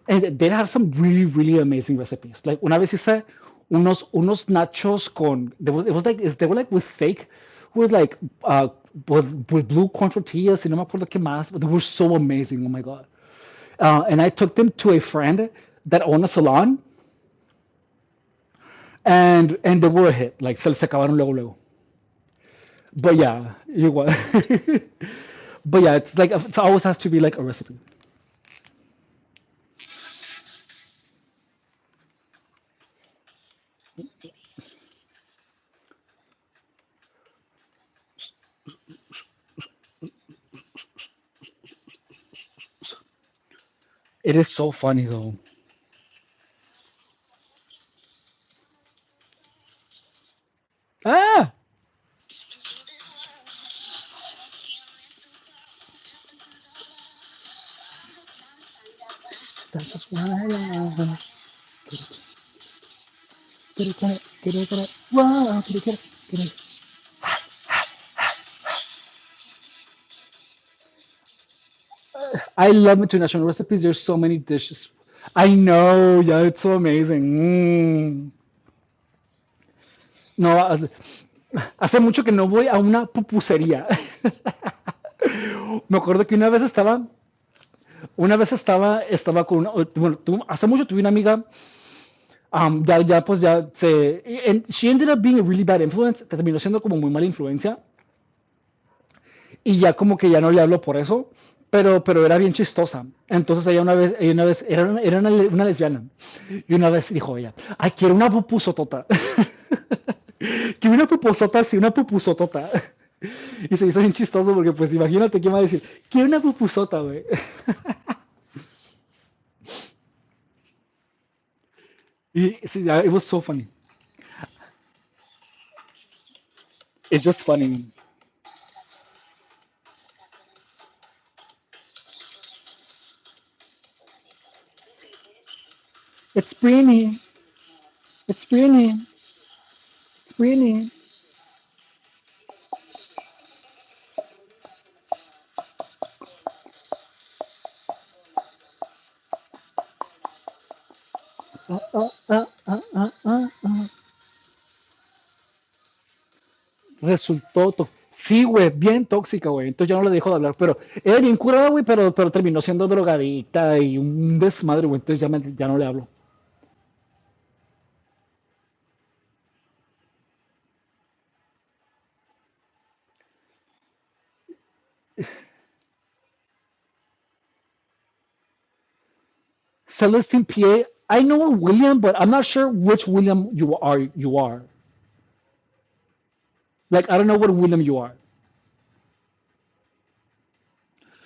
and they have some really really amazing recipes. Like una vez hice unos nachos con it was like they were like with steak with like with blue corn tortillas y no me acuerdo qué más, but they were so amazing. Oh my god! And I took them to a friend that owned a salon, and they were a hit. Like se acabaron luego luego. But yeah, you what? But yeah, it's like it always has to be like a recipe. It is so funny though. Ah, that's just why I get it, get it. Whoa, get it. I love international recipes. There's so many dishes. I know, yeah, it's so amazing. No, hace mucho que no voy a una pupusería. Me acuerdo que estaba con bueno, hace mucho tuve una amiga, ya pues ya and she ended up being a really bad influence, terminó siendo como muy mala influencia, y ya como que ya no le hablo por eso, pero era bien chistosa. Entonces ella una vez era una lesbiana, y una vez dijo ella, ay, quiero una pupusotota. Quiero una pupusota, sí, una pupusotota. Y se hizo bien chistoso porque pues imagínate quién va a decir, quiero una pupusota, güey. Y sí, it was so funny. It's just funny. It's Britney. It's Britney. It's Britney. Uh. Resultó sí, güey, bien tóxica, güey. Entonces ya no le dejo de hablar, pero era bien curada, güey, pero terminó siendo drogadicta y un desmadre, güey. Entonces ya no le hablo. Celestine PA, I know a William, but I'm not sure which William you are. You are like I don't know what William you are.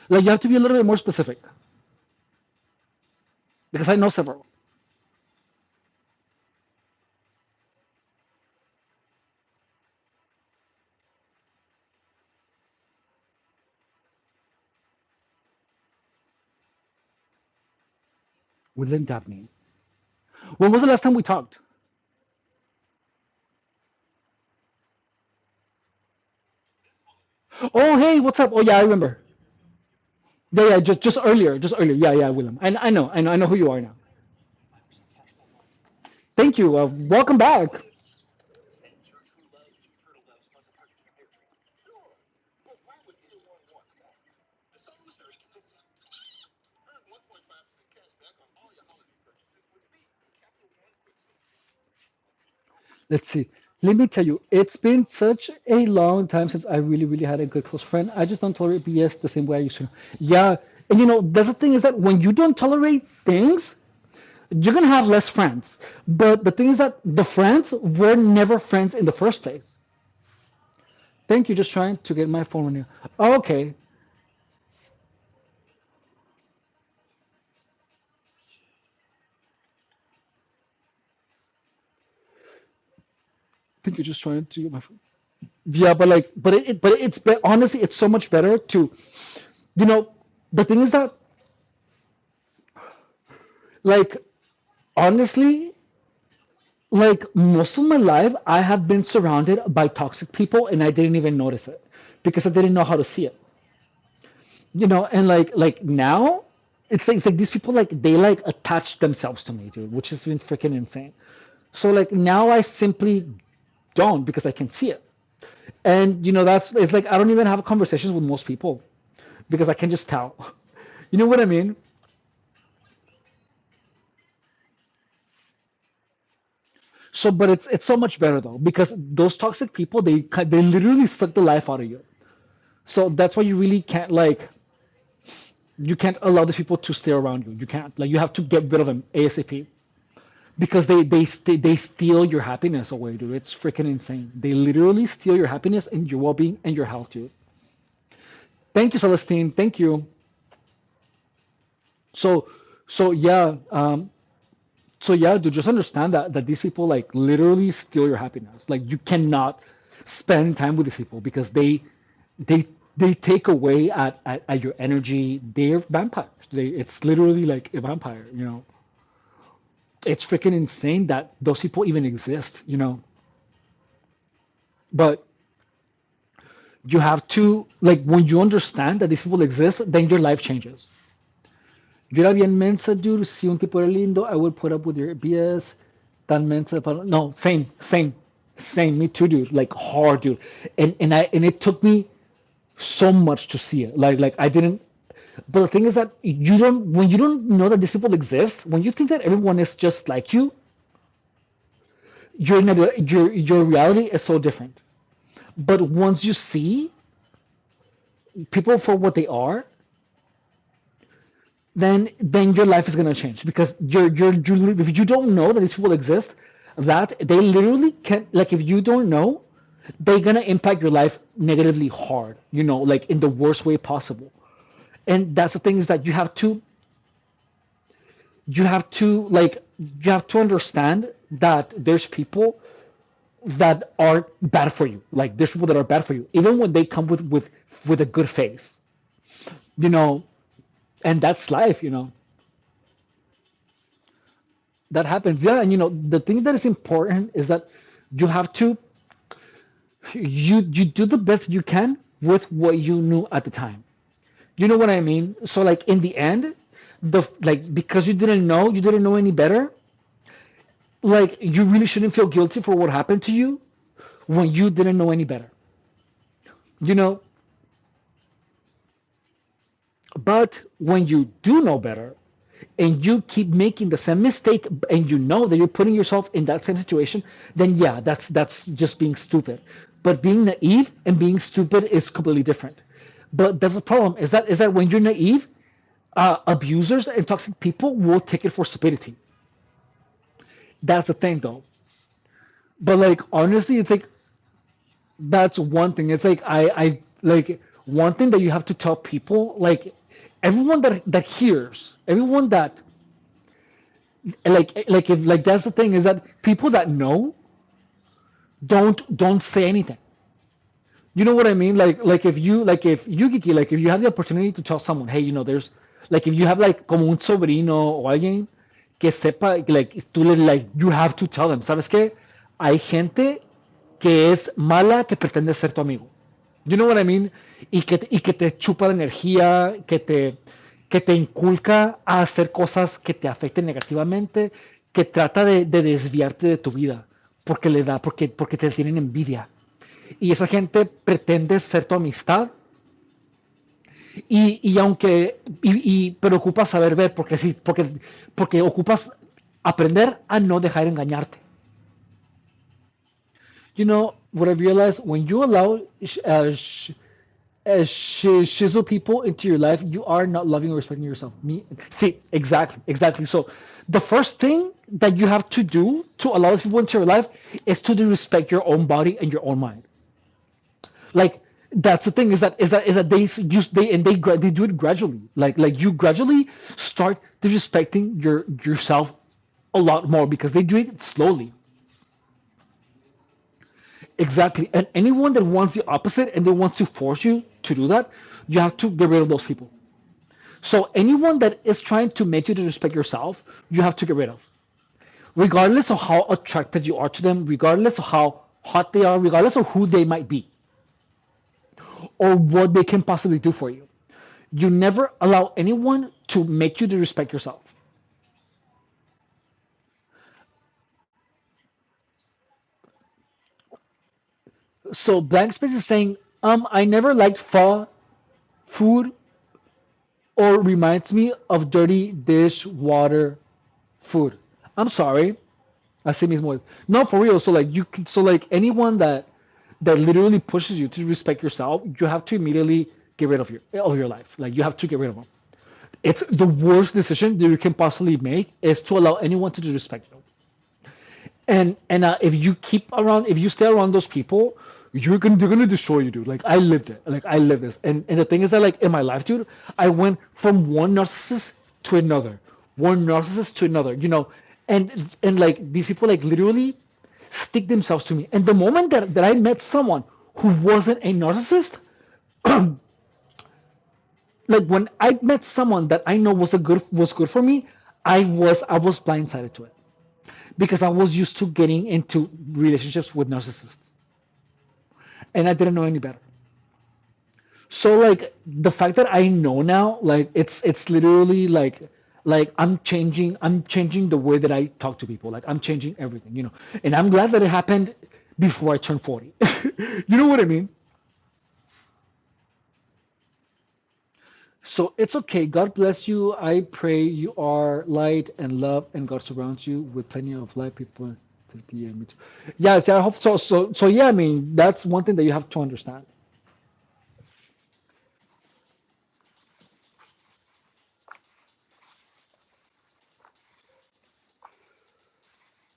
Like you have to be a little bit more specific because I know several. William Dabney. When was the last time we talked? Oh, hey, what's up? Oh, yeah, I remember. Yeah, yeah, just earlier, just earlier. Yeah, yeah, William. I know who you are now. Thank you. Welcome back. Let's see. Let me tell you, it's been such a long time since I really, really had a good close friend. I just don't tolerate BS the same way I used to. Yeah, and that's the thing is that when you don't tolerate things, you're gonna have less friends. But the thing is that the friends were never friends in the first place. Thank you, just trying to get my phone running. Okay, thank you, just trying to get my phone. Yeah, but like, but honestly, it's so much better to, you know, the thing is that, like, honestly, like most of my life, I have been surrounded by toxic people, and I didn't even notice it because I didn't know how to see it. And like now, it's like these people like they like attach themselves to me, dude, which has been freaking insane. So like now I simply don't because I can see it. And that's it's like I don't even have conversations with most people because I can just tell. You know what I mean? So, but it's so much better though because those toxic people they literally suck the life out of you. So that's why you really can't like you can't allow these people to stay around you. You can't like you have to get rid of them ASAP because they steal your happiness away, dude. It's freaking insane. They literally steal your happiness and your well-being and your health, dude. Thank you, Celestine. Thank you. So so yeah, so yeah, dude, just understand that these people like literally steal your happiness. Like you cannot spend time with these people because they they take away at your energy. They're vampires. It's literally like a vampire. It's freaking insane that those people even exist. But you have to like when you understand that these people exist, then your life changes. Yo era bien mensa, dude. Si un tipo era lindo, I would put up with your BS. Tan mensa. No, same. Me too, dude. Like hard, dude. And it took me so much to see it. Like I didn't. But the thing is that you don't when you don't know that these people exist, when you think that everyone is just like you, your reality is so different. But once you see people for what they are, then your life is gonna change because if you don't know that these people exist, that they literally can like if you don't know, they're gonna impact your life negatively hard. Like in the worst way possible. And that's the thing is that you have to understand that there's people that are bad for you. Like there's people that are bad for you, even when they come with a good face. You know, and that's life. That happens. Yeah, and the thing that is important is that you have to you do the best you can with what you knew at the time. You know what I mean? So like in the end, because you didn't know any better, like you really shouldn't feel guilty for what happened to you when you didn't know any better. You know, but when you do know better and you keep making the same mistake and you know that you're putting yourself in that same situation, then yeah, that's just being stupid. But being naive and being stupid is completely different. But that's the problem is that when you're naive, abusers and toxic people will take it for stupidity. That's the thing though. But like honestly, it's like that's one thing. It's like I like one thing that you have to tell people, like everyone that hears, everyone that like if like that's the thing is that people that know don't say anything. You know what I mean? Like if you Kiki, like if you have the opportunity to tell someone, hey, there's like if you have like como un sobrino o alguien que sepa, like tú like you have to tell them, ¿sabes qué? Hay gente que es mala que pretende ser tu amigo. You know what I mean? Y que te chupa la energía, que te inculca a hacer cosas que te afecten negativamente, que trata de desviarte de tu vida, porque te tienen envidia. Y esa gente pretende ser tu amistad y aunque, pero ocupas saber ver, porque sí, porque ocupas aprender a no dejar engañarte. What I realized, when you allow shizzle people into your life, you are not loving or respecting yourself. See, exactly. So, the first thing that you have to do to allow these people into your life is to respect your own body and your own mind. Like, that's the thing, is that they do it gradually. Like you gradually start disrespecting yourself a lot more because they do it slowly. Exactly. And anyone that wants the opposite and they want to force you to do that, you have to get rid of those people. So anyone that is trying to make you disrespect yourself, you have to get rid of. Regardless of how attracted you are to them, regardless of how hot they are, regardless of who they might be, or what they can possibly do for you. You never allow anyone to make you disrespect yourself. So blank space is saying, I never liked pho food or reminds me of dirty dishwater food. I'm sorry. Así mismo es. No, for real. So like anyone that literally pushes you to respect yourself, you have to immediately get rid of your life. Like you have to get rid of them. It's the worst decision that you can possibly make is to allow anyone to disrespect you. And if you stay around those people, they're gonna destroy you, dude. Like I lived it. Like I lived this. And the thing is that like in my life, dude, I went from one narcissist to another, one narcissist to another. And like these people like literally stick themselves to me. And the moment that I met someone who wasn't a narcissist, like when I met someone that I know was good for me, I was blindsided to it because I was used to getting into relationships with narcissists and I didn't know any better. So like the fact that I know now, like it's literally like I'm changing the way that I talk to people. Like I'm changing everything. And I'm glad that it happened before I turned 40. You know what I mean? So it's okay. God bless you. I pray you are light and love, and God surrounds you with plenty of light people to be able to. Yeah, see, I hope so. So yeah, I mean, that's one thing that you have to understand.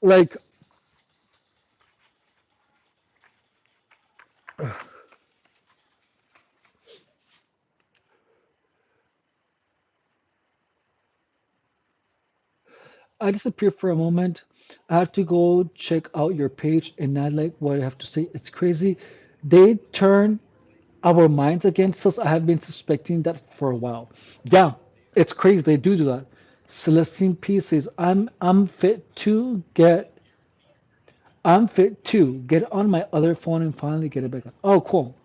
Like, I disappear for a moment. I have to go check out your page, and I like what I have to say. It's crazy. They turn our minds against us. I have been suspecting that for a while. Yeah, it's crazy. They do that. Celestine P says, I'm fit to get on my other phone and finally get it back on. Oh, cool.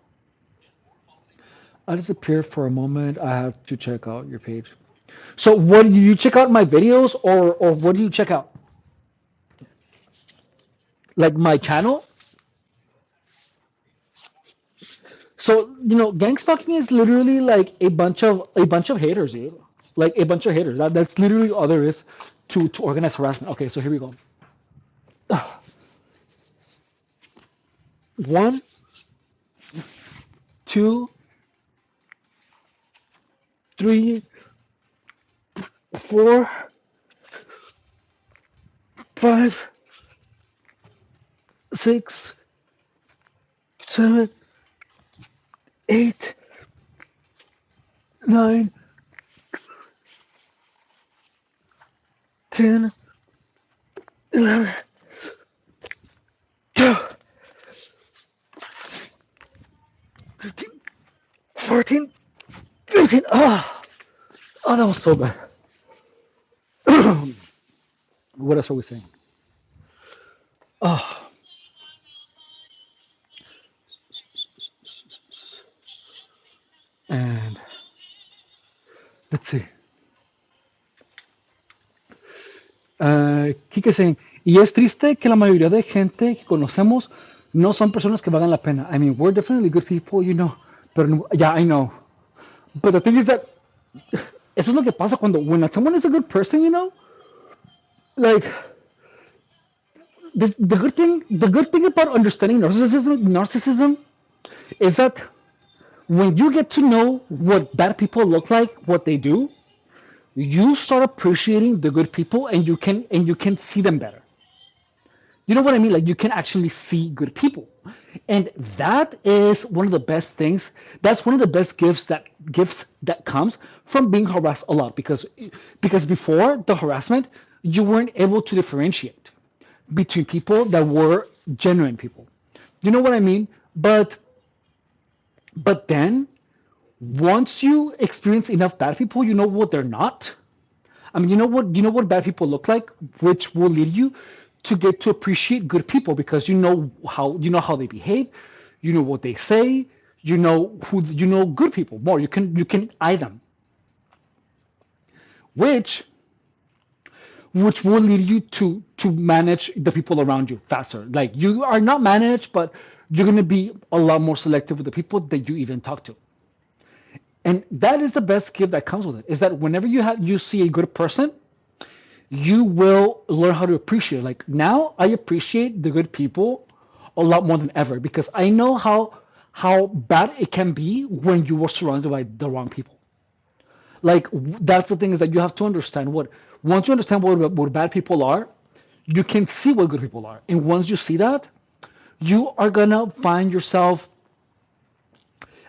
I disappear for a moment. I have to check out your page. So, what do you check out my videos, or what do you check out? Like my channel? So, gang stalking is literally like a bunch of haters, dude. Like a bunch of haters. That's literally all there is to organize harassment. Okay, so here we go. One, two, three, four, five, six, seven, eight, nine, 10, 11, 12, 13, 14, 15. Oh, that was so bad. What else are we saying? Oh, and let's see. Kike saying, y es triste que la mayoría de gente que conocemos no son personas que valgan la pena. I mean, we're definitely good people. But yeah, I know. But the thing is that eso es lo que pasa when someone is a good person, like the good thing about understanding narcissism is that when you get to know what bad people look like, what they do, you start appreciating the good people, and you can see them better. You know what I mean? Like you can actually see good people. And that is one of the best things. That's one of the best gifts that comes from being harassed a lot, because before the harassment, you weren't able to differentiate between people that were genuine people. You know what I mean? But then once you experience enough bad people, you know what they're not. I mean, you know what bad people look like, which will lead you to get to appreciate good people, because you know how they behave, you know what they say, you know good people more. You can eye them, which which will lead you to manage the people around you faster. Like you are not managed, but you're gonna be a lot more selective with the people that you even talk to. And that is the best gift that comes with it. Is that whenever you see a good person, you will learn how to appreciate. Like now, I appreciate the good people a lot more than ever, because I know how bad it can be when you were surrounded by the wrong people. Like that's the thing, is that you have to understand what once you understand what bad people are, you can see what good people are, and once you see that, you are gonna find yourself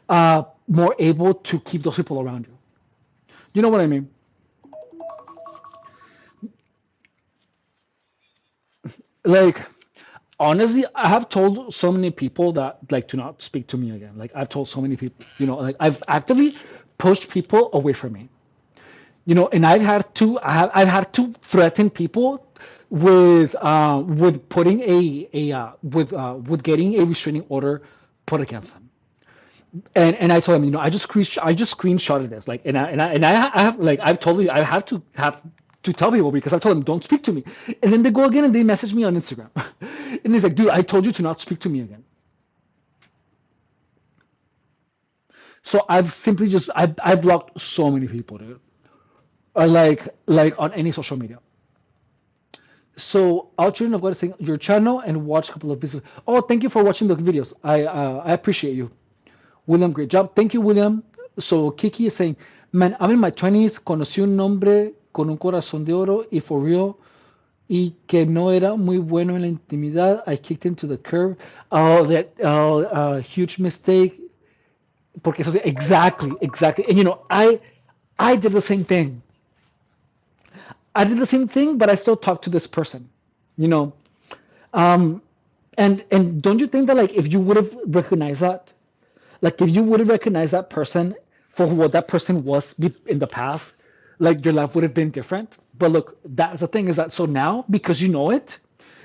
more able to keep those people around you. You know what I mean? Like honestly, I have told so many people that like to not speak to me again. Like I've told so many people, like I've actively pushed people away from me. And I've had to threaten people with putting with getting a restraining order put against them. And I told them, I just screenshotted this, like, and I have, like, I have to tell people, because I told them don't speak to me, and then they go again and they message me on Instagram, and he's like, dude, I told you to not speak to me again. So I've simply just I blocked so many people, dude. Like on any social media. So Altrin, I've got to say your channel and watch a couple of videos. Oh, thank you for watching the videos. I appreciate you. William, great job. Thank you, William. So Kiki is saying, man, I'm in my 20s, conocí un hombre con un corazón de oro y for real, y que no era muy bueno en la intimidad. I kicked him to the curb. Oh, that huge mistake. Porque eso, exactly, exactly. And I did the same thing. I did the same thing, but I still talk to this person. You know, um, and don't you think that, like, if you would have recognized that, like if you would have recognized that person for what that person was in the past, like your life would have been different. But look, that's the thing, is that, so now, because you know it,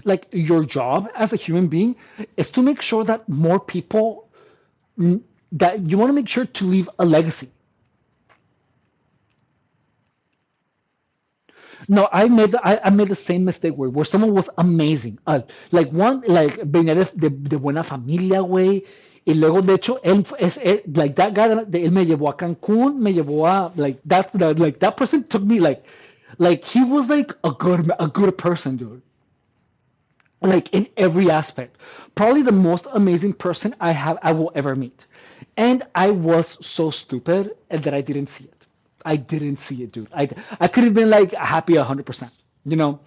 like your job as a human being is to make sure that more people, that you want to make sure to leave a legacy. No, I made the same mistake where someone was amazing. Like venía de buena familia, güey. Y luego, de hecho, like that guy, él me llevó a Cancún, me llevó a, like that person took me, like he was like a good person, dude. Like in every aspect. Probably the most amazing person I will ever meet. And I was so stupid that I didn't see it. I didn't see it, dude. I could have been like happy 100%, you know.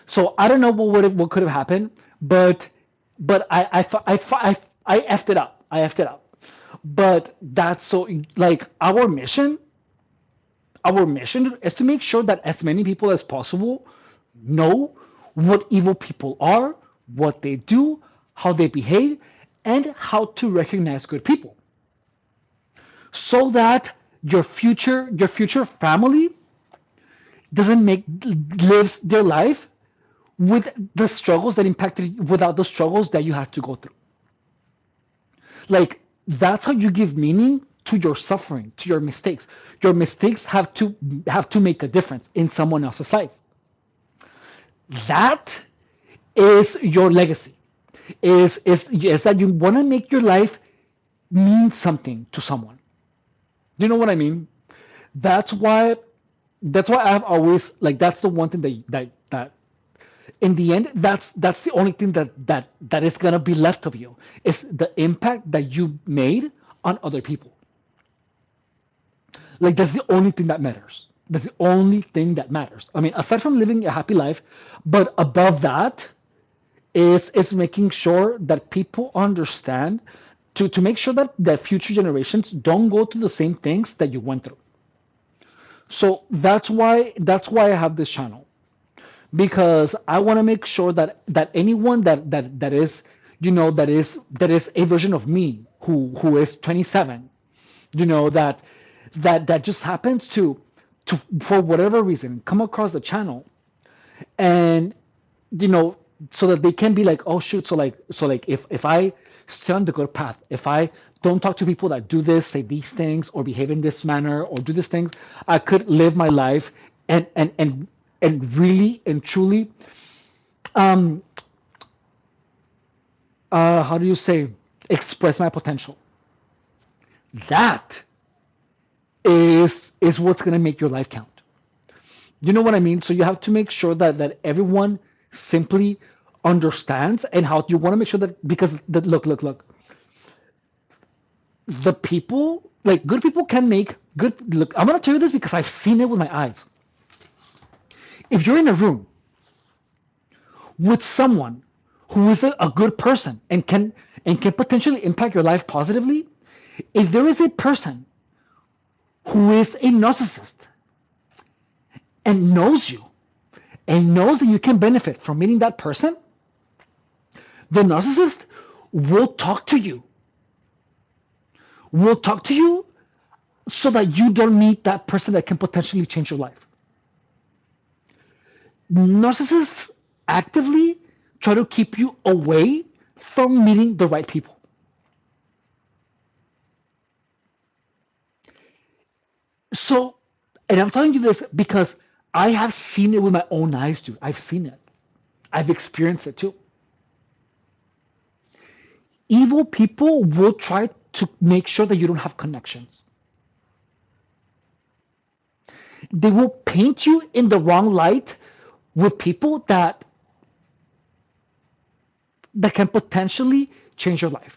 So I don't know what could have happened, but I effed it up. I effed it up. But that's so, like, our mission is to make sure that as many people as possible know what evil people are, what they do, how they behave, and how to recognize good people, so that your future family doesn't make lives their life with the struggles that impacted without the struggles that you had to go through. Like, that's how you give meaning to your suffering, to your mistakes. Your mistakes have to make a difference in someone else's life. That is your legacy. Is that you want to make your life mean something to someone. You know what I mean? That's why that's why I've always, like, that's the one thing that In the end, that's the only thing that is gonna be left of you is the impact that you made on other people. Like that's the only thing that matters. That's the only thing that matters. I mean, aside from living a happy life, but above that is making sure that people understand to make sure that future generations don't go through the same things that you went through. So that's why I have this channel, because I want to make sure that anyone that is, that is a version of me who is 27, that just happens to for whatever reason come across the channel, and you know so that they can be like, oh shoot, so like if I stay on the good path, if I don't talk to people that do this, say these things, or behave in this manner, or do these things, I could live my life and really and truly, um how do you say, express my potential. That is what's going to make your life count. You know what I mean? So you have to make sure that everyone simply understands, and how you want to make sure that, because look, the people, like good people can make good. Look, I'm going to tell you this because I've seen it with my eyes. If you're in a room with someone who is a good person and can potentially impact your life positively, if there is a person who is a narcissist and knows you and knows that you can benefit from meeting that person, the narcissist will talk to you, will talk to you so that you don't meet that person that can potentially change your life. Narcissists actively try to keep you away from meeting the right people. So, and I'm telling you this because I have seen it with my own eyes, dude. I've seen it. I've experienced it too. Evil people will try to make sure that you don't have connections. They will paint you in the wrong light with people that can potentially change your life,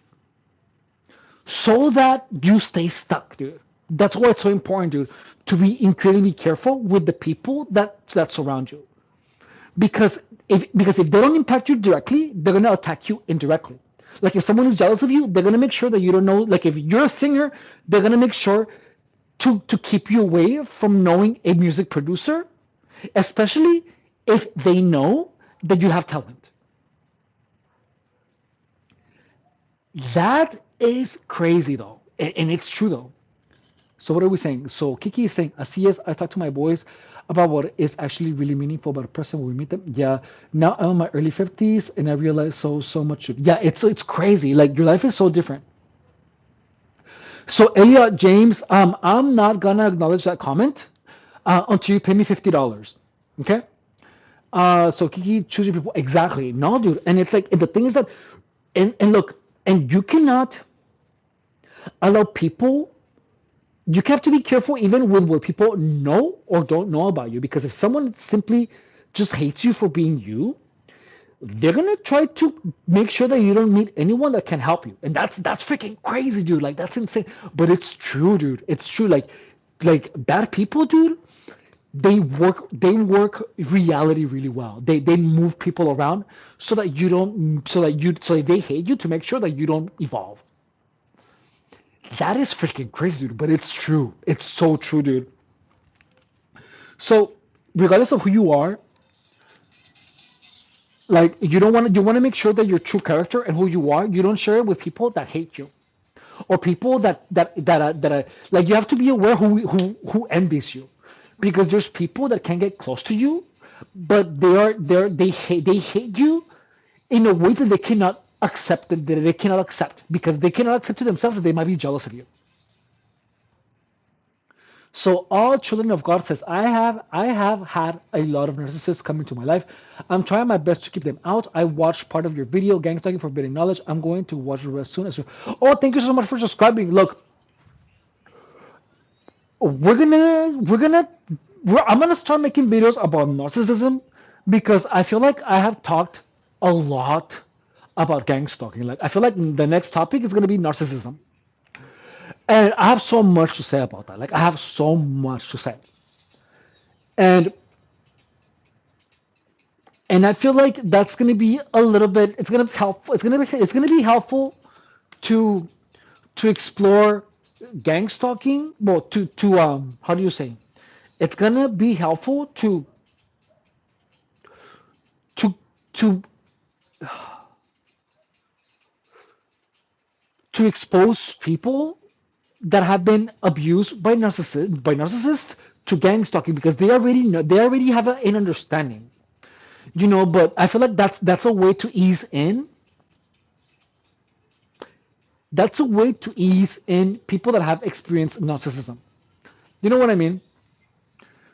so that you stay stuck, dude. That's why it's so important, dude, to be incredibly careful with the people that surround you. Because if they don't impact you directly, they're gonna attack you indirectly. Like if someone is jealous of you, they're gonna make sure that you don't know. Like if you're a singer, they're gonna make sure to keep you away from knowing a music producer, especially if they know that you have talent. That is crazy though, and it's true though. So what are we saying? So Kiki is saying, así es, I talk to my boys about what is actually really meaningful about a person when we meet them. Yeah, now I'm in my early 50s and I realize so much. Yeah, it's crazy. Like your life is so different. So Elliot James, I'm not gonna acknowledge that comment until you pay me $50. Okay? So Kiki, choose your people exactly. No, dude, and it's like, and the thing is that, and look, and you cannot allow people. You have to be careful even with what people know or don't know about you, because if someone simply just hates you for being you, they're gonna try to make sure that you don't meet anyone that can help you, and that's freaking crazy, dude. Like that's insane, but it's true, dude. It's true. Like bad people, dude. They work reality really well. They move people around so that you don't so that they hate you to make sure that you don't evolve. That is freaking crazy, dude. But it's true. It's so true, dude. So regardless of who you are, like you want to make sure that your true character and who you are, you don't share it with people that hate you, or people that are like, you have to be aware who envies you, because there's people that can get close to you, but they hate you in a way that they cannot accept, that they cannot accept, because they cannot accept to themselves that they might be jealous of you. So all children of God says, I have had a lot of narcissists come into my life. I'm trying my best to keep them out. I watched part of your video, Gangs Talking Forbidden Knowledge. I'm going to watch the rest soon. Oh, thank you so much for subscribing. Look, we're gonna we're gonna I'm gonna start making videos about narcissism, because I feel like I have talked a lot about gang stalking. Like I feel like the next topic is gonna be narcissism, and I have so much to say about that. Like I have so much to say, and I feel like that's gonna be a little bit. It's gonna help. It's gonna be helpful to explore gang stalking. Well, to how do you say? It's gonna be helpful to to expose people that have been abused by narcissists to gang stalking because they already know, they already have an understanding, but I feel like that's a way to ease in. That's a way to ease in people that have experienced narcissism. You know what I mean?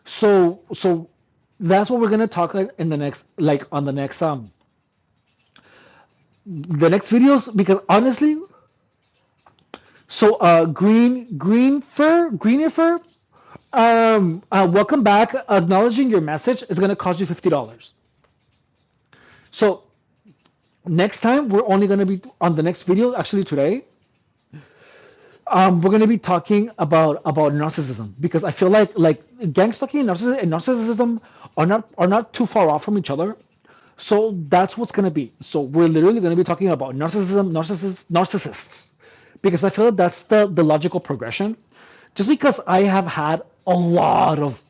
So that's what we're gonna talk like in the next, like on the next videos, because honestly, so greener fur, welcome back. Acknowledging your message is gonna cost you $50. So next time we're only gonna be on the next video. Actually today, we're gonna be talking about narcissism, because I feel like gang stalking and narcissism are not too far off from each other. So that's what's gonna be. So we're literally gonna be talking about narcissists, because I feel like that's the logical progression. Just because I have had a lot of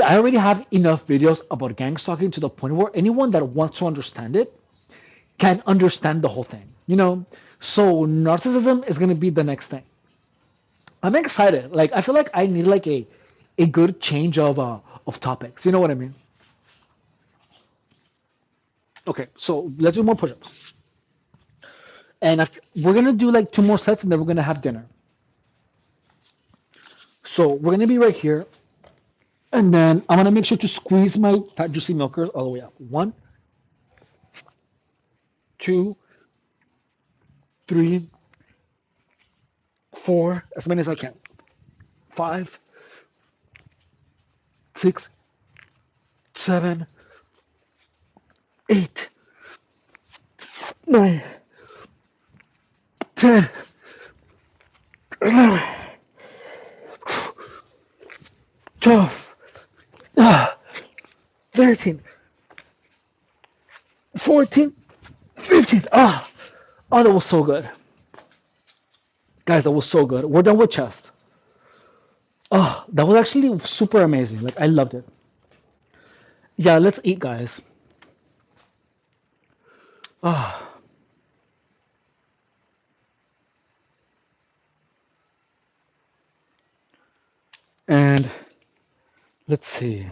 I already have enough videos about gang stalking to the point where anyone that wants to understand it can understand the whole thing. So narcissism is gonna be the next thing. I'm excited. Like I feel like I need like a good change of topics. You know what I mean? Okay, so let's do more push-ups. And we're gonna do like two more sets, and then we're gonna have dinner. So we're gonna be right here, and then I'm gonna make sure to squeeze my fat juicy milkers all the way up. 1, 2, 3, 4, as many as I can. 5, 6, 7, 8, 9, 10, 11, 12, 13, 14, 15. Oh, that was so good. Guys, that was so good. We're done with chest. Oh, that was actually super amazing. Like, I loved it. Yeah, let's eat, guys. Oh, and let's see.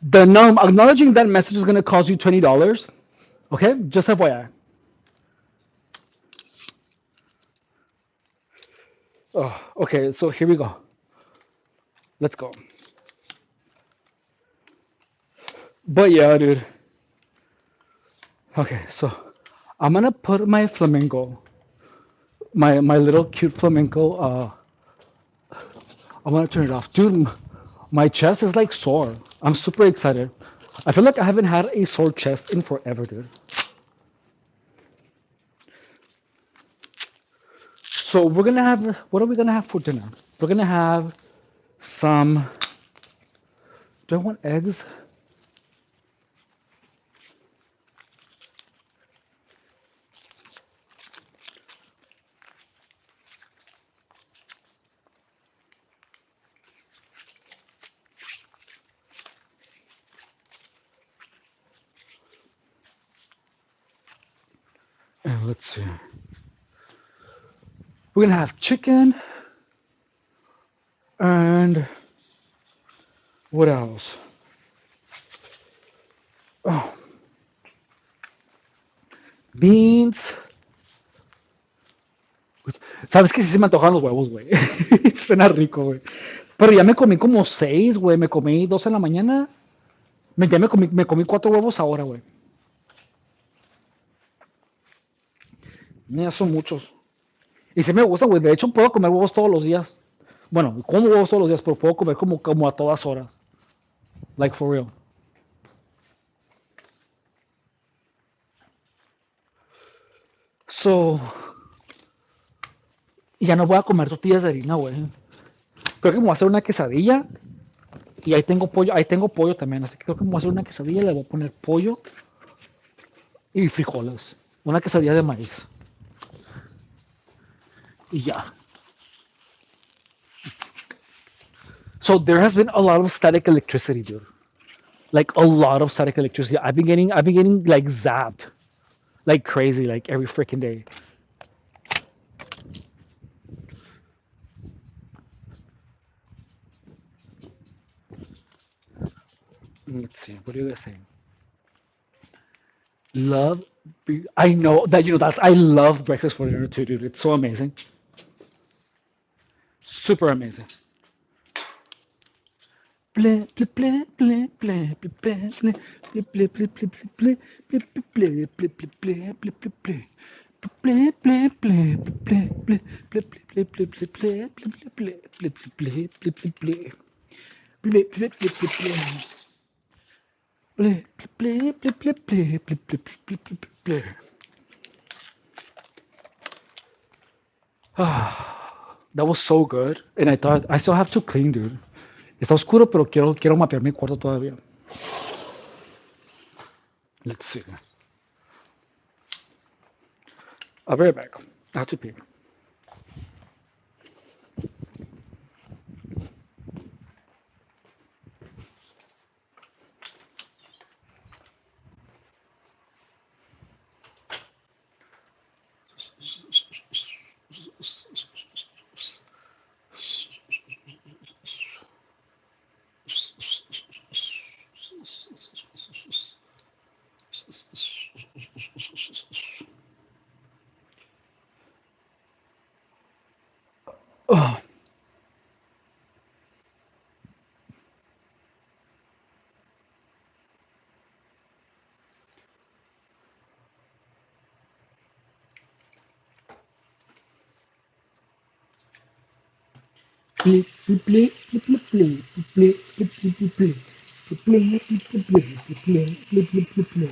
The acknowledging that message is going to cost you $20. Okay, just FYI. Oh, okay, so here we go. Let's go. But yeah, dude. Okay, so I'm gonna put my flamenco, my little cute flamenco. I'm gonna turn it off, dude. My chest is like sore. I'm super excited. I feel like I haven't had a sore chest in forever, dude. So we're gonna have, what are we gonna have for dinner? We're gonna have some. Do I want eggs? Let's see. We're gonna have chicken and what else? Oh, beans. ¿Sabes qué? Sí se me antojan los huevos, güey. Suena rico, güey. Pero ya me comí como 6, güey. Me comí 2 en la mañana. Ya me comí 4 huevos ahora, güey. Ya son muchos. Y sí me gusta, güey. De hecho, puedo comer huevos todos los días. Bueno, como huevos todos los días, pero puedo comer como a todas horas. Like for real. So, ya no voy a comer tortillas de harina, güey. Creo que me voy a hacer una quesadilla. Y ahí tengo pollo también. Así que creo que me voy a hacer una quesadilla. Le voy a poner pollo y frijoles. Una quesadilla de maíz. Y ya. So there has been a lot of static electricity, dude. Like a lot of static electricity. I've been getting like zapped like crazy, like every freaking day. Let's see. What are you guys saying? Love. I know that that I love breakfast for dinner too, dude. It's so amazing. Super amazing. Play, play, play, play, play, play, play, play, play, play, play, play, play, play, play, play, play, play, play, play. Play, play, play, play, play, play, play, play, play, play, play, play, play, play, play, play, play. Play, play, play, play, play. Play, play, play, play, play, play, play, play, play, play, play. That was so good. And I thought, I still have to clean, dude. Está oscuro, pero quiero mapear mi cuarto todavía. Let's see. I'll be right back. I have to pee. Oh. Play, play, play, play, play, play, play, play, play, play. Play, play, play, play, play, play, play, play, play.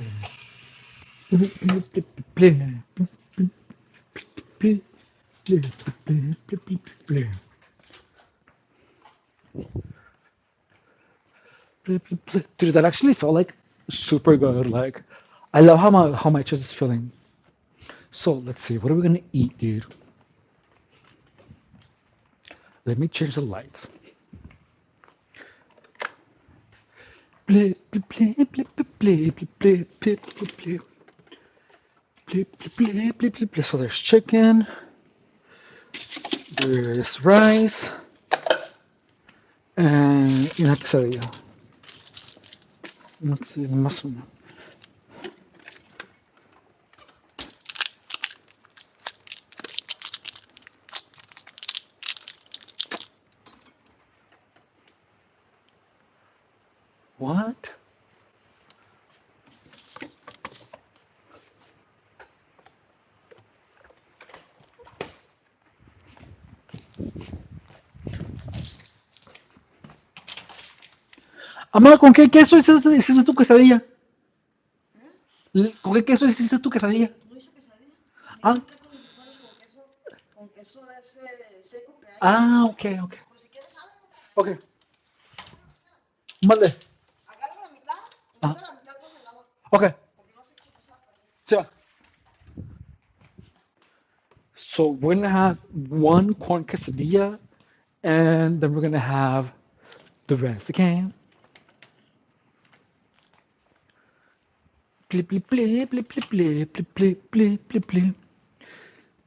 Play, play, play, play, play, play, play, play, play. Dude, that actually felt like super good. Like, I love how my chest is feeling. So let's see, what are we gonna eat, dude? Let me change the lights. Play, play, play, play, play, play, play, play, play, play, play, play, play, play, play. So there's chicken, there's rice, and una quesadilla. Una quesadilla más una. What? Amor, ¿con qué queso hiciste tu quesadilla? ¿Con qué queso hiciste tu quesadilla? No hice quesadilla. Me Ah, hice un taco de frijoles con queso de ese seco que hay. ok, ok. Por si quieres algo, Ok, mande. agarra la mitad y Ah, manda la mitad al congelador. ok, Porque no sé qué se va a perder. se va. So we're gonna have one corn quesadilla, and then we're gonna have the rest. Okay. Play, play, play, play, play, play, play, play, play, play, play.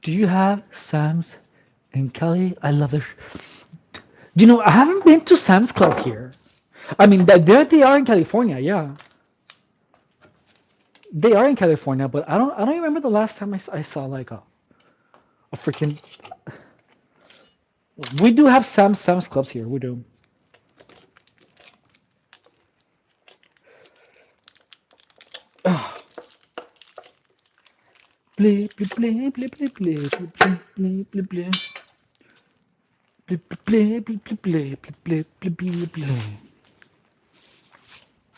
Do you have Sam's in Cali? I love it. I haven't been to Sam's Club here. I mean, there they are in California. Yeah, they are in California, but I don't remember the last time I saw like a freaking. We do have Sam's Clubs here. We do. Play, play, play, play, play, play, play, play, play, play. Play, play, play, play, play, play, play, play, play.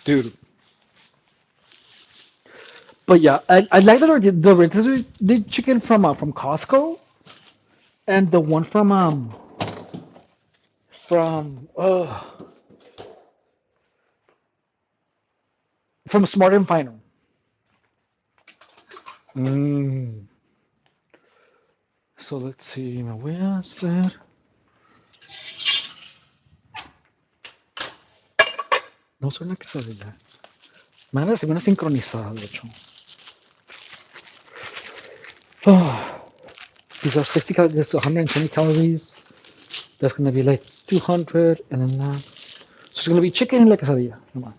Dude. But yeah, I like the rotisserie the chicken from Costco and the one from Smart and Final. Mm. So let's see, me voy a hacer. No suena quesadilla. Me van a hacer una sincronizada, de hecho. Oh, these are 60 calories, this is 120 calories. That's gonna be like 200, and then that. So it's gonna be chicken and la quesadilla. Come on.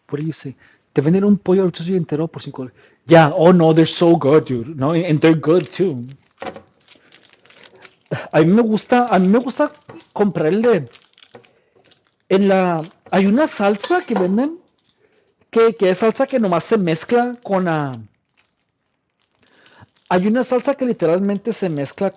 What do you say? Te venden un pollo rotisserie entero por $5. Yeah, oh no, they're so good, dude. No, and they're good too. A mí me gusta comprarle en la, hay una salsa que venden que es salsa que nomás se mezcla con hay una salsa que literalmente se mezcla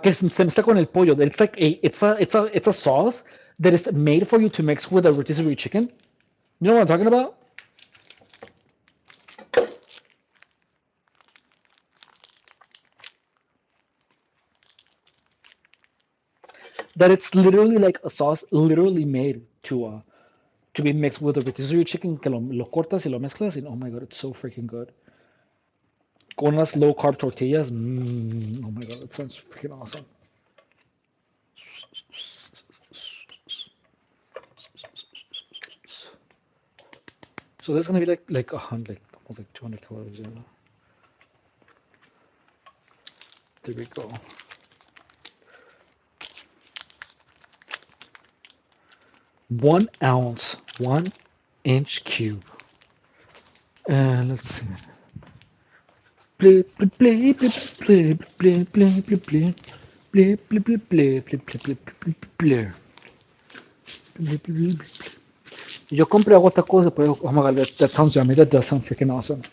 que se mezcla con el pollo. It's like it's a sauce that is made for you to mix with a rotisserie chicken. You know what I'm talking about? That it's literally like a sauce literally made to be mixed with a rotisserie chicken que lo cortas y lo mezclas and oh my god, it's so freaking good. Con unas low carb tortillas, oh my god, that sounds freaking awesome. So that's gonna be like 100, almost like 200 calories. You know? There we go. 1 ounce, 1 inch cube. And let's see. Play, play, play, play, play, play, play, play, play. Play, play, play, play, play, play, play, play, play. Yo compré otra cosa, pero oh my god, that sounds yummy. That does sound freaking awesome.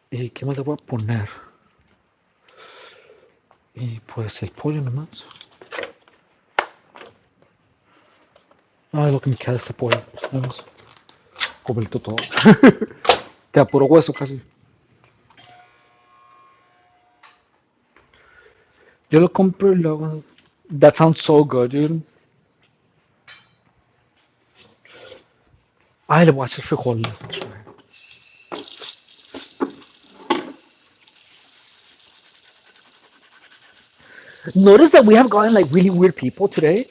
¿Y qué más le voy a poner? Y pues el pollo nomás. Ay, lo que me queda es este pollo. ¿Sabes? Comerlo todo. Queda puro hueso casi. Yo lo compro y lo hago. That sounds so good, dude. Ay, le voy a hacer frijoles. That's right. Notice that we have gotten like really weird people today.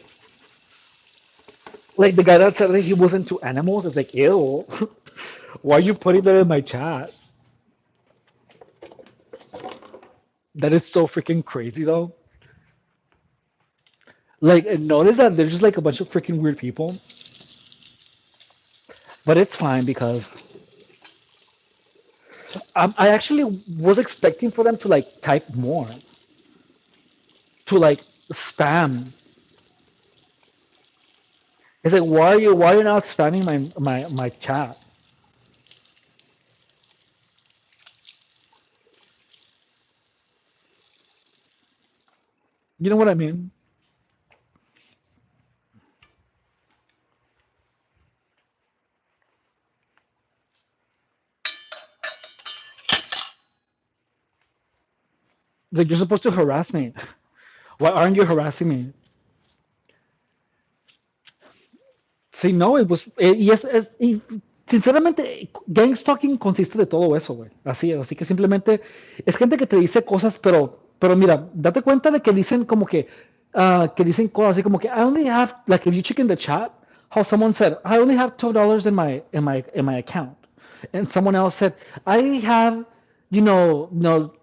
Like the guy that said that he was into animals is like, ew. Why are you putting that in my chat? That is so freaking crazy though. Like, notice that there's just like a bunch of freaking weird people. But it's fine because I actually was expecting for them to like type more, to like spam. It's like, why are you not spamming my chat? You know what I mean? Like you're supposed to harass me. Why aren't you harassing me? Sí, no, sinceramente, gang stalking consiste de todo eso, güey. Así que simplemente es gente que te dice cosas, pero mira, date cuenta de que dicen como que dicen cosas así como que I only have, like if you check in the chat, how someone said, I only have $12 in my account, and someone else said, I have,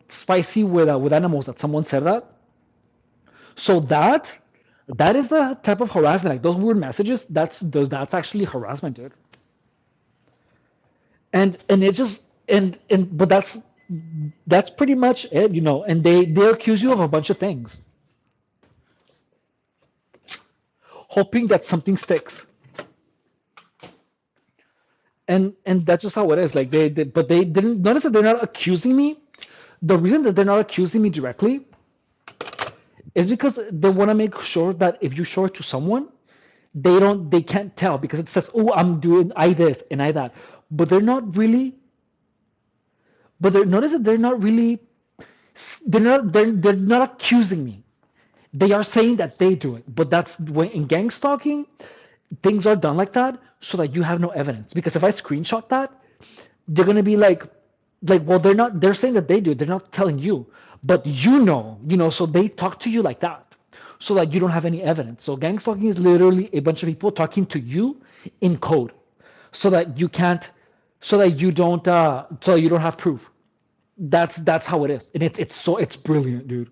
spicy with animals. That someone said that. So that is the type of harassment. Like those weird messages, that's actually harassment, dude. And it's just and but that's pretty much it, and they accuse you of a bunch of things, hoping that something sticks. And that's just how it is. Like but they didn't notice that they're not accusing me. The reason that they're not accusing me directly is because they want to make sure that if you show it to someone, they can't tell because it says, oh, I'm doing I this and I that. But they're not really, but they notice that they're not really, they're not accusing me. They are saying that they do it. But that's when in gang stalking, things are done like that so that you have no evidence. Because if I screenshot that, they're gonna be like, well, they're saying that they do it. They're not telling you, but so they talk to you like that, so that you don't have any evidence. So gang stalking is literally a bunch of people talking to you in code, so that you can't, so you don't have proof. That's how it is, and it's brilliant, dude.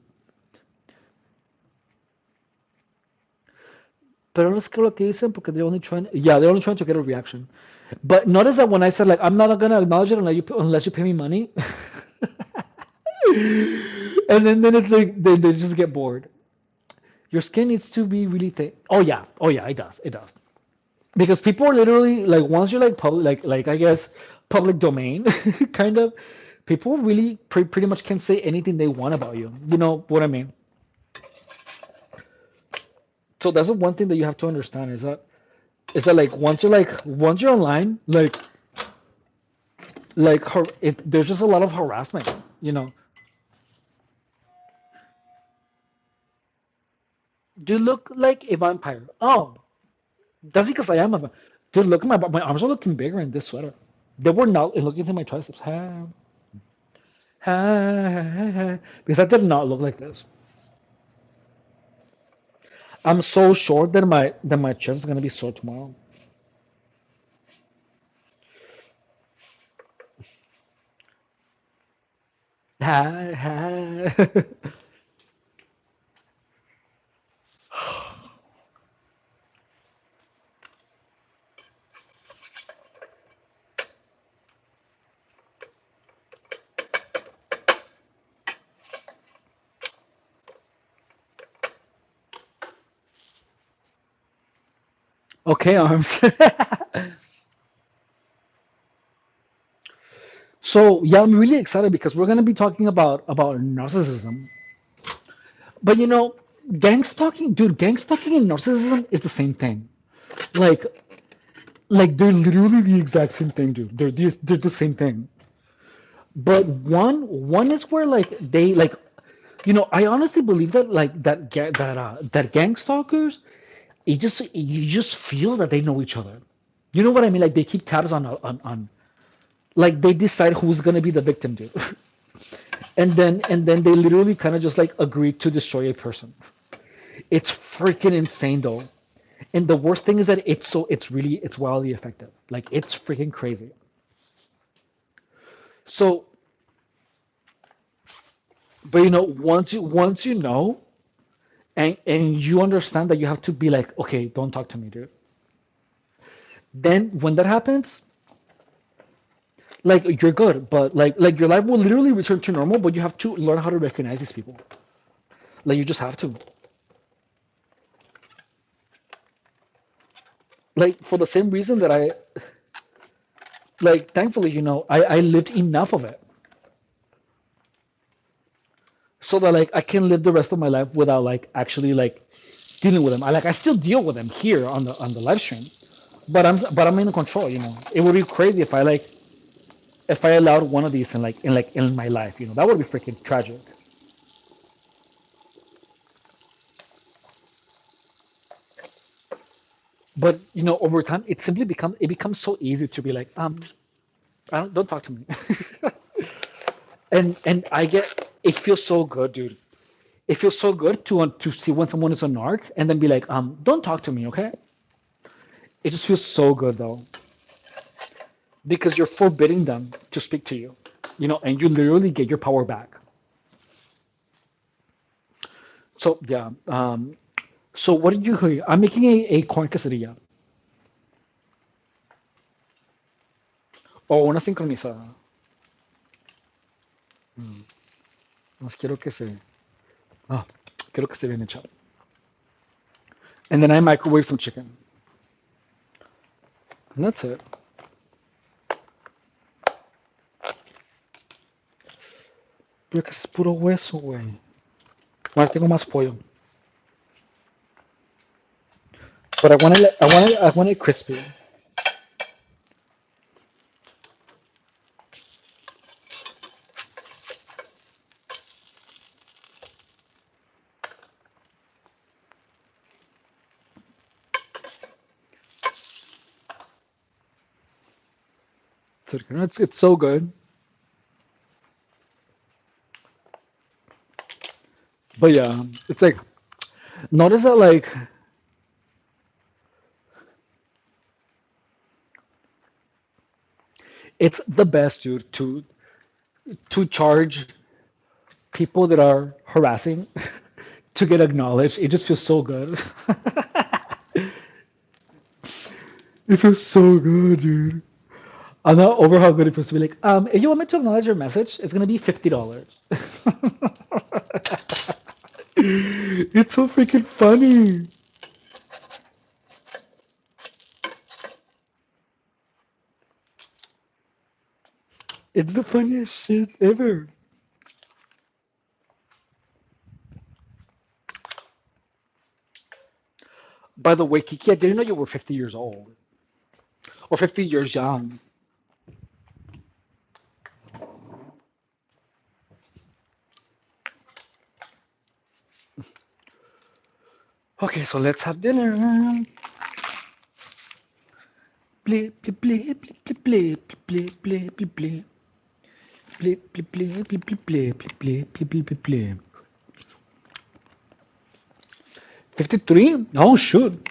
Pero no es que lo que dicen porque they're only trying to get a reaction. But notice that when I said like I'm not gonna acknowledge it unless you pay me money, and then it's like they just get bored. Your skin needs to be really thick. Oh yeah, it does. Because people are literally like once you're like public, like I guess public domain, kind of. People really pretty much can say anything they want about you. You know what I mean? So that's the one thing that you have to understand is that like once you're online, there's just a lot of harassment. You know, do you look like a vampire? Oh, that's because I am a vampire. Dude, look at my arms are looking bigger in this sweater. They were not. Look into my triceps. Ha, ha, ha, ha. Because that did not look like this. I'm so short that my chest is gonna be sore tomorrow. Ha, ha. Okay, arms. So yeah, I'm really excited because we're gonna be talking about narcissism. But gang stalking, dude, gang stalking and narcissism is the same thing. Like, they're literally the exact same thing, dude. They're the same thing. But one is where like they like, I honestly believe that that gang stalkers, you just feel that they know each other. You know what I mean? Like they keep tabs on like they decide who's gonna be the victim, dude. And then they literally kind of just like agree to destroy a person. It's freaking insane though. And the worst thing is that it's wildly effective. Like it's freaking crazy. So, but once you know and you understand that you have to be like, okay, don't talk to me, dude. Then when that happens, like you're good, but like your life will literally return to normal, but you have to learn how to recognize these people. Like you just have to. Like for the same reason that thankfully, I lived enough of it so that like I can live the rest of my life without like actually like dealing with them. I still deal with them here on the live stream, but I'm in control. It would be crazy if I allowed one of these in my life. That would be freaking tragic. But over time, it becomes so easy to be like, don't talk to me. And I get it feels so good, dude. It feels so good to see when someone is a narc and then be like, don't talk to me, okay? It just feels so good though, because you're forbidding them to speak to you, and you literally get your power back. So yeah, so what did you hear? I'm making a corn quesadilla. O una sincronizada. Mm, Más quiero que se. Ah, quiero que esté bien hecha. And then I microwave some chicken. And that's it. Pero que es puro hueso, güey. Ahora tengo más pollo. But I want it crispy. So, it's so good. But yeah, it's like notice that like it's the best, dude, to charge people that are harassing to get acknowledged. It just feels so good. It feels so good, dude. I'm not over how good it feels to be like, if you want me to acknowledge your message, it's gonna be $50. It's so freaking funny. It's the funniest shit ever. By the way, Kiki, I didn't know you were 50 years old or 50 years young. Okay, so let's have dinner. Blip, blip, blip, blip, blip, blip, blip, blip, blip. Blip, blip, blip, blip, blip, blip, blip, blip, blip, blip, blip. 53? Oh, shoot.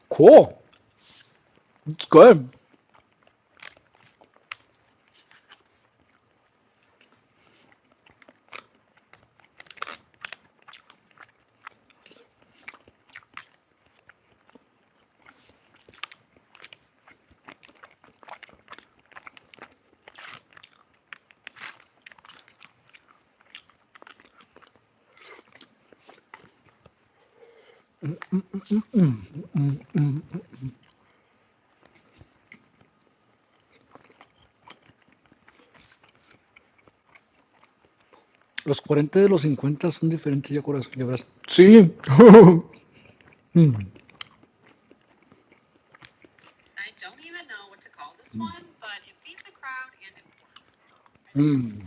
Cool. It's good. Los 40 de los 50 son diferentes, ya corazón, ya verás. Sí. Mm. Mm.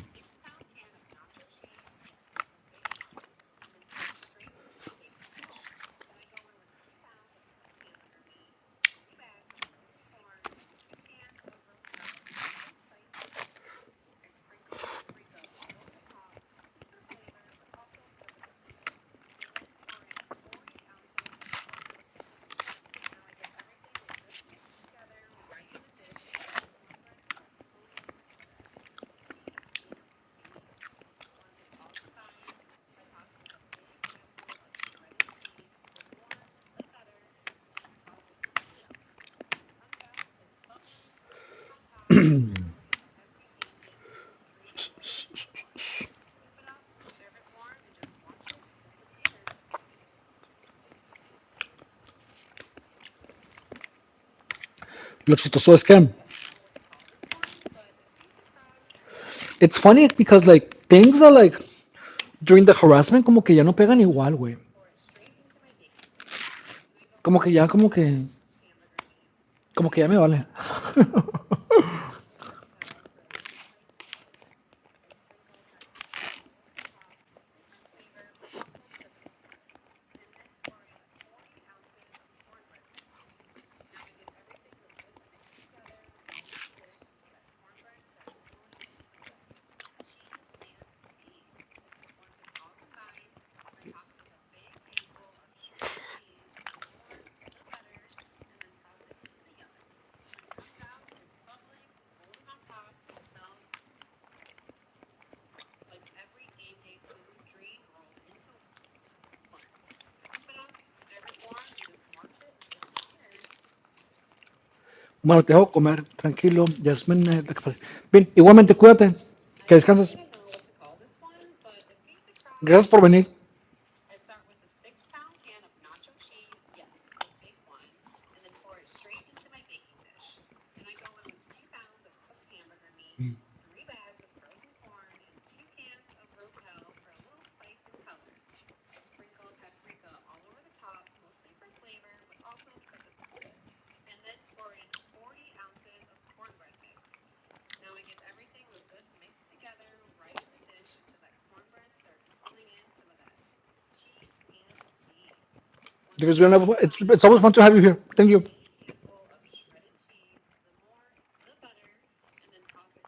Lo chistoso es que it's funny because like things that like during the harassment como que ya no pegan igual, güey. Como que ya me vale. Bueno, te dejo comer, tranquilo, Yasmin. Bien, igualmente cuídate, que descanses. Gracias por venir. Because it's always fun to have you here. Thank you.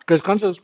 Que descanses.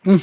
Mm.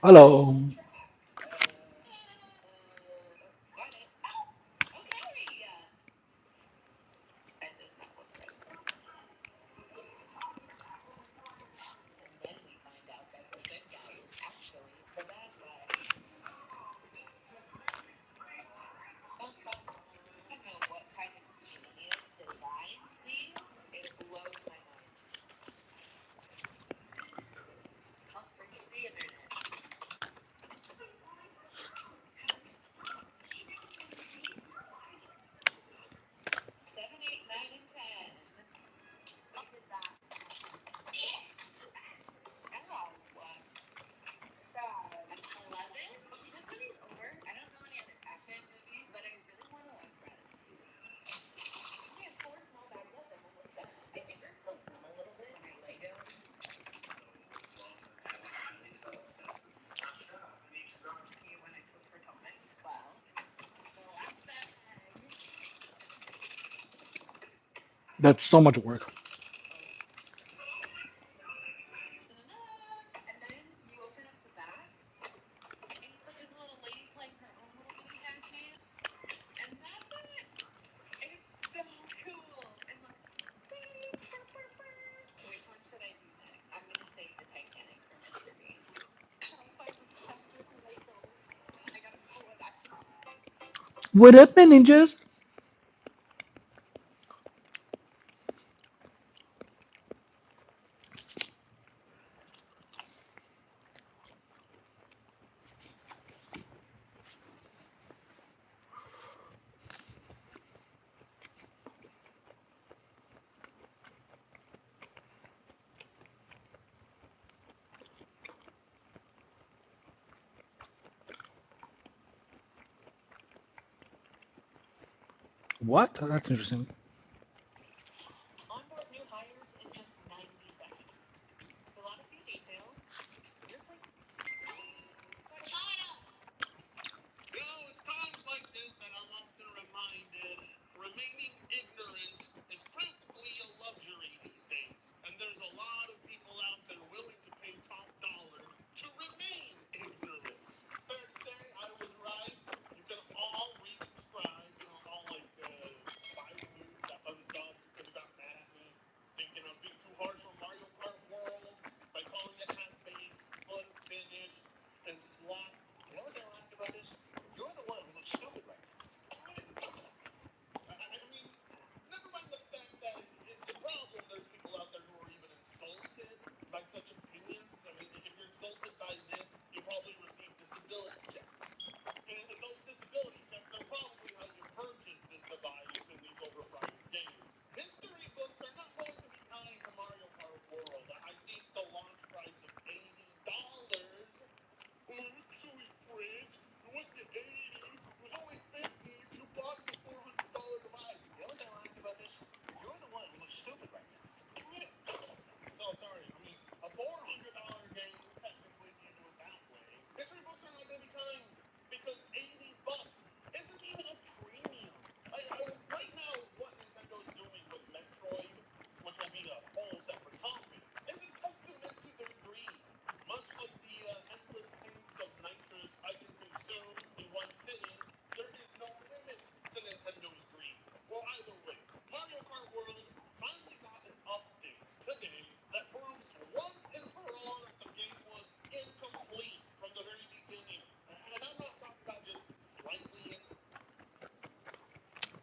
Hello. That's so much work. What up, my ninjas? What? That's interesting.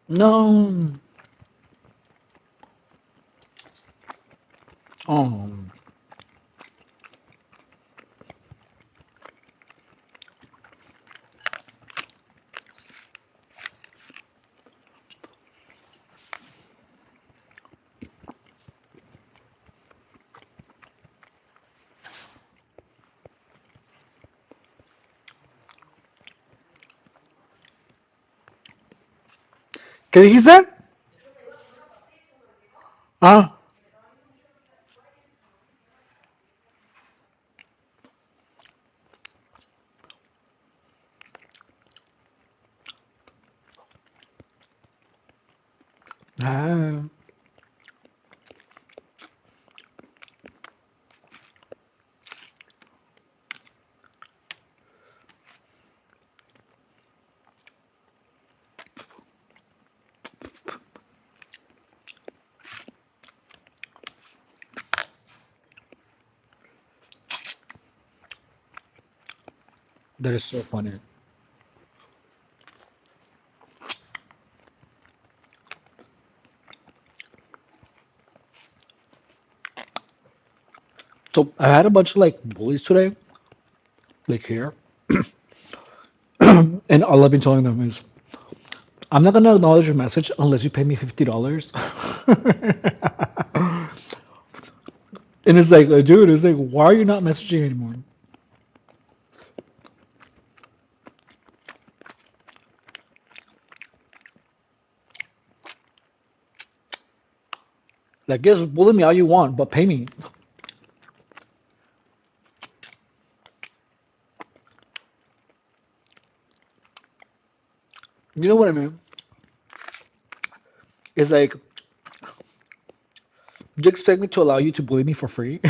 No. Um. ¿Qué dijiste? Ah. Ah. That is so funny. So I had a bunch of like bullies today, like here, and all I've been telling them is, I'm not gonna acknowledge your message unless you pay me $50. And it's like, dude, it's like, why are you not messaging anymore? Like, yes, bully me all you want, but pay me. You know what I mean? It's like, do you expect me to allow you to bully me for free?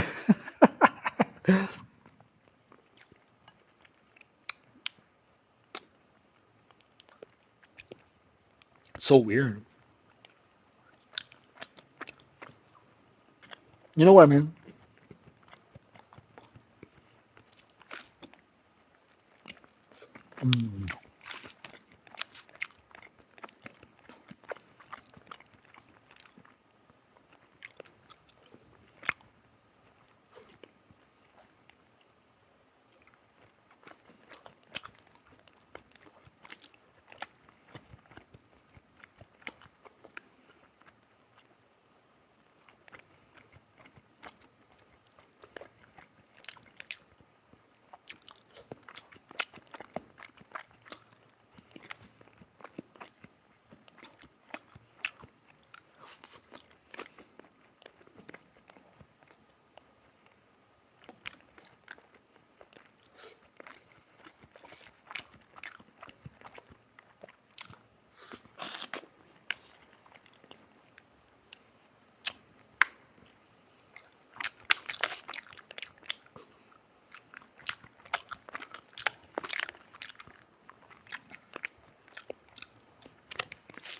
So weird. You know what I mean? Mm.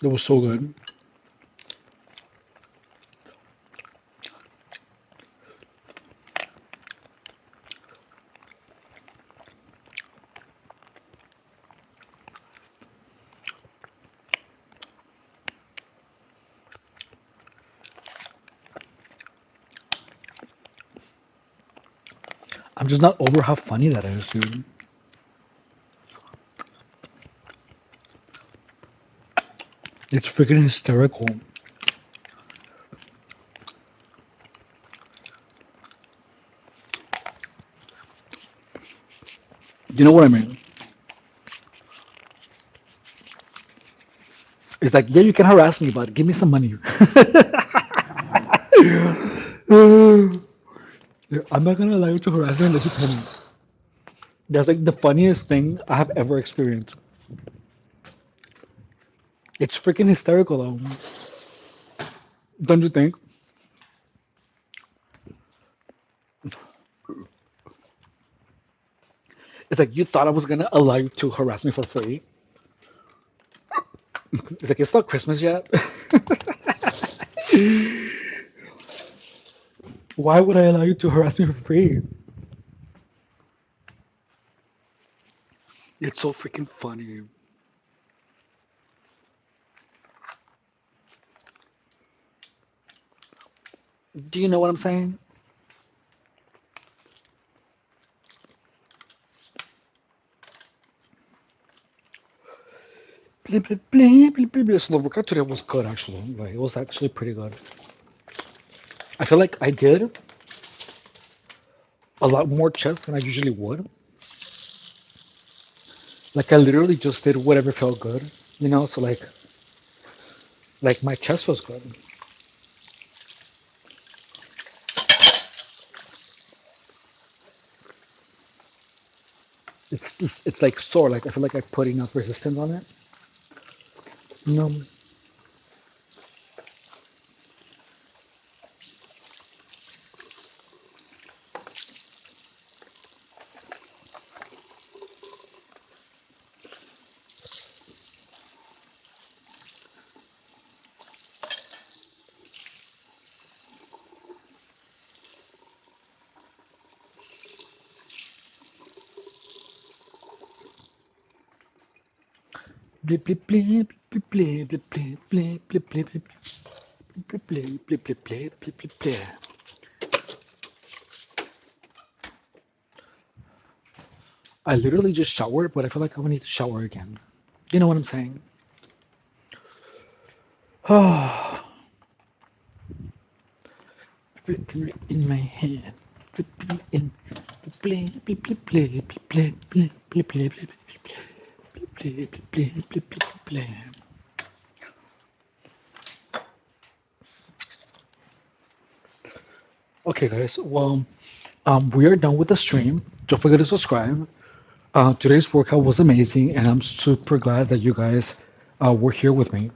That was so good. I'm just not over how funny that is, dude. It's freaking hysterical. You know what I mean? It's like, yeah, you can harass me, but give me some money. I'm not gonna allow you to harass me unless you pay me. That's like the funniest thing I have ever experienced. It's freaking hysterical, though. Don't you think? It's like you thought I was gonna allow you to harass me for free. It's like it's not Christmas yet. Why would I allow you to harass me for free? It's so freaking funny. Do you know what I'm saying? Blah, blah, blah, blah, blah, blah. So the workout today was good, actually. Like it was actually pretty good. I feel like I did a lot more chest than I usually would. Like I literally just did whatever felt good, you know. So like my chest was good. It's like sore. Like I feel like I put enough resistance on it. No, Blip, blip, blip, blip, blip, blip, blip, blip, blip, blip, blip, blip, blip, blip, blip, blip, blip, blip, blip. I literally just showered, but I feel like I need to shower again. You know what I'm saying? Oh, in my head. In play, play, play, play, play, play, play, play, play, play, play, play, play, play. Okay, guys. Well, we are done with the stream. Don't forget to subscribe. Today's workout was amazing, and I'm super glad that you guys were here with me.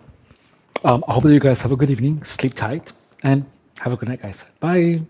I hope that you guys have a good evening, sleep tight, and have a good night, guys. Bye.